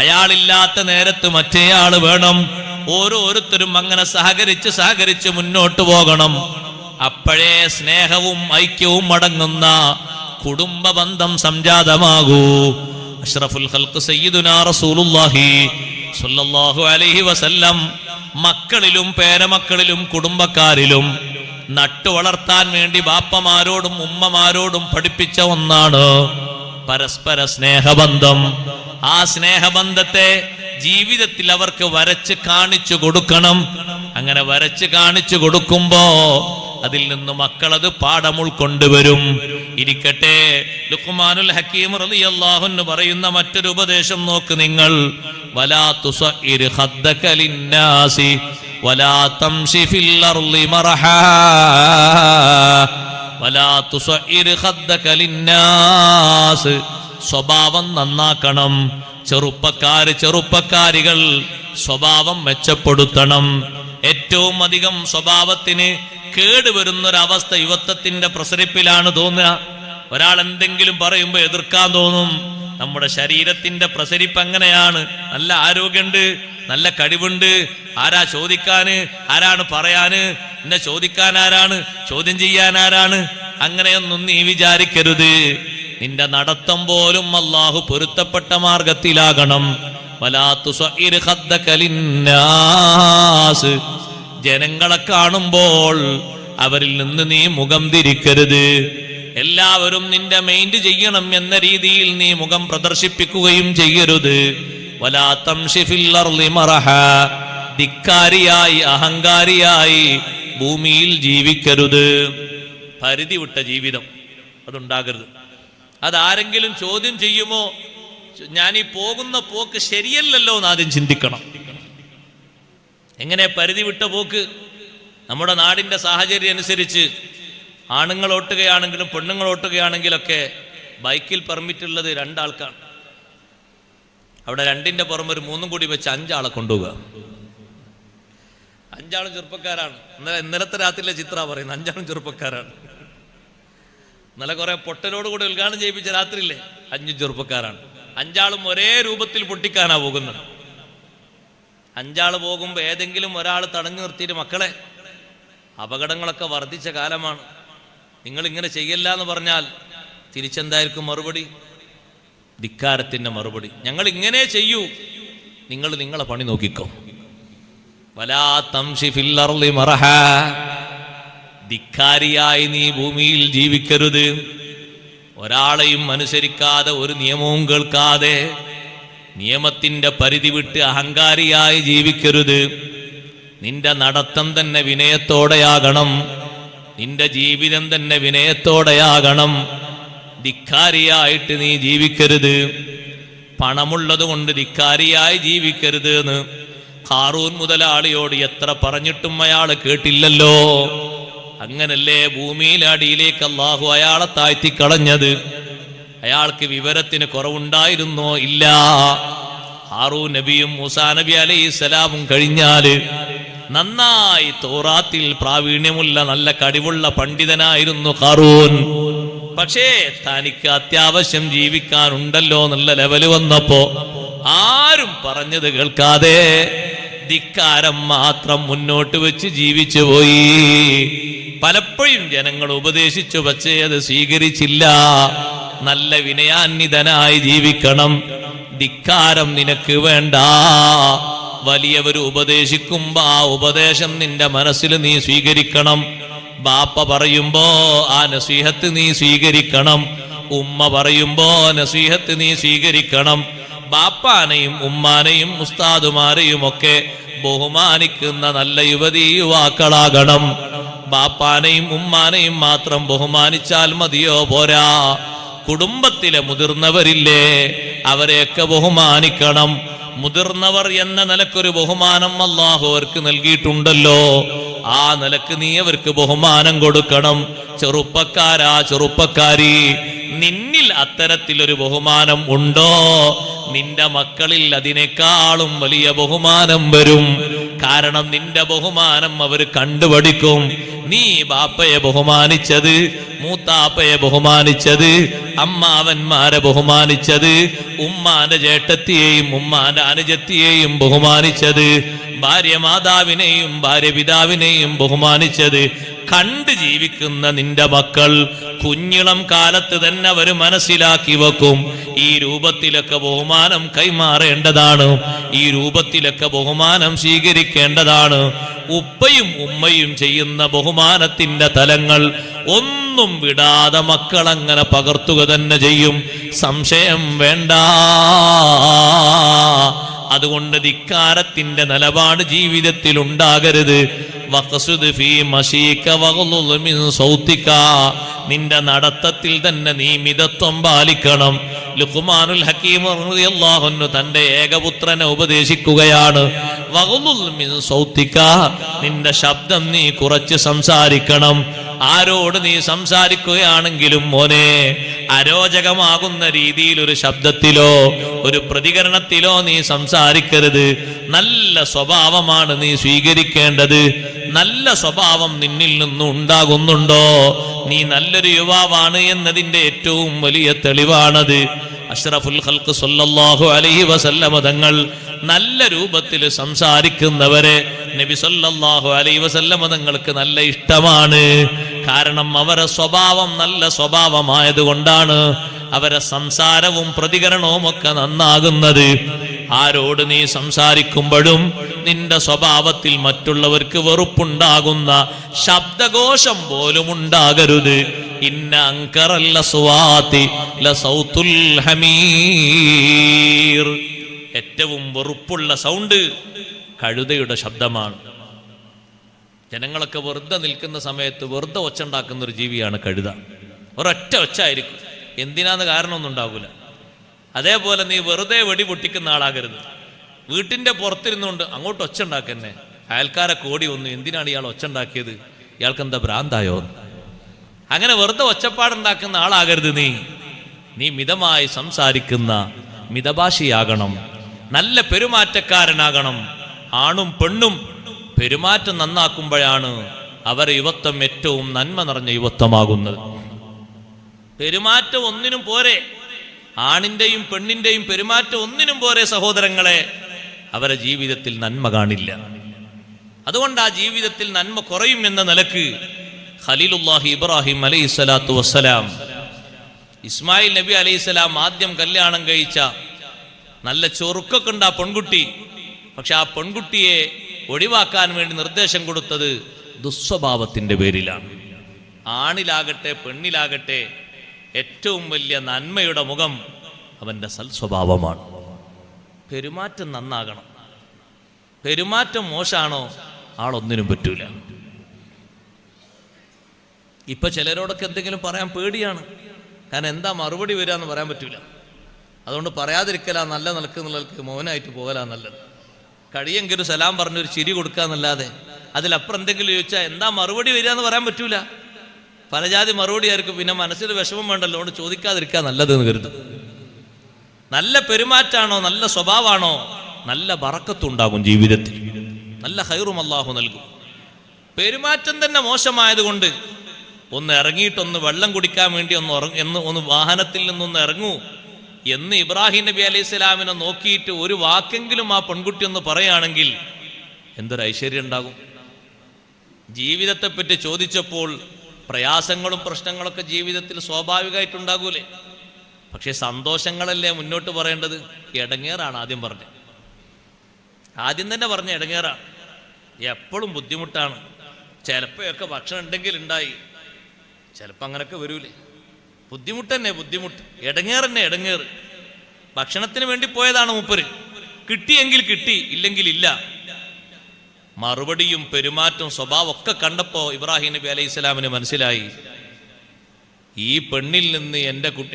അയാളില്ലാത്ത നേരത്ത് മറ്റേ ആള് വേണം. ഓരോരുത്തരും അങ്ങനെ സഹകരിച്ച് മുന്നോട്ട് പോകണം. അപ്പോഴേ സ്നേഹവും ഐക്യവും അടങ്ങുന്ന കുടുംബ ബന്ധം സംജാതമാകൂ. അഷ്റഫുൽ ഖൽഖ് സയ്യിദുനാ റസൂലുള്ളാഹി സ്വല്ലല്ലാഹു അലൈഹി വസല്ലം മക്കളിലും പേരമക്കളിലും കുടുംബക്കാരിലും നട്ടു വളർത്താൻ വേണ്ടി ബാപ്പമാരോടും ഉമ്മമാരോടും പഠിപ്പിച്ച ഒന്നാണ് പരസ്പര സ്നേഹബന്ധം. ആ സ്നേഹബന്ധത്തെ ജീവിതത്തിൽ അവർക്ക് വരച്ച് കാണിച്ചു കൊടുക്കണം. അങ്ങനെ വരച്ച് കാണിച്ചു കൊടുക്കുമ്പോ അതിൽ നിന്ന് മക്കളത് പാഠം ഉൾക്കൊണ്ടുവരും. ഇരിക്കട്ടെ, ലുഖ്മാനുൽ ഹക്കീം റളിയല്ലാഹു അൻഹു പറയുന്ന മറ്റൊരു ഉപദേശം നോക്ക് നിങ്ങൾ. വലാ തുസഇർ ഖദ്ദക ലിന്നാസി വലാ തംശി ഫിൽ അർളി മർഹാ വലാ തുസഇർ ഖദ്ദക ലിന്നാസ്. സ്വഭാവം നന്നാക്കണം. ചെറുപ്പക്കാരികൾ സ്വഭാവം മെച്ചപ്പെടുത്തണം. ഏറ്റവും അധികം സ്വഭാവത്തിന് കേടുവരുന്നൊരവസ്ഥ യുവത്വത്തിന്റെ പ്രസരിപ്പിലാണ് തോന്നുക. ഒരാൾ എന്തെങ്കിലും പറയുമ്പോൾ എതിർക്കാൻ തോന്നും. നമ്മുടെ ശരീരത്തിന്റെ പ്രസരിപ്പ് അങ്ങനെയാണ്. നല്ല ആരോഗ്യമുണ്ട്, നല്ല കഴിവുണ്ട്, ആരാ ചോദിക്കാന്, ആരാണ് പറയാന്, എന്നെ ചോദിക്കാൻ ആരാണ്, ചോദ്യം ചെയ്യാൻ ആരാണ്? അങ്ങനെയൊന്നും നീ വിചാരിക്കരുത്. നിന്റെ നടത്തം പോലും അല്ലാഹു പൊരുത്തപ്പെട്ട മാർഗത്തിലാകണം. വലാ തുസഇർ ഖദ്ദക ലിന്നാസ്. ജനങ്ങളെ കാണുമ്പോൾ അവരിൽ നിന്ന് നീ മുഖം തിരിക്കരുത്. എല്ലാവരും നിന്റെ മൈൻഡ് ചെയ്യണം എന്ന രീതിയിൽ നീ മുഖം പ്രദർശിപ്പിക്കുകയും ചെയ്യരുത്. വലാ തംശി ഫിൽ അർളി മർഹാ. ധിക്കാരിയായി അഹങ്കാരിയായി ഭൂമിയിൽ ജീവിക്കരുത്. പരിധി വിട്ട ജീവിതം അതുണ്ടാകരുത്. അതാരെങ്കിലും ചോദ്യം ചെയ്യുമോ, ഞാൻ ഈ പോകുന്ന പോക്ക് ശരിയല്ലല്ലോ എന്ന് ആദ്യം ചിന്തിക്കണം. എങ്ങനെ പരിധി വിട്ട പോക്ക്? നമ്മുടെ നാടിന്റെ സാഹചര്യം അനുസരിച്ച് ആണുങ്ങൾ ഓട്ടുകയാണെങ്കിലും പെണ്ണുങ്ങൾ ഓട്ടുകയാണെങ്കിലൊക്കെ ബൈക്കിൽ പെർമിറ്റ് ഉള്ളത് 2 ആൾക്കാണ്. അവിടെ 2ന്റെ പുറമെ ഒരു 3 കൂടി വെച്ച് 5 ആളെ കൊണ്ടുപോവുക. 5 ആളും ചെറുപ്പക്കാരാണ്. ഇന്നലത്തെ രാത്രിയിലെ ചിത്ര പറയുന്നത് 5 ആളും ചെറുപ്പക്കാരാണ്. ഇന്നലെ കുറെ പൊട്ടലോട് കൂടി ഉദ്ഘാടനം ചെയ്യിപ്പിച്ച രാത്രിയില്ലേ, 5 ചെറുപ്പക്കാരാണ്. 5 ആളും ഒരേ രൂപത്തിൽ പൊട്ടിക്കാനാ പോകുന്നത്. 5 ആൾ പോകുമ്പോൾ ഏതെങ്കിലും ഒരാൾ തടഞ്ഞു നിർത്തിയിട്ട് മക്കളെ, അപകടങ്ങളൊക്കെ വർദ്ധിച്ച കാലമാണ്, നിങ്ങളിങ്ങനെ ചെയ്യല്ല എന്ന് പറഞ്ഞാൽ തിരിച്ചെന്തായിരിക്കും മറുപടി? ധിക്കാരത്തിൻ്റെ മറുപടി. ഞങ്ങൾ ഇങ്ങനെ ചെയ്യൂ, നിങ്ങൾ നിങ്ങളെ പണി നോക്കിക്കോ. വലാ തംശി ഫിൽ അർളി മറഹാ, ധിക്കാരിയായി നീ ഭൂമിയിൽ ജീവിക്കരുത്. ഒരാളെയും അനുസരിക്കാതെ, ഒരു നിയമവും കേൾക്കാതെ, നിയമത്തിന്റെ പരിധി വിട്ട് അഹങ്കാരിയായി ജീവിക്കരുത്. നിന്റെ നടത്തം തന്നെ വിനയത്തോടെയാകണം, നിന്റെ ജീവിതം തന്നെ വിനയത്തോടെയാകണം. ധിക്കാരിയായിട്ട് നീ ജീവിക്കരുത്. പണമുള്ളത് കൊണ്ട് ധിക്കാരിയായി ജീവിക്കരുത് എന്ന് ഖാറൂൻ മുതലാളിയോട് എത്ര പറഞ്ഞിട്ടും അയാൾ കേട്ടില്ലല്ലോ. അങ്ങനല്ലേ ഭൂമിയിലെ അടിയിലേക്ക് അല്ലാഹു അയാളെ താഴ്ത്തിക്കളഞ്ഞത്? അയാൾക്ക് വിവരത്തിന് കുറവുണ്ടായിരുന്നോ? ഇല്ല. ഹാറൂൻ നബിയും മൂസാ നബി അലൈഹിസ്സലാമും കഴിഞ്ഞാല് നന്നായി തൗറാത്തിൽ പ്രാവീണ്യമുള്ള നല്ല കഴിവുള്ള പണ്ഡിതനായിരുന്നു ഖാറൂൻ. പക്ഷേ തനിക്ക് അത്യാവശ്യം ജീവിക്കാനുണ്ടല്ലോ എന്നുള്ള ലെവല് വന്നപ്പോ ആരും പറഞ്ഞത് കേൾക്കാതെ ധിക്കാരം മാത്രം മുന്നോട്ട് വെച്ച് ജീവിച്ചു പോയി. പലപ്പോഴും ജനങ്ങൾ ഉപദേശിച്ചു, പക്ഷേ അത് സ്വീകരിച്ചില്ല. നല്ല വിനയാന്വിതനായി ജീവിക്കണം. ധിക്കാരം നിനക്ക് വേണ്ട. വലിയവർ ഉപദേശിക്കുമ്പോ ആ ഉപദേശം നിന്റെ മനസ്സിൽ നീ സ്വീകരിക്കണം. ബാപ്പ പറയുമ്പോ ആ നസീഹത്ത് നീ സ്വീകരിക്കണം. ഉമ്മ പറയുമ്പോ നസീഹത്ത് നീ സ്വീകരിക്കണം. ബാപ്പാനെയും ഉമ്മാനെയും ഉസ്താദുമാരെയും ഒക്കെ ബഹുമാനിക്കുന്ന നല്ല യുവതീ യുവാക്കളാകണം. ബാപ്പാനെയും ഉമ്മാനെയും മാത്രം ബഹുമാനിച്ചാൽ മതിയോ? പോരാ. കുടുംബത്തിലെ മുതിർന്നവരില്ലേ, അവരെയൊക്കെ ബഹുമാനിക്കണം. മുതിർന്നവർ എന്ന നിലക്കൊരു ബഹുമാനം അല്ലാഹു അവർക്ക് നൽകിയിട്ടുണ്ടല്ലോ. ആ നിലക്ക് നീ അവർക്ക് ബഹുമാനം കൊടുക്കണം. ചെറുപ്പക്കാരാ, ചെറുപ്പക്കാരി, നിന്നിൽ അത്തരത്തിലൊരു ബഹുമാനം ഉണ്ടോ? നിന്റെ മക്കളിൽ അതിനേക്കാളും വലിയ ബഹുമാനം വരും. കാരണം നിന്റെ ബഹുമാനം അവർ കണ്ടുപഠിക്കും. നീ ബാപ്പയെ ബഹുമാനിച്ചത്, മൂത്താപ്പയെ ബഹുമാനിച്ചത്, അമ്മാവന്മാരെ ബഹുമാനിച്ചത്, ഉമ്മാന്റെ ചേട്ടത്തിയെയും ഉമ്മാന്റെ അനുജത്തിയെയും ബഹുമാനിച്ചത്, ഭാര്യ മാതാവിനെയും ഭാര്യ പിതാവിനെയും ബഹുമാനിച്ചത് കണ്ട് ജീവിക്കുന്ന നിന്റെ മക്കൾ കുഞ്ഞിളം കാലത്ത് തന്നെ അവർ മനസ്സിലാക്കി വെക്കും. ഈ രൂപത്തിലൊക്കെ ബഹുമാനം കൈമാറേണ്ടതാണ്, ഈ രൂപത്തിലൊക്കെ ബഹുമാനം സ്വീകരിക്കേണ്ടതാണ്. ഉപ്പയും ഉമ്മയും ചെയ്യുന്ന ബഹുമാനത്തിന്റെ തലങ്ങൾ ഒന്നും വിടാതെ മക്കൾ അങ്ങനെ പകർത്തുക തന്നെ ചെയ്യും, സംശയം വേണ്ട. അതുകൊണ്ട് ധിക്കാരത്തിന്റെ നിലപാട് ജീവിതത്തിൽ ഉണ്ടാകരുത്. നിന്റെ നടത്തത്തിൽ തന്നെ നീ മിതത്വം പാലിക്കണം. ലുഖ്മാനുൽ ഹക്കീം റളിയല്ലാഹു അൻഹു തന്റെ ഏകപുത്രനെ ഉപദേശിക്കുകയാണ്. വഗ്ളുൽ മിൻ സൗതിക, നിന്റെ ശബ്ദം നീ കുറച്ച് സംസാരിക്കണം. ആരോട് നീ സംസാരിക്കുകയാണെങ്കിലും മോനെ, അരോചകമാകുന്ന രീതിയിൽ ഒരു ശബ്ദത്തിലോ ഒരു പ്രതികരണത്തിലോ നീ സംസാരിക്കരുത്. നല്ല സ്വഭാവമാണ് നീ സ്വീകരിക്കേണ്ടത്. നല്ല സ്വഭാവം നിന്നിൽ നിന്നും ഉണ്ടാകുന്നുണ്ടോ? നീ നല്ലൊരു യുവാവാണ് എന്നതിന്റെ ഏറ്റവും വലിയ തെളിവാണത്. അഷ്റഫുൽ ഖൽഖ് സല്ലല്ലാഹു അലൈഹി വസല്ലമ തങ്ങൾ നല്ല രൂപത്തിൽ സംസാരിക്കുന്നവരെ നബി സല്ലല്ലാഹു അലൈഹി വസല്ലമ തങ്ങൾക്ക് നല്ല ഇഷ്ടമാണ്. കാരണം അവരെ സ്വഭാവം നല്ല സ്വഭാവമായതുകൊണ്ടാണ് അവരെ സംസാരവും പ്രതികരണവും ഒക്കെ നന്നാകുന്നത്. ആരോട് നീ സംസാരിക്കുമ്പോഴും നിന്റെ സ്വഭാവത്തിൽ മറ്റുള്ളവർക്ക് വെറുപ്പുണ്ടാകുന്ന ശബ്ദഘോഷം പോലും ഉണ്ടാകരുത്. ഇന്ന അൻകറൽ അസ്വാതി ലസൗതുൽ ഹമീർ, ഏറ്റവും വെറുപ്പുള്ള സൗണ്ട് കഴുതയുടെ ശബ്ദമാണ്. ജനങ്ങളൊക്കെ വെറുതെ നിൽക്കുന്ന സമയത്ത് വെറുതെ ഒച്ച ഉണ്ടാക്കുന്ന ഒരു ജീവിയാണ് കഴുത. ഒരൊറ്റ ഒച്ചായിരിക്കും, എന്തിനാന്ന് കാരണമൊന്നും ഉണ്ടാകൂല. അതേപോലെ നീ വെറുതെ വെടി പൊട്ടിക്കുന്ന ആളാകരുത്. വീട്ടിന്റെ പുറത്തിരുന്നുകൊണ്ട് അങ്ങോട്ട് ഒച്ച ഉണ്ടാക്കന്നെ, അയൽക്കാരെ കോടി വന്നു, എന്തിനാണ് ഇയാൾ ഒച്ച ഉണ്ടാക്കിയത്, ഇയാൾക്ക് എന്താ ഭ്രാന്തായോ? അങ്ങനെ വെറുതെ ഒച്ചപ്പാടുണ്ടാക്കുന്ന ആളാകരുത് നീ. നീ മിതമായി സംസാരിക്കുന്ന മിതഭാഷിയാകണം, നല്ല പെരുമാറ്റക്കാരനാകണം. ആണും പെണ്ണും പെരുമാറ്റം നന്നാക്കുമ്പോഴാണ് അവരെ യുവത്വം ഏറ്റവും നന്മ നിറഞ്ഞ യുവത്വമാകുന്നത്. പെരുമാറ്റം ഒന്നിനും പോരെ, ആണിന്റെയും പെണ്ണിന്റെയും പെരുമാറ്റം ഒന്നിനും പോരെ സഹോദരങ്ങളെ. അവരെ ജീവിതത്തിൽ നന്മ കാണില്ല. അതുകൊണ്ട് ആ ജീവിതത്തിൽ നന്മ കുറയും എന്ന നിലക്ക് ഖലീലുല്ലാഹി ഇബ്രാഹിം അലൈഹിസ്സലാത്തു വസ്സലാം, ഇസ്മായിൽ നബി അലൈഹിസ്സലാം ആദ്യം കല്യാണം കഴിച്ച നല്ല ചൊറുക്കൊക്കെ ഉണ്ട് ആ പെൺകുട്ടി. പക്ഷെ ആ പെൺകുട്ടിയെ ഒഴിവാക്കാൻ വേണ്ടി നിർദ്ദേശം കൊടുത്തത് ദുസ്വഭാവത്തിന്റെ പേരിലാണ്. ആണിലാകട്ടെ പെണ്ണിലാകട്ടെ ഏറ്റവും വലിയ നന്മയുടെ മുഖം അവന്റെ സൽസ്വഭാവമാണ്. പെരുമാറ്റം നന്നാകണം. പെരുമാറ്റം മോശമാണോ ആളൊന്നിനും പറ്റൂല. ഇപ്പൊ ചിലരോടൊക്കെ എന്തെങ്കിലും പറയാൻ പേടിയാണ്. കാരണം എന്താ മറുപടി വരിക എന്ന് പറയാൻ പറ്റൂല. അതുകൊണ്ട് പറയാതിരിക്കലാ നല്ല നിൽക്കുന്നുള്ളവർക്ക് മൗനമായിട്ട് പോകലാ നല്ലത്. കഴിയെങ്കിലും സലാം പറഞ്ഞൊരു ചിരി കൊടുക്കാന്നല്ലാതെ അതിലപ്പുറം എന്തെങ്കിലും ചോദിച്ചാൽ എന്താ മറുപടി വരിക എന്ന് പറയാൻ പറ്റൂല. പലജാതി മറുപടി ആയിരിക്കും. പിന്നെ മനസ്സിൽ വിഷമം വേണ്ടല്ലോ, അതുകൊണ്ട് ചോദിക്കാതിരിക്കുക നല്ലതെന്ന് കരുതും. നല്ല പെരുമാറ്റാണോ, നല്ല സ്വഭാവമാണോ, നല്ല ബറക്കത്തുണ്ടാകും ജീവിതത്തിൽ, നല്ല ഖൈറും അല്ലാഹു നൽകും. പെരുമാറ്റം തന്നെ മോശമായതുകൊണ്ട് ഒന്ന് ഇറങ്ങിയിട്ടൊന്ന് വെള്ളം കുടിക്കാൻ വേണ്ടി ഒന്ന് വാഹനത്തിൽ നിന്നൊന്ന് ഇറങ്ങൂ എന്ന് ഇബ്രാഹിം നബി അലൈഹി സ്വലാമിനെ നോക്കിയിട്ട് ഒരു വാക്കെങ്കിലും ആ പെൺകുട്ടി ഒന്ന് പറയുകയാണെങ്കിൽ എന്തൊരു ഐശ്വര്യം ഉണ്ടാകും. ജീവിതത്തെപ്പറ്റി ചോദിച്ചപ്പോൾ പ്രയാസങ്ങളും പ്രശ്നങ്ങളൊക്കെ ജീവിതത്തിൽ സ്വാഭാവികമായിട്ടുണ്ടാകൂലേ. പക്ഷെ സന്തോഷങ്ങളല്ലേ മുന്നോട്ട് പറയേണ്ടത്. ഇടങ്ങേറാണ് ആദ്യം പറഞ്ഞത്. ആദ്യം തന്നെ പറഞ്ഞ ഇടങ്ങേറാണ്. എപ്പോഴും ബുദ്ധിമുട്ടാണ്. ചിലപ്പോഴൊക്കെ ഭക്ഷണം ഉണ്ടെങ്കിൽ ഉണ്ടായി, ചിലപ്പോൾ അങ്ങനെയൊക്കെ വരൂലേ. ബുദ്ധിമുട്ട് തന്നെ ബുദ്ധിമുട്ട്, ഇടങ്ങേറ് തന്നെ ഇടങ്ങേറ്. ഭക്ഷണത്തിന് വേണ്ടി പോയതാണ് മൂപ്പര്. കിട്ടിയെങ്കിൽ കിട്ടി, ഇല്ലെങ്കിൽ ഇല്ല. മറുപടിയും പെരുമാറ്റവും സ്വഭാവം ഒക്കെ കണ്ടപ്പോ ഇബ്രാഹിം നബി അലൈഹി സ്വലാമിന് മനസ്സിലായി, ഈ പെണ്ണിൽ നിന്ന്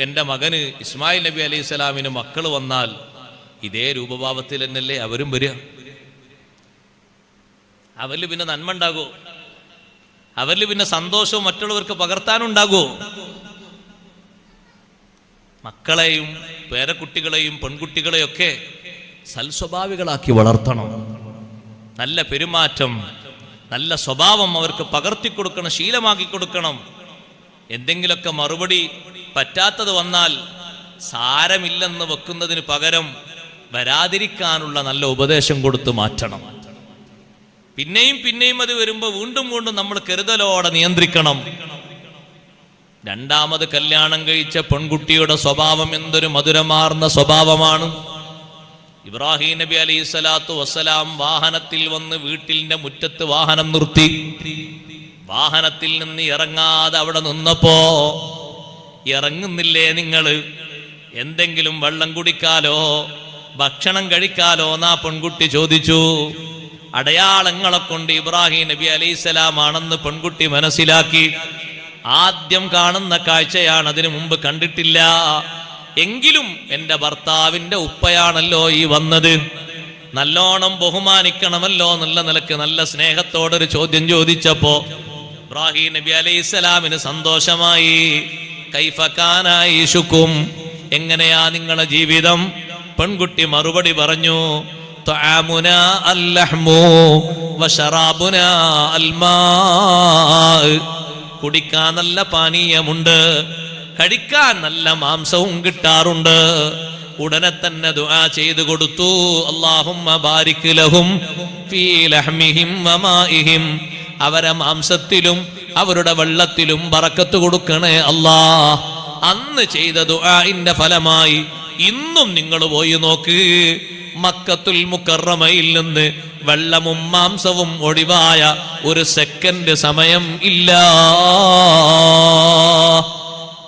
എൻ്റെ മകന് ഇസ്മായിൽ നബി അലൈഹി സ്വലാമിന് മക്കൾ വന്നാൽ ഇതേ രൂപഭാവത്തിൽ തന്നെയല്ലേ അവരും വരിക. അവരിൽ പിന്നെ നന്മ ഉണ്ടാകുമോ? അവരിൽ പിന്നെ സന്തോഷവും മറ്റുള്ളവർക്ക് പകർത്താനുണ്ടാകുമോ? മക്കളെയും പേരക്കുട്ടികളെയും പെൺകുട്ടികളെയൊക്കെ സൽസ്വഭാവികളാക്കി വളർത്തണം. നല്ല പെരുമാറ്റം, നല്ല സ്വഭാവം അവർക്ക് പകർത്തിക്കൊടുക്കണം, ശീലമാക്കി കൊടുക്കണം. എന്തെങ്കിലുമൊക്കെ മറുപടി പറ്റാത്തത് വന്നാൽ സാരമില്ലെന്ന് വെക്കുന്നതിന് പകരം വരാതിരിക്കാനുള്ള നല്ല ഉപദേശം കൊടുത്ത് മാറ്റണം. പിന്നെയും പിന്നെയും അത് വരുമ്പോൾ വീണ്ടും വീണ്ടും നമ്മൾ കരുതലോടെ നിയന്ത്രിക്കണം. രണ്ടാമത് കല്യാണം കഴിച്ച പെൺകുട്ടിയുടെ സ്വഭാവം എന്തൊരു മധുരമാർന്ന സ്വഭാവമാണ്. ഇബ്രാഹിം നബി അലൈഹി സ്വലാത്തു വസ്സലാം വാഹനത്തിൽ വന്ന് വീട്ടിന്റെ മുറ്റത്ത് വാഹനം നിർത്തി. വാഹനത്തിൽ നിന്ന് ഇറങ്ങാതെ അവിടെ നിന്നപ്പോ, ഇറങ്ങുന്നില്ലേ നിങ്ങള്, എന്തെങ്കിലും വെള്ളം കുടിക്കാലോ ഭക്ഷണം കഴിക്കാലോ എന്നാ പെൺകുട്ടി ചോദിച്ചു. അടയാളങ്ങളെ കൊണ്ട് ഇബ്രാഹിം നബി അലൈഹിസ്സലാം ആണെന്ന് പെൺകുട്ടി മനസ്സിലാക്കി. ആദ്യം കാണുന്ന കാഴ്ചയാണ്, അതിനു മുമ്പ് കണ്ടിട്ടില്ല. എങ്കിലും എൻ്റെ ഭർത്താവിൻ്റെ ഉപ്പയാണല്ലോ ഈ വന്നത്, നല്ലോണം ബഹുമാനിക്കണമല്ലോ എന്നുള്ള നിലക്ക് നല്ല സ്നേഹത്തോടൊരു ചോദ്യം ചോദിച്ചപ്പോ ഇബ്രാഹിം നബി അലൈഹിസ്സലാമിന് സന്തോഷമായി. കൈഫ കാന ഈശുക്കും, എങ്ങനെയാ നിങ്ങളുടെ ജീവിതം? പെൺകുട്ടി മറുപടി പറഞ്ഞു, തആമുനാ അല്ലഹ്മു വശറാബുനാ അൽമാ, കുടിക്കാൻ നല്ല പാനീയമുണ്ട്, കഴിക്കാൻ നല്ല മാംസവും കിട്ടാറുണ്ട്. ഉടനെ തന്നെ ദുആ ചെയ്തു കൊടുത്തു, അല്ലാഹുമ്മ ബാരിക് ലഹും ഫീ ലഹ്മിഹിം വമാഇഹിം, അവരെ മാംസത്തിലും അവരുടെ വെള്ളത്തിലും ബറക്കത്ത് കൊടുക്കണേ അല്ലാഹ്. അന്ന് ചെയ്ത ദുആഇന്റെ ഫലമായി ഇന്നും നിങ്ങൾ പോയി നോക്ക്, മക്കത്തുൽ മുക്കറമയിൽ നിന്ന് വെള്ളവും മാംസവും ഒഴിവായ ഒരു സെക്കൻഡ് സമയം ഇല്ല.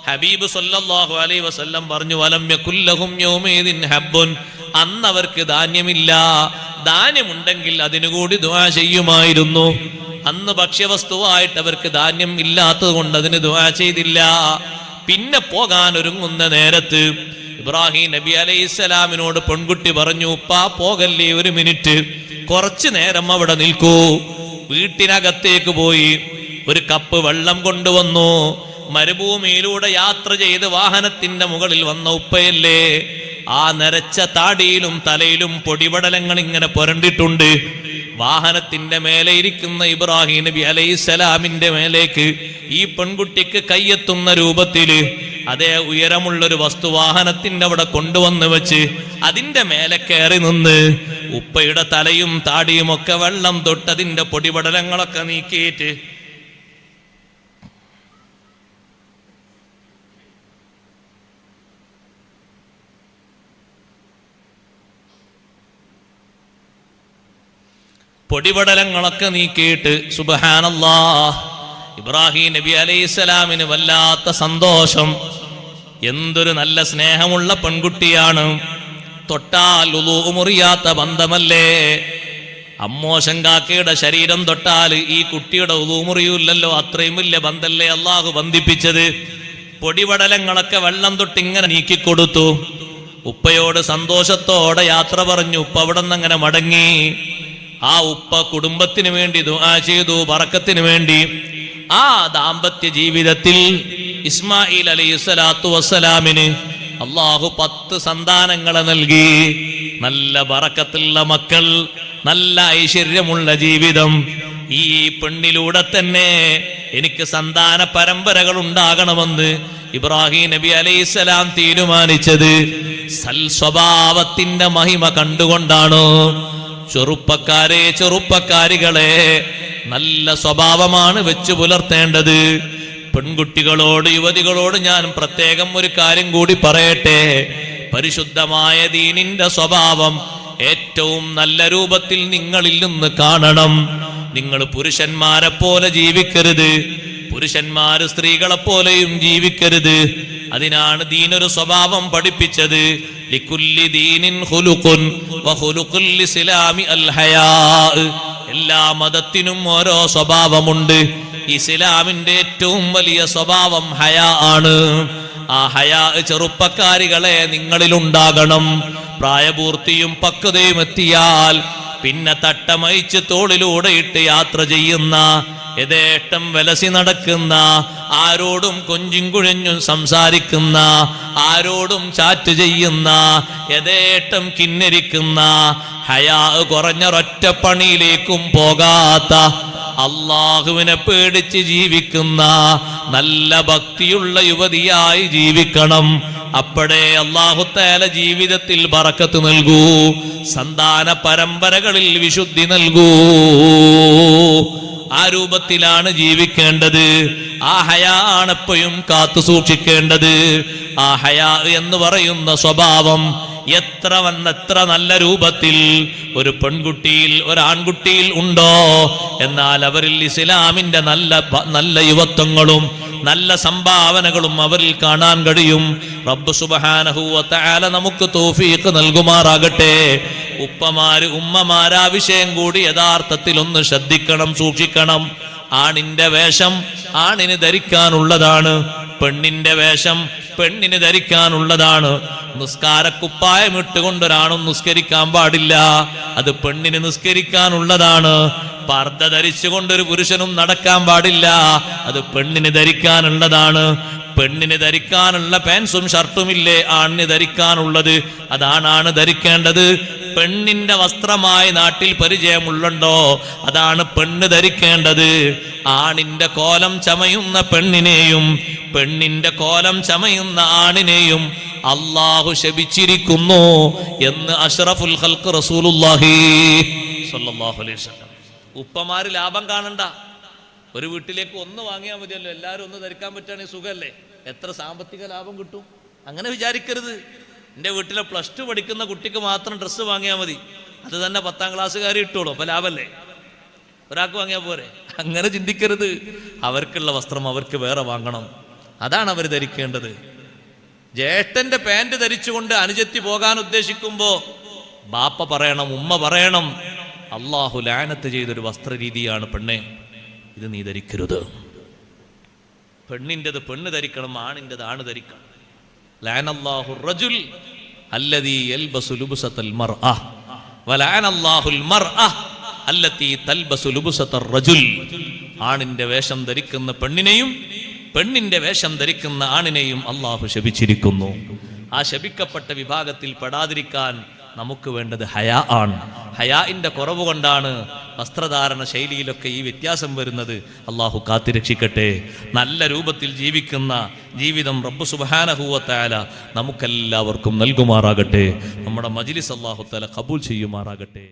ഹബീബ് സല്ലല്ലാഹു അലൈഹി വസല്ലം പറഞ്ഞു, വലം യകുൽ ലഹും യൗമൈദിൻ ഹബ്ബുൻ, അന്ന് അവർക്ക് ധാന്യമില്ല. ധാന്യമുണ്ടെങ്കിൽ അതിനുകൂടി ദുആ ചെയ്യുമായിരുന്നു. അന്ന് ഭക്ഷ്യവസ്തുവായിട്ട് അവർക്ക് ധാന്യം ഇല്ലാത്തത് കൊണ്ട് അതിന് ദുആ ചെയ്തില്ല. പിന്നെ പോകാൻ ഒരുങ്ങുന്ന നേരത്ത് ഇബ്രാഹിം നബി അലൈഹിസ്സലാമിനോട് പെൺകുട്ടി പറഞ്ഞു, ഉപ്പാ പോകല്ലേ, ഒരു മിനിറ്റ്, കുറച്ചു നേരം അവിടെ നിൽക്കൂ. വീട്ടിനകത്തേക്ക് പോയി ഒരു കപ്പ് വെള്ളം കൊണ്ടുവന്നു. മരുഭൂമിയിലൂടെ യാത്ര ചെയ്ത് വാഹനത്തിന്റെ മുകളിൽ വന്ന ഉപ്പയല്ലേ, ആ നരച്ച താടിയിലും തലയിലും പൊടിപടലങ്ങൾ ഇങ്ങനെ പുരണ്ടിട്ടുണ്ട്. വാഹനത്തിന്റെ മേലെ ഇരിക്കുന്ന ഇബ്രാഹിം നബി അലൈഹിസ്സലാമിന്റെ മേലേക്ക് ഈ പെൺകുട്ടിക്ക് കയ്യെത്തുന്ന രൂപത്തില് അതേ ഉയരമുള്ളൊരു വസ്തു വാഹനത്തിന്റെ അവിടെ കൊണ്ടുവന്ന് വെച്ച് അതിന്റെ മേലെ കയറി നിന്ന് ഉപ്പയുടെ തലയും താടിയും ഒക്കെ വെള്ളം തൊട്ടതിന്റെ പൊടിപടലങ്ങളൊക്കെ നീക്കിയിട്ട് പൊടിപടലങ്ങളൊക്കെ നീക്കിയിട്ട് സുബ്ഹാനല്ലാഹ്, ഇബ്രാഹിം നബി അലൈഹിസ്സലാമിന് വല്ലാത്ത സന്തോഷം. എന്തൊരു നല്ല സ്നേഹമുള്ള പെൺകുട്ടിയാണ്. തൊട്ടാൽ ഉളൂ മുറിയാത്ത ബന്ധമല്ലേ. അമ്മോശങ്കാക്കയുടെ ശരീരം തൊട്ടാൽ ഈ കുട്ടിയുടെ ഉളൂ മുറിയൂല്ലല്ലോ. അത്രയും വലിയ ബന്ധല്ലേ അള്ളാഹു ബന്ധിപ്പിച്ചത്. പൊടിപടലങ്ങളൊക്കെ വെള്ളം തൊട്ടിങ്ങനെ നീക്കിക്കൊടുത്തു. ഉപ്പയോട് സന്തോഷത്തോടെ യാത്ര പറഞ്ഞു. ഉപ്പ അവിടെ നിന്ന് അങ്ങനെ മടങ്ങി. ആ ഉപ്പ കുടുംബത്തിന് വേണ്ടി ദുആ ചെയ്തു, ബറക്കത്തിന് വേണ്ടി. ആ ദാമ്പത്യ ജീവിതത്തിൽ ഇസ്മായിൽ അലൈഹിസ്സലാത്തു വസ്സലാമിന് അള്ളാഹു 10 സന്താനങ്ങളെ നൽകി. നല്ല ബറക്കത്തുള്ള മക്കൾ, നല്ല ഐശ്വര്യമുള്ള ജീവിതം. ഈ പെണ്ണിലൂടെ തന്നെ എനിക്ക് സന്താന പരമ്പരകൾ ഉണ്ടാകണമെന്ന് ഇബ്രാഹിം നബി അലൈഹിസ്സലാം തീരുമാനിച്ചത് സൽ സ്വഭാവത്തിന്റെ മഹിമ കണ്ടുകൊണ്ടാണ്. ചെറുപ്പക്കാരെ, ചെറുപ്പക്കാരികളെ, നല്ല സ്വഭാവമാണ് വെച്ചു പുലർത്തേണ്ടത്. പെൺകുട്ടികളോട്, യുവതികളോട് ഞാൻ പ്രത്യേകം ഒരു കാര്യം കൂടി പറയട്ടെ. പരിശുദ്ധമായ ദീനിന്റെ സ്വഭാവം ഏറ്റവും നല്ല രൂപത്തിൽ നിങ്ങളിൽ നിന്ന് കാണണം. നിങ്ങൾ പുരുഷന്മാരെ പോലെ ജീവിക്കരുത്, പുരുഷന്മാര് സ്ത്രീകളെ പോലെയും ജീവിക്കരുത്. അതിനാണ് ദീനൊരു സ്വഭാവം പഠിപ്പിച്ചത്. ലികുല്ലി ദീനിൻ ഖുലുഖുൻ വഖുലുഖുൽ ഇസ്ലാമി അൽ ഹയാ. എല്ലാ മതത്തിനും ഓരോ സ്വഭാവമുണ്ട്. ഇസ്ലാമിന്റെ ഏറ്റവും വലിയ സ്വഭാവം ഹയാ ആണ്. ആ ഹയാ ചെറുപ്പക്കാരികളെ നിങ്ങളിൽ ഉണ്ടാകണം. പ്രായപൂർത്തിയും പക്വതയും എത്തിയാൽ പിന്നെ തട്ടമയിച്ച് തോളിലൂടെ ഇട്ട് യാത്ര ചെയ്യുന്ന, യഥേഷ്ടം വിലസി നടക്കുന്ന, ആരോടും കൊഞ്ചും കുഴഞ്ഞും സംസാരിക്കുന്ന, ആരോടും ചാറ്റ് ചെയ്യുന്ന, യഥേഷ്ടം കിന്നരിക്കുന്ന, ഹയാ കുറഞ്ഞൊരൊറ്റ പണിയിലേക്കും പോകാത്ത, അള്ളാഹുവിനെ പേടിച്ച് ജീവിക്കുന്ന നല്ല ഭക്തിയുള്ള യുവതിയായി ജീവിക്കണം. അപ്പോഴേ അല്ലാഹു തആല ജീവിതത്തിൽ ബറക്കത്ത് നൽകൂ, സന്താന പരമ്പരകളിൽ വിശുദ്ധി നൽകൂ. ആ രൂപത്തിലാണ് ജീവിക്കേണ്ടത്. ആ ഹയാ ആണ് എപ്പോഴും കാത്തു സൂക്ഷിക്കേണ്ടത്. ആ ഹയാ എന്ന് പറയുന്ന സ്വഭാവം എത്ര നല്ല രൂപത്തിൽ ഒരു പെൺകുട്ടിയിൽ, ഒരാൺകുട്ടിയിൽ ഉണ്ടോ, എന്നാൽ അവരിൽ ഇസ്ലാമിന്റെ നല്ല യുവത്വങ്ങളും നല്ല സംഭാവനകളും അവരിൽ കാണാൻ കഴിയും. റബ്ബ് സുബ്ഹാനഹു വ തആല നമുക്ക് തൗഫീഖ് നൽകുമാറാകട്ടെ. ഉപ്പമാര്, ഉമ്മമാരാ വിഷയം കൂടി യഥാർത്ഥത്തിൽ ഒന്ന് ശ്രദ്ധിക്കണം, സൂക്ഷിക്കണം. ആണിന്റെ വേഷം ആണിന് ധരിക്കാനുള്ളതാണ്, പെണ്ണിന്റെ വേഷം പെണ്ണിന് ധരിക്കാനുള്ളതാണ്. നിസ്കാരക്കുപ്പായം ഇട്ടുകൊണ്ടൊരാണും നിസ്കരിക്കാൻ പാടില്ല, അത് പെണ്ണിന് നിസ്കരിക്കാനുള്ളതാണ്. പർദ്ദ ധരിച്ചുകൊണ്ടൊരു പുരുഷനും നടക്കാൻ പാടില്ല, അത് പെണ്ണിന് ധരിക്കാനുള്ളതാണ്. പെണ്ണിന് ധരിക്കാനുള്ള പാൻസും ഷർട്ടുമില്ലേ ആണിന് ധരിക്കാനുള്ളത്, അതാണ് ധരിക്കേണ്ടത്. പെണ്ണിന്റെ വസ്ത്രമായി നാട്ടിൽ പരിചയമുള്ളണ്ടോ, അതാണ് പെണ്ണ് ധരിക്കേണ്ടത്. ആണിന്റെ കോലം ചമയുന്ന പെണ്ണിനെയും പെണ്ണിന്റെ കോലം ചമയുന്ന ആണിനെയും അല്ലാഹു ശപിച്ചിരിക്കുന്നു എന്ന് അഷ്റഫുൽ ഖൽഖ് റസൂലുള്ളാഹി സ്വല്ലല്ലാഹു അലൈഹി വസല്ലം. ഉപ്പമാര് ലാഭം കാണണ്ട. ഒരു വീട്ടിലേക്ക് ഒന്ന് വാങ്ങിയാൽ മതിയല്ലോ, എല്ലാവരും ഒന്ന് ധരിക്കാൻ പറ്റുകയാണെങ്കിൽ സുഖമല്ലേ, എത്ര സാമ്പത്തിക ലാഭം കിട്ടും. അങ്ങനെ വിചാരിക്കരുത്. എൻ്റെ വീട്ടിലെ +2 പഠിക്കുന്ന കുട്ടിക്ക് മാത്രം ഡ്രസ്സ് വാങ്ങിയാൽ മതി, അത് തന്നെ 10ാം ക്ലാസ്സുകാർ ഇട്ടോളൂ, അപ്പൊ ലാഭല്ലേ, ഒരാൾക്ക് വാങ്ങിയാൽ പോരെ. അങ്ങനെ ചിന്തിക്കരുത്. അവർക്കുള്ള വസ്ത്രം അവർക്ക് വേറെ വാങ്ങണം, അതാണ് അവർ ധരിക്കേണ്ടത്. ജ്യേഷ്ഠന്റെ പാൻറ് ധരിച്ചുകൊണ്ട് അനുജത്തി പോകാൻ ഉദ്ദേശിക്കുമ്പോ ബാപ്പ പറയണം, ഉമ്മ പറയണം, അള്ളാഹു ലാനത്ത് ചെയ്തൊരു വസ്ത്രരീതിയാണ് പെണ്ണെ, ഇത് നീ ധരിക്കരുത്. പെണ്ണിൻ്റെത് പെണ്ണ് ധരിക്കണം, ആണിൻ്റെത് ആണ് ധരിക്കണം. ലഅനല്ലാഹു റജുൽ അല്ലദീ യൽബസു ലുബ്സത്തൽ മർഅ വലഅനല്ലാഹുൽ മർഅ അല്ലതീ തൽബസു ലുബ്സത്തർ റജുൽ. ആണിന്റെ വേഷം ധരിക്കുന്ന പെണ്ണിനെയും പെണ്ണിന്റെ വേഷം ധരിക്കുന്ന ആണിനെയും അള്ളാഹു ശപിച്ചിരിക്കുന്നു. ആ ശപിക്കപ്പെട്ട വിഭാഗത്തിൽ പെടാതിരിക്കാൻ നമുക്ക് വേണ്ടത് ഹയാ ആണ്. ഹയാഇന്റെ കുറവ് കൊണ്ടാണ് വസ്ത്രധാരണ ശൈലിയിലൊക്കെ ഈ വ്യത്യാസം വരുന്നത് അള്ളാഹു കാത്തിരക്ഷിക്കട്ടെ. നല്ല രൂപത്തിൽ ജീവിക്കുന്ന ജീവിതം റബ്ബ് സുബ്ഹാനഹു വ തആല നമുക്കെല്ലാവർക്കും നൽകുമാറാകട്ടെ. നമ്മുടെ മജ്ലിസ് അല്ലാഹു തആല ഖബൂൽ ചെയ്യുമാറാകട്ടെ.